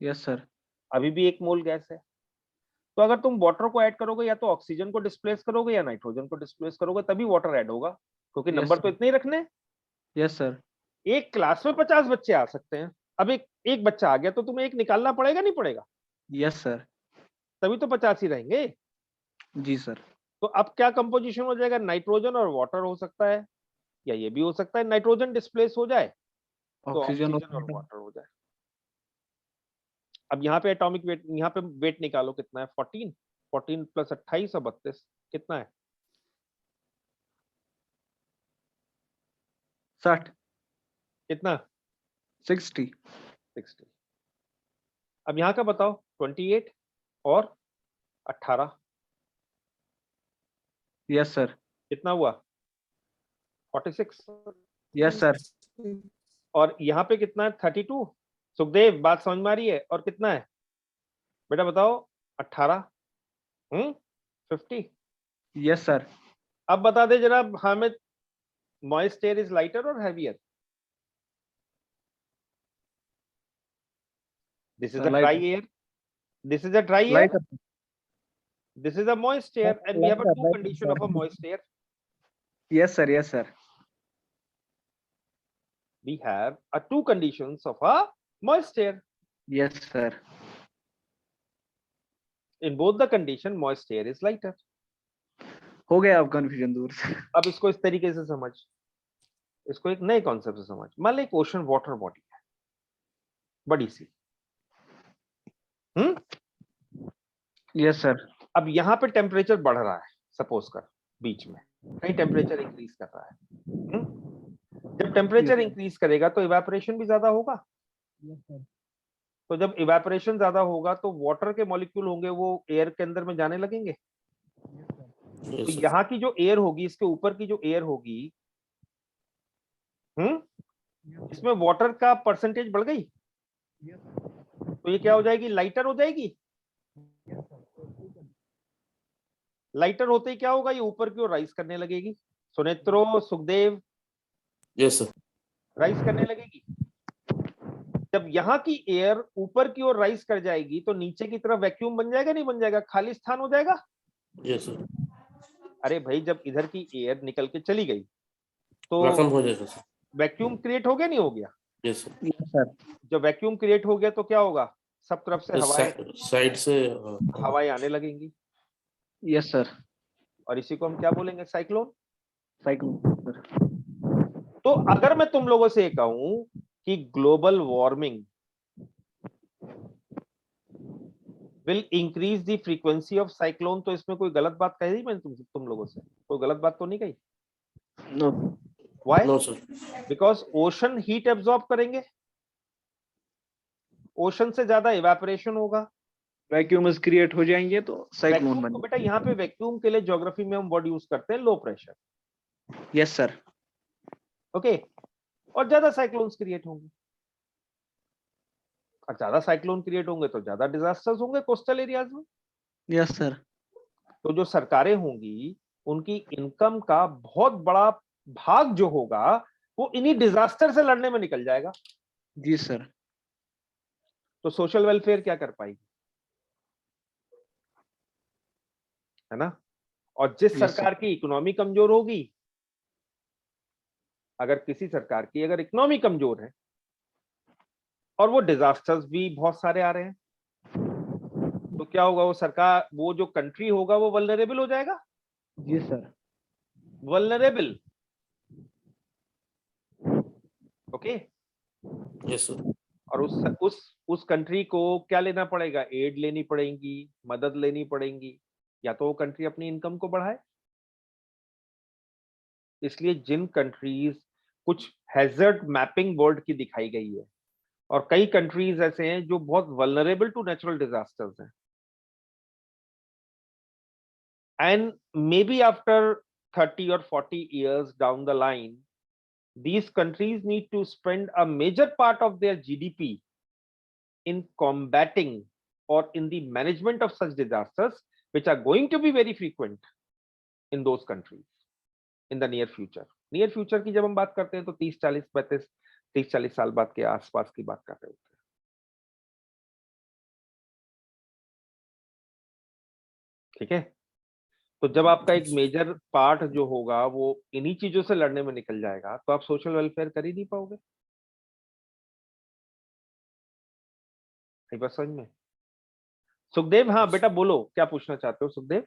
यस सर। अभी भी 1 मोल गैस है। तो अगर तुम वाटर को ऐड करोगे, या तो ऑक्सीजन को डिस्प्लेस करोगे या नाइट्रोजन को डिस्प्लेस करोगे, तभी वाटर ऐड होगा, क्योंकि Yes, नंबर तो sir. इतने ही रखने। Yes sir. एक क्लास में 50 बच्चे आ सकते हैं। अब एक बच्चा आ गया तो तुम्हें एक निकालना पड़ेगा, नहीं पड़ेगा? Yes sir. तभी तो 50 ही रहेंगे। जी सर। तो अब क्या कंपोजिशन हो जाएगा? नाइट्रोजन और वाटर हो सकता है, या ये भी हो सकता है नाइट्रोजन डिस्प्लेस हो जाए तो ऑक्सीजन ऑक्सीजन और वाटर हो जाए। अब यहाँ पे एटॉमिक वेट, यहाँ पे वेट निकालो कितना है? 14, 14 प्लस 28 और 32 कितना है? 60। कितना? 60। 60। अब यहाँ का बताओ, 28 और 18 यस सर। कितना हुआ? 46। Yes sir. और यहाँ पे कितना है? 32। सुखदेव बात समझ में आ रही है? और कितना है बेटा बताओ? 18 50। Yes sir. अब बता दे जनाब Hamid, moist air is lighter और heavier? This is a dry air. This is a dry air. Lighter. This is a moist air, and we have a two condition of a moist air. Yes sir. Yes sir. We have a two conditions of a moist air. Yes sir. In both the condition, moist air is lighter. हो गया अब confusion दूर से। अब इसको इस तरीके से समझ, इसको एक नए कॉन्सेप्ट से समझ। मान लो एक ओशन वाटर बॉडी है, बड़ी सी। Yes sir. अब यहाँ पे टेम्परेचर बढ़ रहा है, सपोज कर बीच में कहीं टेम्परेचर इंक्रीज कर रहा है। जब टेम्परेचर इंक्रीज करेगा तो इवेपोरेशन भी ज्यादा होगा। तो जब इवेपोरेशन ज्यादा होगा तो वाटर के मॉलिक्यूल होंगे वो एयर के अंदर में जाने लगेंगे। तो यहाँ की जो एयर होगी, इसके ऊपर की जो एयर होगी, इसमें वाटर का परसेंटेज बढ़ गई, तो ये क्या हो जाएगी? लाइटर हो जाएगी। लाइटर होते ही क्या होगा? ये ऊपर की ओर राइज करने लगेगी। सुनेत्रो, सुखदेव, यस सर। राइज करने लगेगी। जब यहाँ की एयर ऊपर की ओर राइज कर जाएगी तो नीचे की तरफ वैक्यूम बन जाएगा, नहीं बन जाएगा? खाली स्थान हो जाएगा। Yes sir. अरे भाई, जब इधर की एयर निकल के चली गई तो वैक्यूम हो जाएगा सर। वैक्यूम क्रिएट हो गया, नहीं हो गया? Yes sir. Yes sir. जब वैक्यूम क्रिएट हो गया तो क्या होगा? सब तरफ से साइड से हवाएं आने लगेंगी। Yes sir. और इसी को हम क्या बोलेंगे? साइक्लोन। साइक्लोन। तो अगर मैं तुम लोगों से कहूं कि global warming will increase the frequency of cyclone, तो इसमें कोई गलत बात कही मैंने तुम लोगों से? कोई गलत बात तो नहीं कही? No. Why? No sir. Because ocean heat absorb करेंगे, ओशन से ज्यादा इवेपोरेशन होगा, वैक्यूम्स क्रिएट हो जाएंगे तो साइक्लोन बन। तो बेटा यहाँ पे वैक्यूम के लिए ज्योग्राफी में हम वर्ड यूज करते हैं low pressure. Yes sir. Okay. और ज्यादा साइक्लोन्स क्रिएट होंगे, और ज्यादा साइक्लोन क्रिएट होंगे तो ज्यादा डिजास्टर्स होंगे कोस्टल एरियाज में। Yes sir. तो जो सरकारें होंगी उनकी इनकम का बहुत बड़ा भाग जो होगा वो इन्हीं डिजास्टर से लड़ने में निकल जाएगा। जी सर। तो सोशल वेलफेयर क्या कर पाएगी? है ना? और जिस सरकार की इकोनॉमी कमजोर होगी, अगर किसी सरकार की अगर इकोनॉमी कमजोर है और वो डिजास्टर्स भी बहुत सारे आ रहे हैं, तो क्या होगा? वो सरकार, वो जो कंट्री होगा वो वल्नरेबल हो जाएगा। जी sir. Vulnerable. Okay. Yes sir. और उस कंट्री को क्या लेना पड़ेगा? एड लेनी पड़ेगी, मदद लेनी पड़ेगी, या तो वो कंट्री अपनी इनकम को बढ़ाए। इसलिए जिन कंट्रीज, कुछ हैजर्ड मैपिंग वर्ल्ड की दिखाई गई है, और कई कंट्रीज ऐसे हैं जो बहुत वल्नरेबल टू नेचुरल डिजास्टर्स हैं, and may be after 30 or 40 years down the line, these countries need to spend a major part of their GDP in combating or in the management of such disasters, which are going to be very frequent in those countries in the near future. Near future की जब हम बात करते हैं तो 30, 40, 35, 30, 40 साल बाद के आसपास की बात कर रहे होते हैं। ठीक है? तो जब आपका एक मेजर पार्ट जो होगा वो इन्हीं चीजों से लड़ने में निकल जाएगा, तो आप सोशल वेलफेयर कर ही नहीं पाओगे। एक बात समझ में? सुखदेव, हाँ बेटा बोलो, क्या पूछना चाहते हो सुखदेव?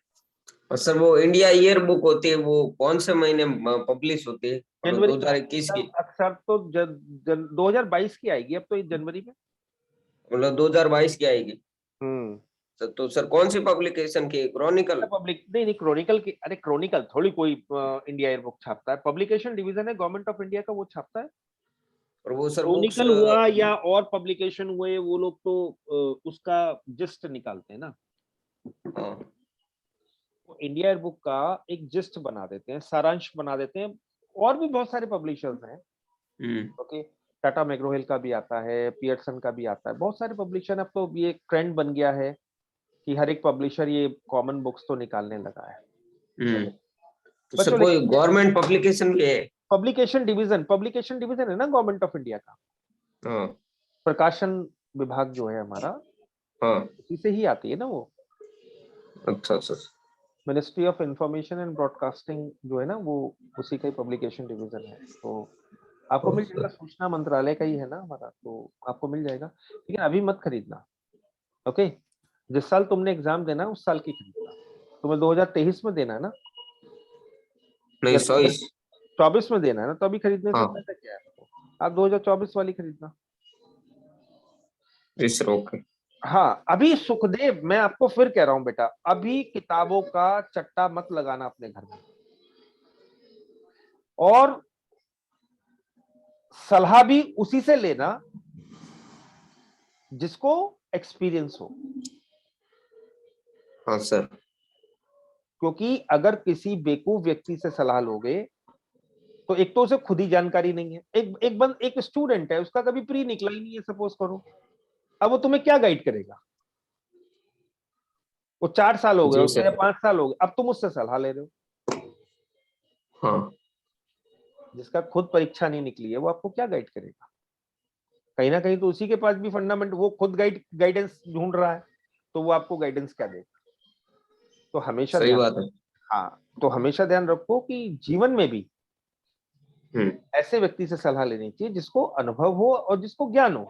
और सर वो इंडिया ईयर बुक होती है, वो कौन से महीने पब्लिश होती है? जनवरी 2021 की? अक्सर तो 2022 की आएगी अब तो, इस जनवरी में। मतलब 2022 की आएगी। हम्म। तो सर कौन सी पब्लिकेशन की? क्रॉनिकल? पब्लिक नहीं, क्रॉनिकल की। अरे क्रॉनिकल थोड़ी कोई इंडिया ईयर बुक छापता है, पब्लिकेशन डिवीजन है गवर्नमेंट ऑफ इंडिया का, वो छापता है। और वो सर बुक्स? क्रॉनिकल हुआ या और पब्लिकेशन हुए, वो लोग तो उसका जिस्ट निकालते हैं ना। वो इंडिया ईयर बुक का एक जिस्ट बना देते हैं, सारांश बना देते हैं। और भी बहुत सारे पब्लिशर्स हैं। ओके, टाटा मैग्रो-हिल का भी आता है, पियरसन का भी आता है, बहुत सारे पब्लिशर। अब तो ये ट्रेंड बन गया है कि हर एक पब्लिशर ये कॉमन बुक्स तो निकालने लगा है। तो सर कोई गवर्नमेंट पब्लिकेशन भी है? पब्लिकेशन डिवीजन है ना गवर्नमेंट ऑफ इंडिया का। हाँ। प्रकाशन विभाग जो है हमारा, हाँ। उसी से ही आती है ना वो। अच्छा sir. Ministry of information and broadcasting जो है ना, वो उसी का ही पब्लिकेशन डिवीजन है। तो आपको मिल जाएगा, सूचना मंत्रालय का ही है ना हमारा, तो आपको मिल जाएगा। लेकिन अभी मत खरीदना, ओके? जिस साल तुमने एग्जाम देना है उस साल की खरीदना। तुम्हें 2023 में देना है ना, नहीं 24 में देना है ना, तो अभी खरीदने से फायदा क्या है आपको? आप 2024 वाली खरीदना। जी सर, ओके। हाँ, अभी सुखदेव मैं आपको फिर कह रहा हूं बेटा, अभी किताबों का चट्टा मत लगाना अपने घर में, और सलाह भी उसी से लेना जिसको एक्सपीरियंस हो। हाँ सर। क्योंकि अगर किसी बेवकूफ व्यक्ति से सलाह लोगे तो एक तो उसे खुद ही जानकारी नहीं है। एक स्टूडेंट है, उसका कभी प्री निकला ही नहीं है सपोज करो, अब वो तुम्हें क्या गाइड करेगा? वो 4 साल हो गए जी उसको सर। या 5 साल हो गए, अब तुम उससे सलाह ले रहे हो। हाँ। जिसका खुद परीक्षा नहीं निकली है वो आपको क्या गाइड करेगा? कहीं ना कहीं तो उसी के पास भी फंडामेंट, वो खुद गाइडेंस ढूंढ रहा है, तो वो आपको गाइडेंस क्या देगा? तो हमेशा सही बात है। हाँ, तो हमेशा ध्यान रखो कि जीवन में भी ऐसे व्यक्ति से सलाह लेनी चाहिए जिसको अनुभव हो और जिसको ज्ञान हो।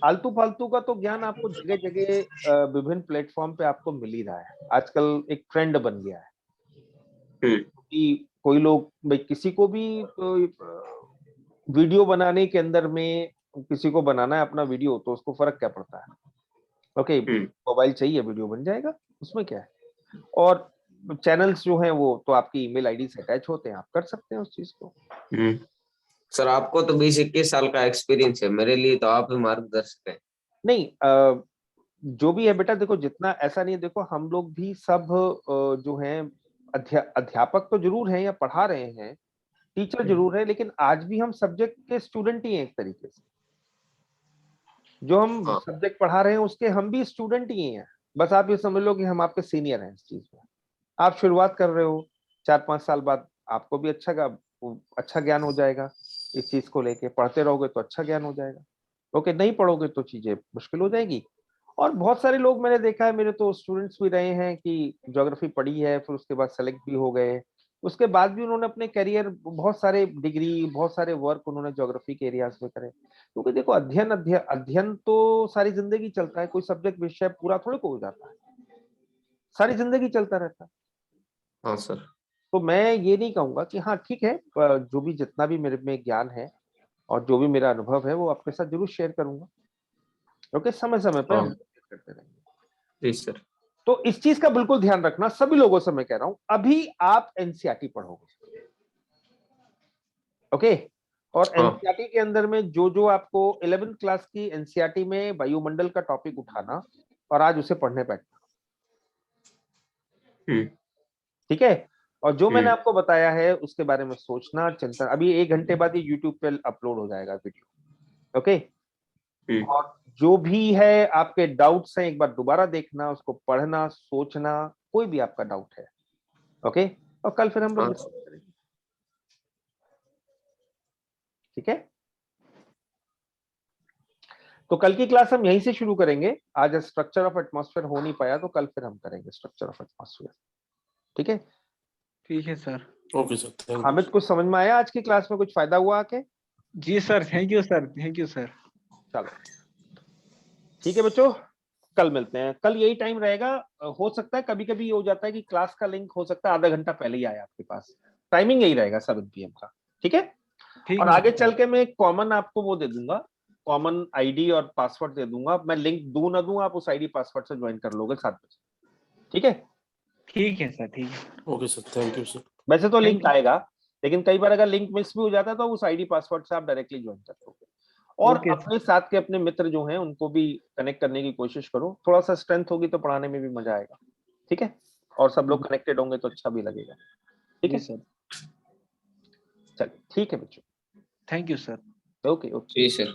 आलतू फालतू का तो ज्ञान आपको जगह जगह विभिन्न प्लेटफॉर्म पे आपको मिल ही रहा है। आजकल एक ट्रेंड बन गया है कि कोई लोग भाई किसी को भी वीडियो बनाने के अंदर में, किसी को बनाना है अपना वीडियो, तो उसको फर्क क्या पड़ता है? ओके, मोबाइल चाहिए वीडियो बन जाएगा, उसमें क्या है? और चैनल्स जो हैं वो तो आपकी ईमेल आईडी से अटैच होते हैं, आप कर सकते हैं उस चीज को। सर आपको तो 20-21 साल का एक्सपीरियंस है, मेरे लिए तो आप ही मार्गदर्शक हैं। नहीं, जो भी है बेटा, देखो जितना ऐसा नहीं है, देखो हम लोग भी सब जो हैं अध्यापक तो जरूर हैं या पढ़ा रहे हैं, टीचर जरूर है, लेकिन आज भी हम सब्जेक्ट के स्टूडेंट ही हैं एक तरीके से। जो हम सब्जेक्ट पढ़ा रहे हैं उसके हम भी स्टूडेंट ही हैं। बस आप ये समझ लो कि हम आपके सीनियर हैं इस चीज में। आप शुरुआत कर रहे हो, 4-5 साल बाद आपको भी अच्छा ज्ञान हो जाएगा। इस चीज को लेके पढ़ते रहोगे तो अच्छा ज्ञान हो जाएगा। ओके, नहीं पढ़ोगे तो चीजें मुश्किल हो जाएगी। और बहुत सारे लोग मैंने देखा है, मेरे तो स्टूडेंट्स भी रहे हैं कि ज्योग्राफी पढ़ी है, फिर उसके बाद सेलेक्ट भी हो गए, उसके बाद भी उन्होंने अपने करियर, बहुत सारे डिग्री, बहुत सारे वर्क उन्होंने ज्योग्राफी के एरियाज में करे। क्योंकि देखो अध्ययन तो सारी जिंदगी चलता है, कोई सब्जेक्ट विषय पूरा थोड़ी को हो जाता है, सारी जिंदगी चलता रहता है। हाँ सर। तो मैं ये नहीं कहूंगा कि हाँ ठीक है, जो भी जितना भी मेरे में ज्ञान है और जो भी मेरा अनुभव है वो आपके साथ जरूर शेयर करूंगा। ओके, समय समय पे हम करते रहेंगे। जी सर। तो इस चीज का बिल्कुल ध्यान रखना, सभी लोगों से मैं कह रहा हूं, अभी आप एनसीईआरटी पढ़ोगे, ओके? और एनसीईआरटी के अंदर में जो आपको 11th क्लास की एनसीईआरटी में वायुमंडल का टॉपिक उठाना और आज उसे पढ़ने बैठना, ठीक है? और जो मैंने आपको बताया है उसके बारे में सोचना, चिंतन। अभी 1 घंटे बाद ये यूट्यूब पे अपलोड हो जाएगा वीडियो, ओके? और जो भी है आपके डाउट्स हैं, एक बार दोबारा देखना, उसको पढ़ना, सोचना, कोई भी आपका डाउट है, ओके? और कल फिर हम लोग डिस्कस करेंगे, ठीक है? तो कल की क्लास हम यहीं से शुरू करेंगे। आज स्ट्रक्चर ऑफ एटमॉस्फेयर हो नहीं पाया, तो कल फिर हम करेंगे स्ट्रक्चर ऑफ एटमॉस्फेयर। ठीक है? ठीक है sir. Okay sir, thank you. Hamid, कुछ समझ में आया आज की क्लास में? कुछ फायदा हुआ आके? जी sir, thank you sir, thank you sir. चलो ठीक है बच्चों, कल मिलते हैं। कल यही टाइम रहेगा। हो सकता है कभी कभी हो जाता है कि क्लास का लिंक हो सकता है आधा घंटा पहले ही आया आपके पास। टाइमिंग यही रहेगा 7 PM का। ठीक है? ठीक और है आगे सर। चल के मैं कॉमन आपको वो दे दूंगा, कॉमन आईडी और पासवर्ड दे दूंगा। मैं लिंक दूं ना दूं, आप उस आईडी पासवर्ड से ज्वाइन कर लोगे 7 बजे। ठीक है? ठीक है सर, ठीक है। Okay sir, thank you sir. वैसे तो लिंक Thank you. आएगा, लेकिन कई बार अगर लिंक मिस भी हो जाता है तो उस आईडी पासवर्ड से आप डायरेक्टली ज्वाइन कर लोगे। और Okay, अपने साथ के अपने मित्र जो हैं उनको भी कनेक्ट करने की कोशिश करो। थोड़ा सा स्ट्रेंथ होगी तो पढ़ाने में भी मजा आएगा। ठीक है? और सब लोग कनेक्टेड होंगे तो अच्छा भी लगेगा। ठीक है जी सर। चलिए, ठीक है बच्चों। Thank you sir. Okay okay. जी सर।